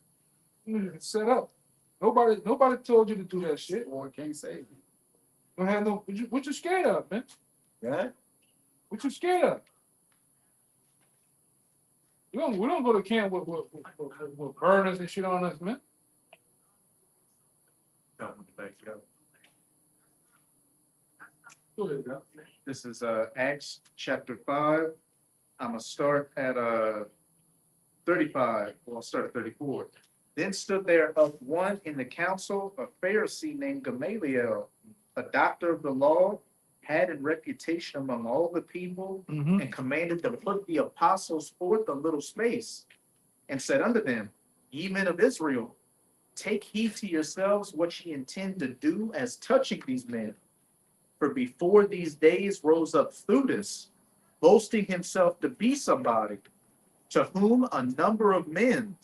[SPEAKER 2] You need to set up. Nobody told you to do that shit.
[SPEAKER 4] Boy, can't save you.
[SPEAKER 2] Don't have no. What you scared of, man?
[SPEAKER 4] Yeah?
[SPEAKER 2] What you scared of? We don't go to camp with burners and shit on us, man. Go ahead, bro.
[SPEAKER 5] This is Acts chapter 5. I'm gonna start at 35. Well, I'll start at 34. Then stood there up one in the council, a Pharisee named Gamaliel, a doctor of the law, had in reputation among all the people, and commanded to put the apostles forth a little space, and said unto them, Ye men of Israel, take heed to yourselves what ye intend to do as touching these men. For before these days rose up Theudas, boasting himself to be somebody, to whom a number of men,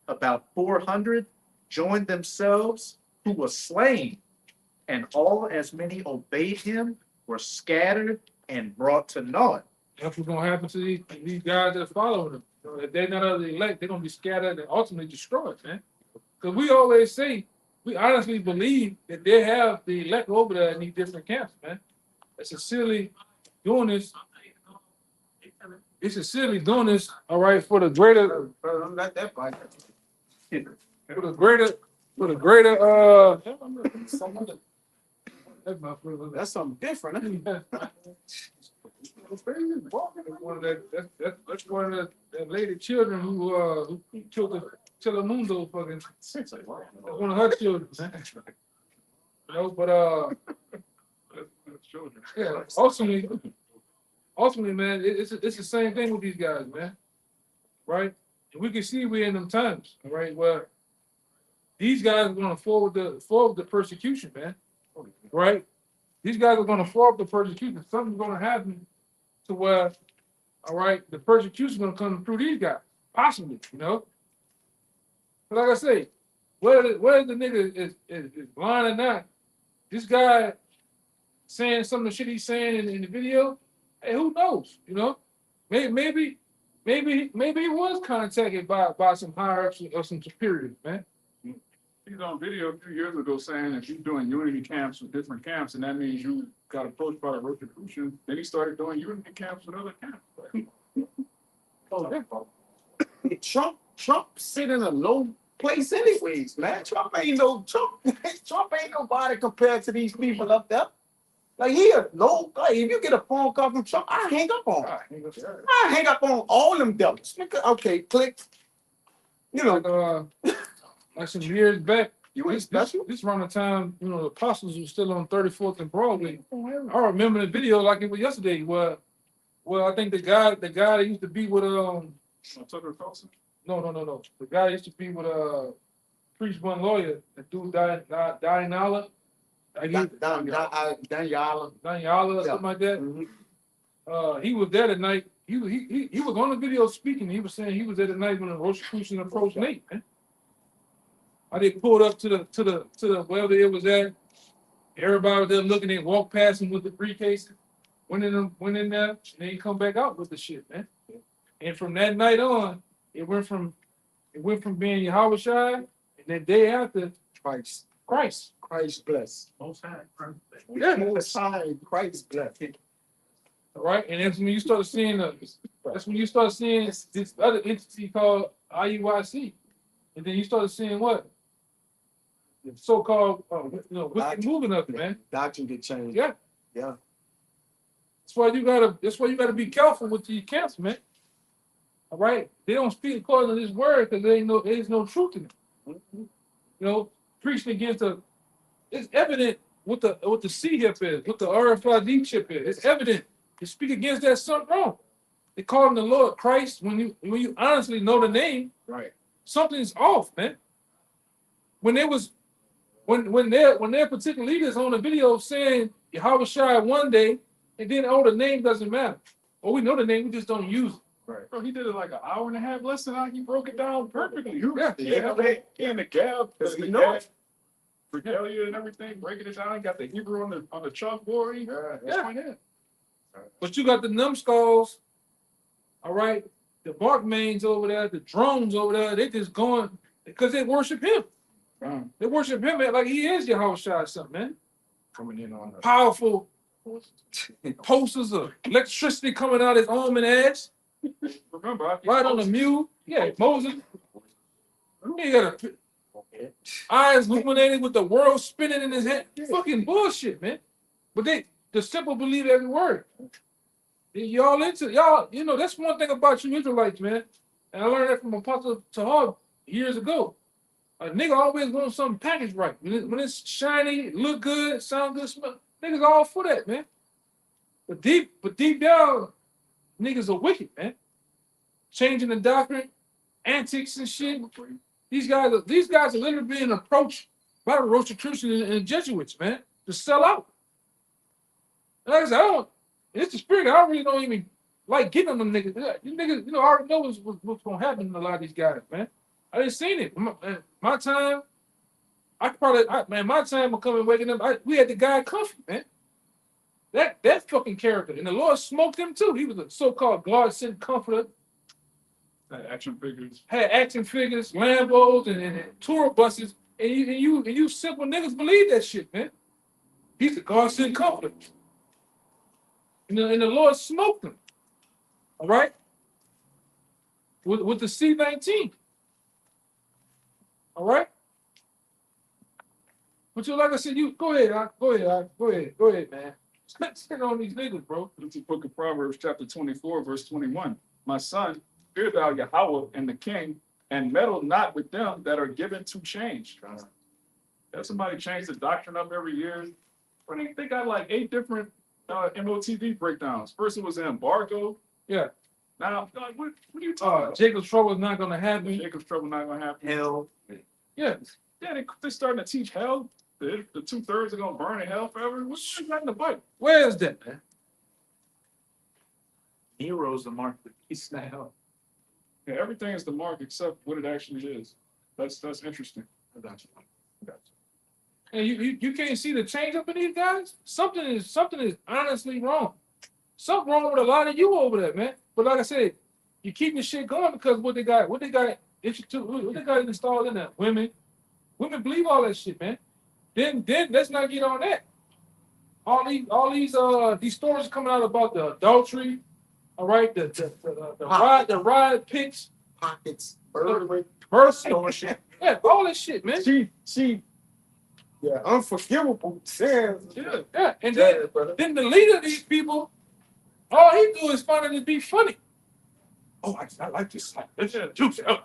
[SPEAKER 5] about 400, joined themselves, who was slain, and all as many obeyed him were scattered and brought to naught.
[SPEAKER 2] That's what's gonna happen to these guys that follow them. If they're not of the elect, they're gonna be scattered and ultimately destroyed, man. Because we always say, we honestly believe that they have the elect over there in these different camps, man. It's sincerely doing this. It's sincerely doing this, all right, for the greater,
[SPEAKER 4] I'm not that bad.
[SPEAKER 2] for the greater,
[SPEAKER 4] That's something different.
[SPEAKER 2] That's one of the lady children who killed the Telemundo fucking. That's one of her children. You know, but yeah, ultimately, man, it's the same thing with these guys, man. Right? And we can see we're in them times, all right, where these guys are gonna forward the persecution, man. Right? These guys are gonna forward the persecution. Something's gonna happen to where, all right, the persecution gonna come through these guys, possibly, you know. But like I say, whether the nigga is blind or not, this guy saying some of the shit he's saying in the video, hey, who knows, you know? Maybe he was contacted by some higher ups or some superiors, man.
[SPEAKER 3] He's on video a few years ago saying if you're doing unity camps with different camps, and that means you got approached by the Rosicrucians, then he started doing unity camps with other camps.
[SPEAKER 4] Trump sit in a low place anyways, man. Trump ain't nobody compared to these people up there. Like like if you get a phone call from Trump, I hang up on him. I hang up on all them devils. Nigga, okay, click. You know,
[SPEAKER 2] Like some years back,
[SPEAKER 4] you ain't special.
[SPEAKER 2] this around the time, you know, the apostles were still on 34th and Broadway. I remember the video like it was yesterday. Well, I think the guy that used to be with
[SPEAKER 3] Tucker Carlson.
[SPEAKER 2] No. The guy used to be with Priest One Lawyer, the dude Dianala.
[SPEAKER 4] Daniela.
[SPEAKER 2] Daniela or something like that.
[SPEAKER 4] Mhm.
[SPEAKER 2] He was there tonight. He was on the video speaking. He was saying he was there tonight when the Rosicrucian approached Nate, man. I did pulled up to the wherever it was at. Everybody was there looking at, walked past him with the briefcase, went in there, and then he come back out with the shit, man. And from that night on, it went from being Yahweh Shai, and the day after, Christ.
[SPEAKER 4] Christ bless.
[SPEAKER 2] Yeah.
[SPEAKER 4] Most high, Christ bless.
[SPEAKER 2] All right, and that's when you start seeing this other entity called IUIC, and then you started seeing what the so-called wicked movement of it, man.
[SPEAKER 4] Doctrine get changed.
[SPEAKER 2] Yeah. That's why you gotta be careful with these camps, man. All right, they don't speak according to this word because there's no truth in it. You know, preaching against it's evident what the C hip is, what the RFID chip is. It's evident. They speak against that, something wrong. They call him the Lord Christ. When you honestly know the name,
[SPEAKER 4] Right.
[SPEAKER 2] something's off, man. When their particular leaders on the video saying Yahweh Shai one day, and then the name doesn't matter. Or we know the name, we just don't use it.
[SPEAKER 3] Right. Bro, he did it like an hour and a half lesson out. He broke it down perfectly.
[SPEAKER 2] Yeah.
[SPEAKER 3] He in the gap,
[SPEAKER 4] You know it.
[SPEAKER 3] regalia and everything, breaking it down. He got the Hebrew on the chalkboard.
[SPEAKER 2] Yeah. But you got the numbskulls, all right, the Barkmains over there, the drones over there, they just going because they worship him. They worship him like he is Yahweh Shai or something, man.
[SPEAKER 3] Coming in on
[SPEAKER 2] Powerful posters of electricity coming out his arm and ass.
[SPEAKER 3] Remember,
[SPEAKER 2] Right on the mule. Yeah, Moses. He got eyes illuminated with the world spinning in his head. Fucking bullshit, man. But the simple believe every word. Y'all, you know, that's one thing about you Israelites, man. And I learned that from Apostle Tahar years ago. A nigga always wants something packaged right. When it's shiny, look good, sound good, smell. Niggas all for that, man. But deep down, niggas are wicked, man. Changing the doctrine, antics and shit. These guys are literally being approached by the Rosicrucians and Jesuits, man, to sell out. And like I said, it's the spirit. I really don't even like getting on them niggas. These niggas, you know, I already know what's gonna happen to a lot of these guys, man. I didn't seen it. My time, my time of coming waking up, we had the guy Comfy, man. That fucking character. And the Lord smoked him too. He was a so-called God-sent comforter.
[SPEAKER 3] action figures.
[SPEAKER 2] Had action figures, Lambos, and tour buses. And you simple niggas believe that shit, man. He's a God-sent comforter. And the Lord smoked him. All right? With the C-19. All right? But like I said, you go ahead, man. Sit on these niggas, bro.
[SPEAKER 3] It's the book of Proverbs, chapter 24, verse 21. My son, fear thou Yahweh and the king, and meddle not with them that are given to change. Have somebody change the doctrine up every year. But they got like 8 different MOTV breakdowns. First it was an embargo.
[SPEAKER 2] Yeah.
[SPEAKER 3] Now, what are you talking about?
[SPEAKER 2] Jacob's trouble is not gonna happen.
[SPEAKER 3] Jacob's trouble not gonna happen.
[SPEAKER 5] Hell.
[SPEAKER 2] Yeah.
[SPEAKER 3] Yeah, they starting to teach hell. The 2/3 are gonna burn in hell forever. What's that in the Bible?
[SPEAKER 2] Where is that, man?
[SPEAKER 5] Nero's the mark of the beast now.
[SPEAKER 3] Yeah, everything is the mark except what it actually is. That's interesting.
[SPEAKER 5] I got you.
[SPEAKER 2] And you can't see the change up in these guys. Something is honestly wrong. Something wrong with a lot of you over there, man. But like I said, you keep this shit going because what they got installed in there. Women believe all that shit, man. Then let's not get on that. All these stories coming out about the adultery, all right, the riot pics,
[SPEAKER 4] Pockets, burglary,
[SPEAKER 2] person,
[SPEAKER 4] extortion.
[SPEAKER 2] yeah, all that shit, man.
[SPEAKER 4] Yeah, unforgivable sins.
[SPEAKER 2] Yeah. And then the leader of these people, all he do is find it to be funny. Oh, I like this. This is juicy. That's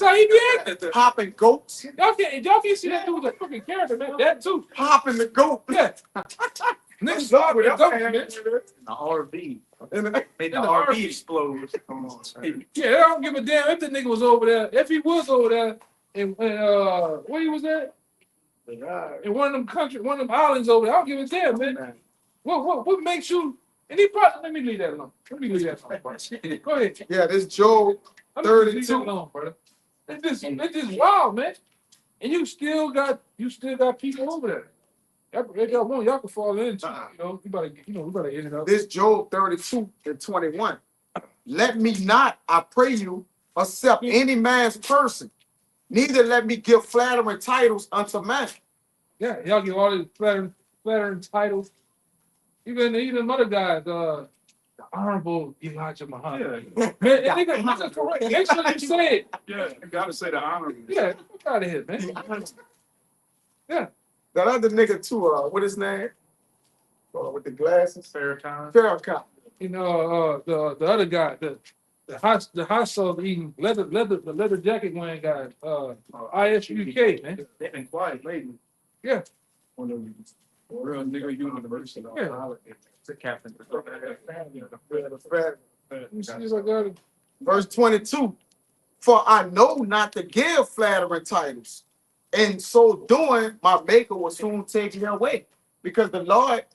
[SPEAKER 2] how he be acting.
[SPEAKER 4] Popping goats.
[SPEAKER 2] Y'all can't see that dude as a fucking character, man. That too.
[SPEAKER 4] Popping the goat.
[SPEAKER 2] Yeah. Niggas
[SPEAKER 4] love
[SPEAKER 2] with
[SPEAKER 4] it.
[SPEAKER 2] goats, man.
[SPEAKER 5] The RV.
[SPEAKER 4] And
[SPEAKER 5] Made the
[SPEAKER 2] In the
[SPEAKER 5] RV
[SPEAKER 2] RV.
[SPEAKER 5] explode. Come on.
[SPEAKER 2] Yeah, I don't give a damn if the nigga was over there. If he was over there, and where he was at? In one of them islands over there. I don't give a damn, man. What makes you? And he probably let me leave that alone. Go ahead.
[SPEAKER 4] yeah, this Job
[SPEAKER 2] Let me leave that
[SPEAKER 4] 32.
[SPEAKER 2] alone, brother. It's just wild, man. And you still got people over there. If y'all want, y'all can fall into. We better end it up.
[SPEAKER 4] This Job 32:21. Let me not, I pray you, accept any man's person, neither let me give flattering titles unto man.
[SPEAKER 2] Yeah, y'all give all these flattering titles. Even them other guys, the Honorable Elijah Muhammad.
[SPEAKER 3] Yeah,
[SPEAKER 2] Man, nigga, correct. Make sure you say it.
[SPEAKER 3] yeah, you gotta say the honor.
[SPEAKER 2] Yeah, get out of here, man. Yeah.
[SPEAKER 4] That other nigga too, what his name? With the glasses?
[SPEAKER 5] Farrakhan.
[SPEAKER 4] Farrakhan.
[SPEAKER 2] The other guy, the hot sauce eating the leather jacket wearing guy, ISUK, man.
[SPEAKER 5] They've been quiet lately.
[SPEAKER 2] Yeah.
[SPEAKER 3] One of them real nigga university.
[SPEAKER 2] Yeah.
[SPEAKER 5] It's a captain.
[SPEAKER 2] Let me see if I got it.
[SPEAKER 4] Verse 22. For I know not to give flattering titles. And so doing, my maker will soon take me away. Because the Lord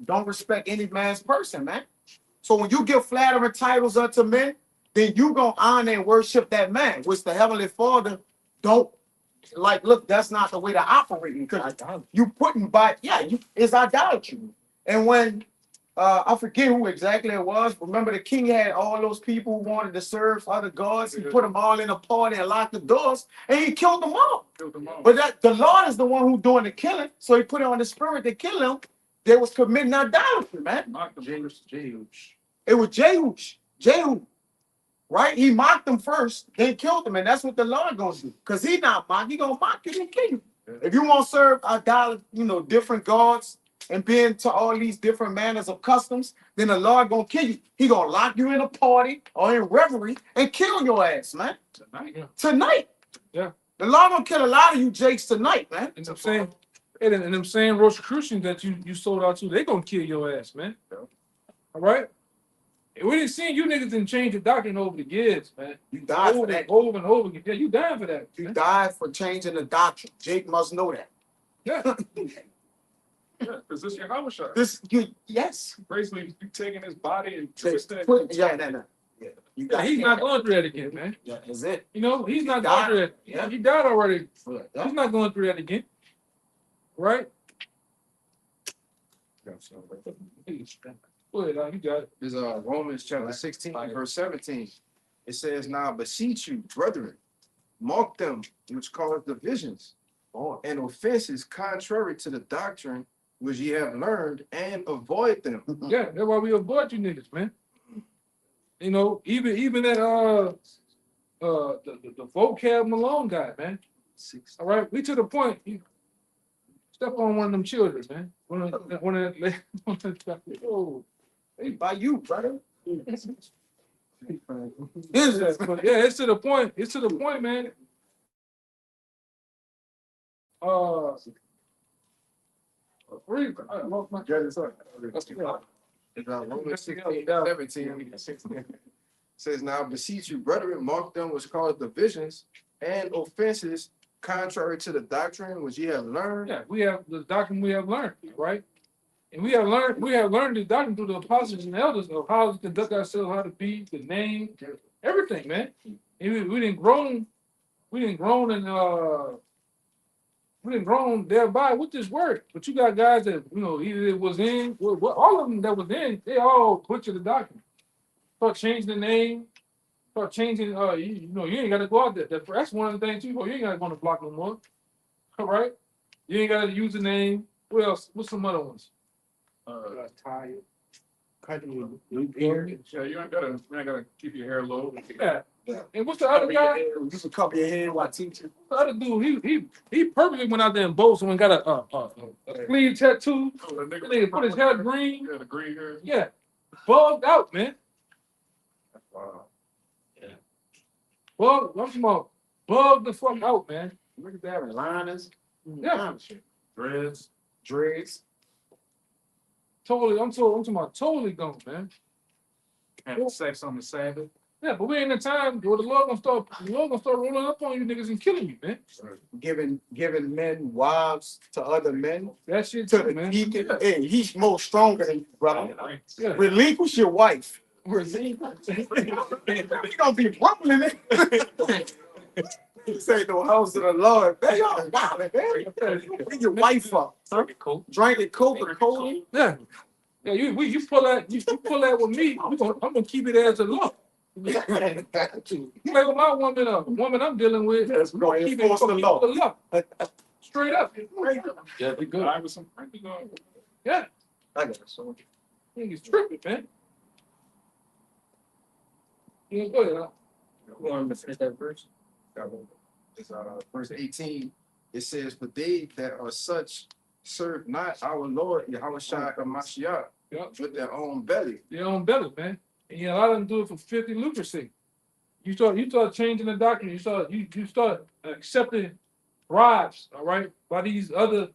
[SPEAKER 4] don't respect any man's person, man. So when you give flattering titles unto men, then you gonna honor and worship that man, which the Heavenly Father don't like. Look, that's not the way to operate, because you putting by, it's idolatry. And when I forget who exactly it was. Remember, the king had all those people who wanted to serve other gods. He put them all in a party and locked the doors, and he killed them all. But the Lord is the one who doing the killing, so he put it on the spirit to kill them. They was committing idolatry, man. It was Jehu, right? He mocked them first, then killed them, and that's what the Lord gonna do. Cause he not mock, he gonna mock you and kill you. If you want to serve idolatry, different gods, and being to all these different manners of customs, then the Lord gonna kill you. He gonna lock you in a party or in revelry and kill your ass, man. Tonight.
[SPEAKER 2] Yeah.
[SPEAKER 4] The Lord gonna kill a lot of you Jakes tonight, man.
[SPEAKER 2] And I'm saying, and them same Rosicrucians that you sold out to, they gonna kill your ass, man. All right. And we didn't see you niggas didn't change the doctrine over the years, man.
[SPEAKER 4] You died for that.
[SPEAKER 2] Over and over again. Yeah, you died for that.
[SPEAKER 4] You died for changing the doctrine. Jake must know that.
[SPEAKER 2] Yeah.
[SPEAKER 3] Yeah, because this Yahweh shot.
[SPEAKER 4] Yes.
[SPEAKER 3] Basically, you taking his body and
[SPEAKER 4] Twisting
[SPEAKER 3] twisting
[SPEAKER 4] it.
[SPEAKER 3] it.
[SPEAKER 4] Yeah.
[SPEAKER 2] He's not going through that again, man.
[SPEAKER 4] Yeah, is it?
[SPEAKER 2] He's not
[SPEAKER 4] He
[SPEAKER 2] going
[SPEAKER 4] died.
[SPEAKER 2] through that.
[SPEAKER 4] Yeah.
[SPEAKER 2] He died already.
[SPEAKER 4] Yeah.
[SPEAKER 2] He's not going through that again. Right? Go ahead, you got it.
[SPEAKER 1] Is Romans chapter 16, verse 17. It says, now beseech you, brethren, mark them which cause divisions and offenses contrary to the doctrine which ye have learned, and avoid them.
[SPEAKER 2] Yeah, that's why we avoid you niggas, man. Even that the vocab Malone guy, man. All right, we to the point. Step on one of them children, man. Oh,
[SPEAKER 4] Hey, by you, brother.
[SPEAKER 2] it's to the point. It's to the point, man. I lost my
[SPEAKER 1] It's Romans 16, 17. Says, now beseech you, brethren, mark them which cause divisions and offenses contrary to the doctrine which ye have learned.
[SPEAKER 2] Yeah, we have the doctrine we have learned, right? And we have learned the doctrine through the apostles and elders of how to conduct ourselves, how to be, the name, everything, man. And we didn't grown and we didn't grown thereby with this word. But you got guys that, either it was in, well, all of them that was in, they all butchered the doctrine. Start changing the name, start changing, you ain't got to go out there. That's one of the things too, you ain't got to go on the block no more. All right? You ain't got to use the name. What else? What's some other ones?
[SPEAKER 6] Tired.
[SPEAKER 3] Yeah, you ain't gotta keep your hair low.
[SPEAKER 2] Yeah. And what's the other guy?
[SPEAKER 4] Just a couple your head while teaching.
[SPEAKER 2] The other dude, he perfectly went out there and bold and got a sleeve tattoo.
[SPEAKER 3] Oh, the nigga
[SPEAKER 2] Nigga put his hair green.
[SPEAKER 3] Yeah, the green hair.
[SPEAKER 2] Yeah. Bugged out, man.
[SPEAKER 3] Wow.
[SPEAKER 2] Bug, I'm talking about bugged the fuck out, man.
[SPEAKER 4] Look at that, liners.
[SPEAKER 2] Yeah.
[SPEAKER 3] Dreads.
[SPEAKER 2] Totally, I'm talking about totally gone, man.
[SPEAKER 5] Having sex on the Sabbath.
[SPEAKER 2] Yeah, but we ain't in the time where the Lord gonna start rolling up on you niggas and killing you, man.
[SPEAKER 4] Giving men wives to other men.
[SPEAKER 2] That shit
[SPEAKER 4] To
[SPEAKER 2] too,
[SPEAKER 4] the
[SPEAKER 2] man.
[SPEAKER 4] hey, he's more stronger than you, brother.
[SPEAKER 2] Yeah.
[SPEAKER 4] Relinquish your wife. You gonna be rumbling it. This ain't no house of the Lord. Man, y'all wild, man. Bring your wife up. Drink it cold or cold.
[SPEAKER 2] Yeah. Yeah, you pull that with me, I'm gonna keep it as a law. You play with my woman I'm dealing with,
[SPEAKER 4] Yes,
[SPEAKER 2] we
[SPEAKER 4] we're
[SPEAKER 2] gonna
[SPEAKER 4] gonna
[SPEAKER 2] keep it
[SPEAKER 4] enforce the law.
[SPEAKER 2] Straight up.
[SPEAKER 10] Yeah, be good.
[SPEAKER 3] I was some crazy going.
[SPEAKER 2] Yeah.
[SPEAKER 4] I got so.
[SPEAKER 2] Niggas tripping, man. Yeah, go ahead.
[SPEAKER 10] You want to finish that verse?
[SPEAKER 1] It's verse 18. It says, "But they that are such serve not our Lord Yahushua HaMashiach
[SPEAKER 2] Yeah.
[SPEAKER 1] with their own belly."
[SPEAKER 2] Their own belly, man. And yeah, a lot of them do it for 50 lucre sake. You start changing the document. You start accepting bribes, all right, by these other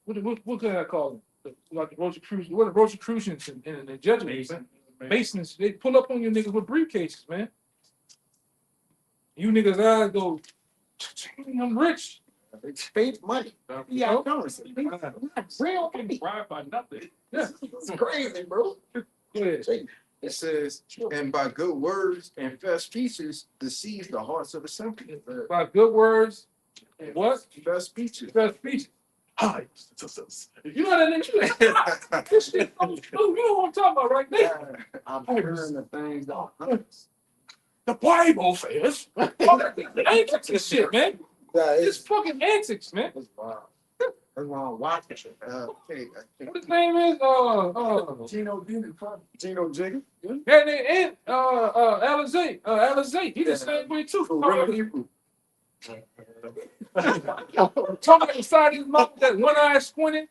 [SPEAKER 2] what can I call them? Like the Rosicrucians, what are the Rosicrucians and the Jesuits, man? Masons, they pull up on you niggas with briefcases, man. You niggas eyes go, I'm rich.
[SPEAKER 4] It's fake money. Yeah, currency. Real money.
[SPEAKER 3] Bribed by nothing.
[SPEAKER 2] Yeah.
[SPEAKER 4] It's crazy, bro.
[SPEAKER 2] Go ahead.
[SPEAKER 1] It says, "And by good words and fair speeches deceive the hearts of the simple."
[SPEAKER 2] By good words and what?
[SPEAKER 1] Fair speeches.
[SPEAKER 2] Best speech. Hi. You know that nigga? This shit, you know what I'm talking about right there.
[SPEAKER 4] I'm hearing the things that
[SPEAKER 2] The Bible says. Antics and shit, man. It's fucking antics, man.
[SPEAKER 4] That's wild. That's wild. Watch it.
[SPEAKER 1] Okay.
[SPEAKER 2] What his name is?
[SPEAKER 4] Gino Jigger.
[SPEAKER 2] And Alizé. Alizé. He the same way too. Talking about the side of his mouth, that one eye squinting.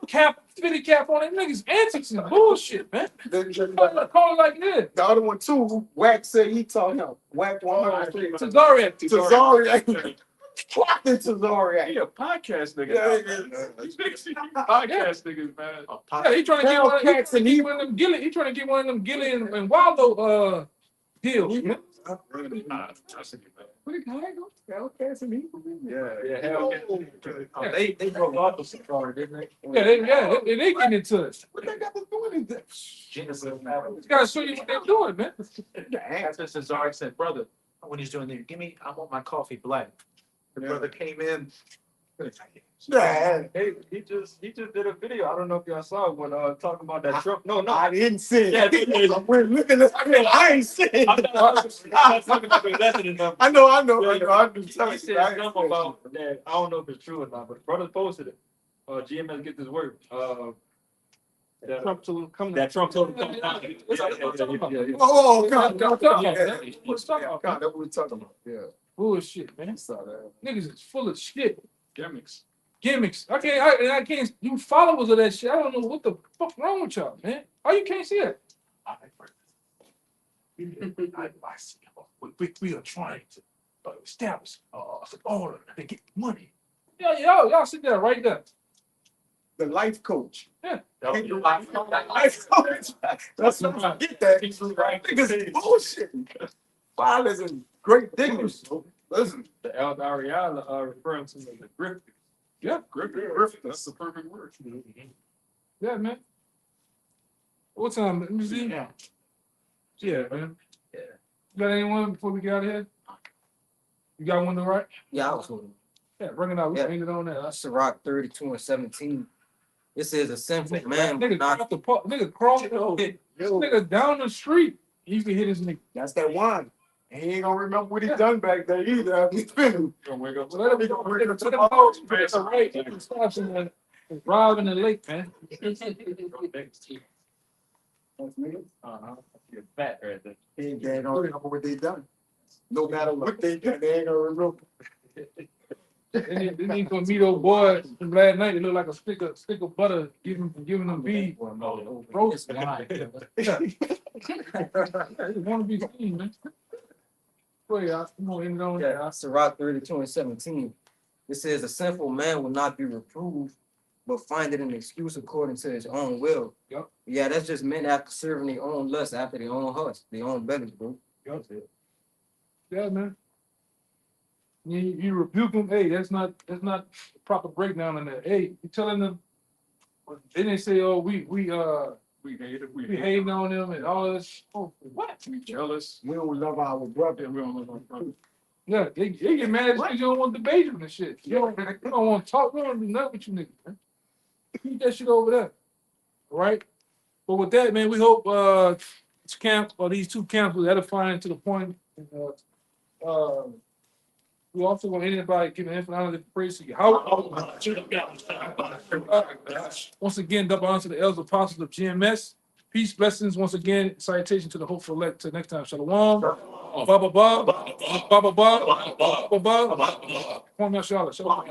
[SPEAKER 2] Cap, fitted cap on it. Niggas antics and bullshit, man. Call it like this.
[SPEAKER 4] The other one too, Wack said he taught him. Wack 100.
[SPEAKER 2] Tazariak.
[SPEAKER 4] Tazariak. Clocked it Tazariak.
[SPEAKER 3] He a podcast nigga.
[SPEAKER 4] Yeah,
[SPEAKER 3] Podcast niggas, man.
[SPEAKER 2] Yeah, he trying to get one of them Gilly. He trying to get one of them Gilly and Waldo deals. Man.
[SPEAKER 5] They broke off the Safari, didn't they?
[SPEAKER 2] Yeah, they getting into it.
[SPEAKER 4] What they got to do with it?
[SPEAKER 5] Jesus,
[SPEAKER 2] You gotta show you what they're doing, man.
[SPEAKER 5] that's what Cesar said, brother, when he's doing there, I want my coffee black. The brother came in.
[SPEAKER 4] Yeah,
[SPEAKER 10] He just did a video. I don't know if y'all saw it when talking about that Trump. No,
[SPEAKER 4] I didn't see
[SPEAKER 10] Yeah,
[SPEAKER 4] it. We're looking at I ain't seen it.
[SPEAKER 10] I'm not talking about the lesson enough.
[SPEAKER 4] I know. I've been
[SPEAKER 10] He
[SPEAKER 4] telling
[SPEAKER 10] said
[SPEAKER 4] you. I
[SPEAKER 10] something about that. I don't know if it's true or not, but brothers posted it. GMS get this work.
[SPEAKER 2] Trump told him come
[SPEAKER 10] That Trump told him come down.
[SPEAKER 4] Oh, God.
[SPEAKER 2] That's
[SPEAKER 4] God, that's what we're talking about. Yeah.
[SPEAKER 2] bullshit, man.
[SPEAKER 4] Saw that.
[SPEAKER 2] Niggas is full of shit.
[SPEAKER 3] Gimmicks.
[SPEAKER 2] Gimmicks. I can't. You followers of that shit. I don't know what the fuck wrong with y'all, man. Oh, you can't see it. We are trying to establish some order and get money. Yeah, y'all sit there right there.
[SPEAKER 4] The life coach.
[SPEAKER 2] Yeah.
[SPEAKER 4] Life coach. That's what I get that. Niggas bullshit. Fathers and great dignity. Listen.
[SPEAKER 3] The El Ariala are referring to the grifters.
[SPEAKER 2] Yeah,
[SPEAKER 3] Griffith, that's the perfect word.
[SPEAKER 2] yeah, man. What time? Let me see. Yeah, man.
[SPEAKER 6] Yeah.
[SPEAKER 2] You got anyone before we get out of here? You got one to write?
[SPEAKER 6] Yeah, I was holding.
[SPEAKER 2] Yeah, bring it out. We
[SPEAKER 6] Yeah.
[SPEAKER 2] can end it on that.
[SPEAKER 6] Sirach 32:17. It says a sinful man will
[SPEAKER 2] Nigga,
[SPEAKER 6] not.
[SPEAKER 2] cross the nigga cross. Nigga down the street. You can hit his nigga.
[SPEAKER 4] That's that wine. And he ain't gonna remember what he done back there either. After he's finished.
[SPEAKER 3] Gonna wake up.
[SPEAKER 2] So let him go. Nigga, to the house, man. It's all right. You can stop some Rob in the lake, man.
[SPEAKER 6] You're fat right there.
[SPEAKER 4] He ain't gonna remember what they done. No matter what they done, they ain't gonna remember.
[SPEAKER 2] They need to meet old boy from last night. They look like a stick of butter giving them beef. Roast. They want to be seen, man. Wait, I'm gonna end it on that.
[SPEAKER 6] Yeah, Sirach 32:17. It says a sinful man will not be reproved, but find it an excuse according to his own will.
[SPEAKER 2] Yep.
[SPEAKER 6] Yeah, that's just men after serving their own lust, after their own hearts, their own bellies, bro.
[SPEAKER 2] Yup. Yeah, man. You rebuke them. Hey, that's not the proper breakdown in that. Hey, you telling them. They didn't say, oh, we
[SPEAKER 3] hate it. We
[SPEAKER 2] hating on them and all this. Oh, what?
[SPEAKER 3] We jealous.
[SPEAKER 4] We don't love our brother.
[SPEAKER 3] We don't love our brother.
[SPEAKER 2] Yeah, they get mad because you don't want to debate them and shit. You don't want to talk. We don't do nothing with you niggas, man. Keep that shit over there. All right? But with that, man, we hope this camp or these two camps was edifying to the point. We also want anybody giving infinite praise to you. Once again, double honor to the elders apostles of GMS. Peace, blessings. Once again, salutation to the hopeful elect. Till next time, shalom. Ba ba ba ba ba ba ba ba. Point out, Charlotte. Shalom.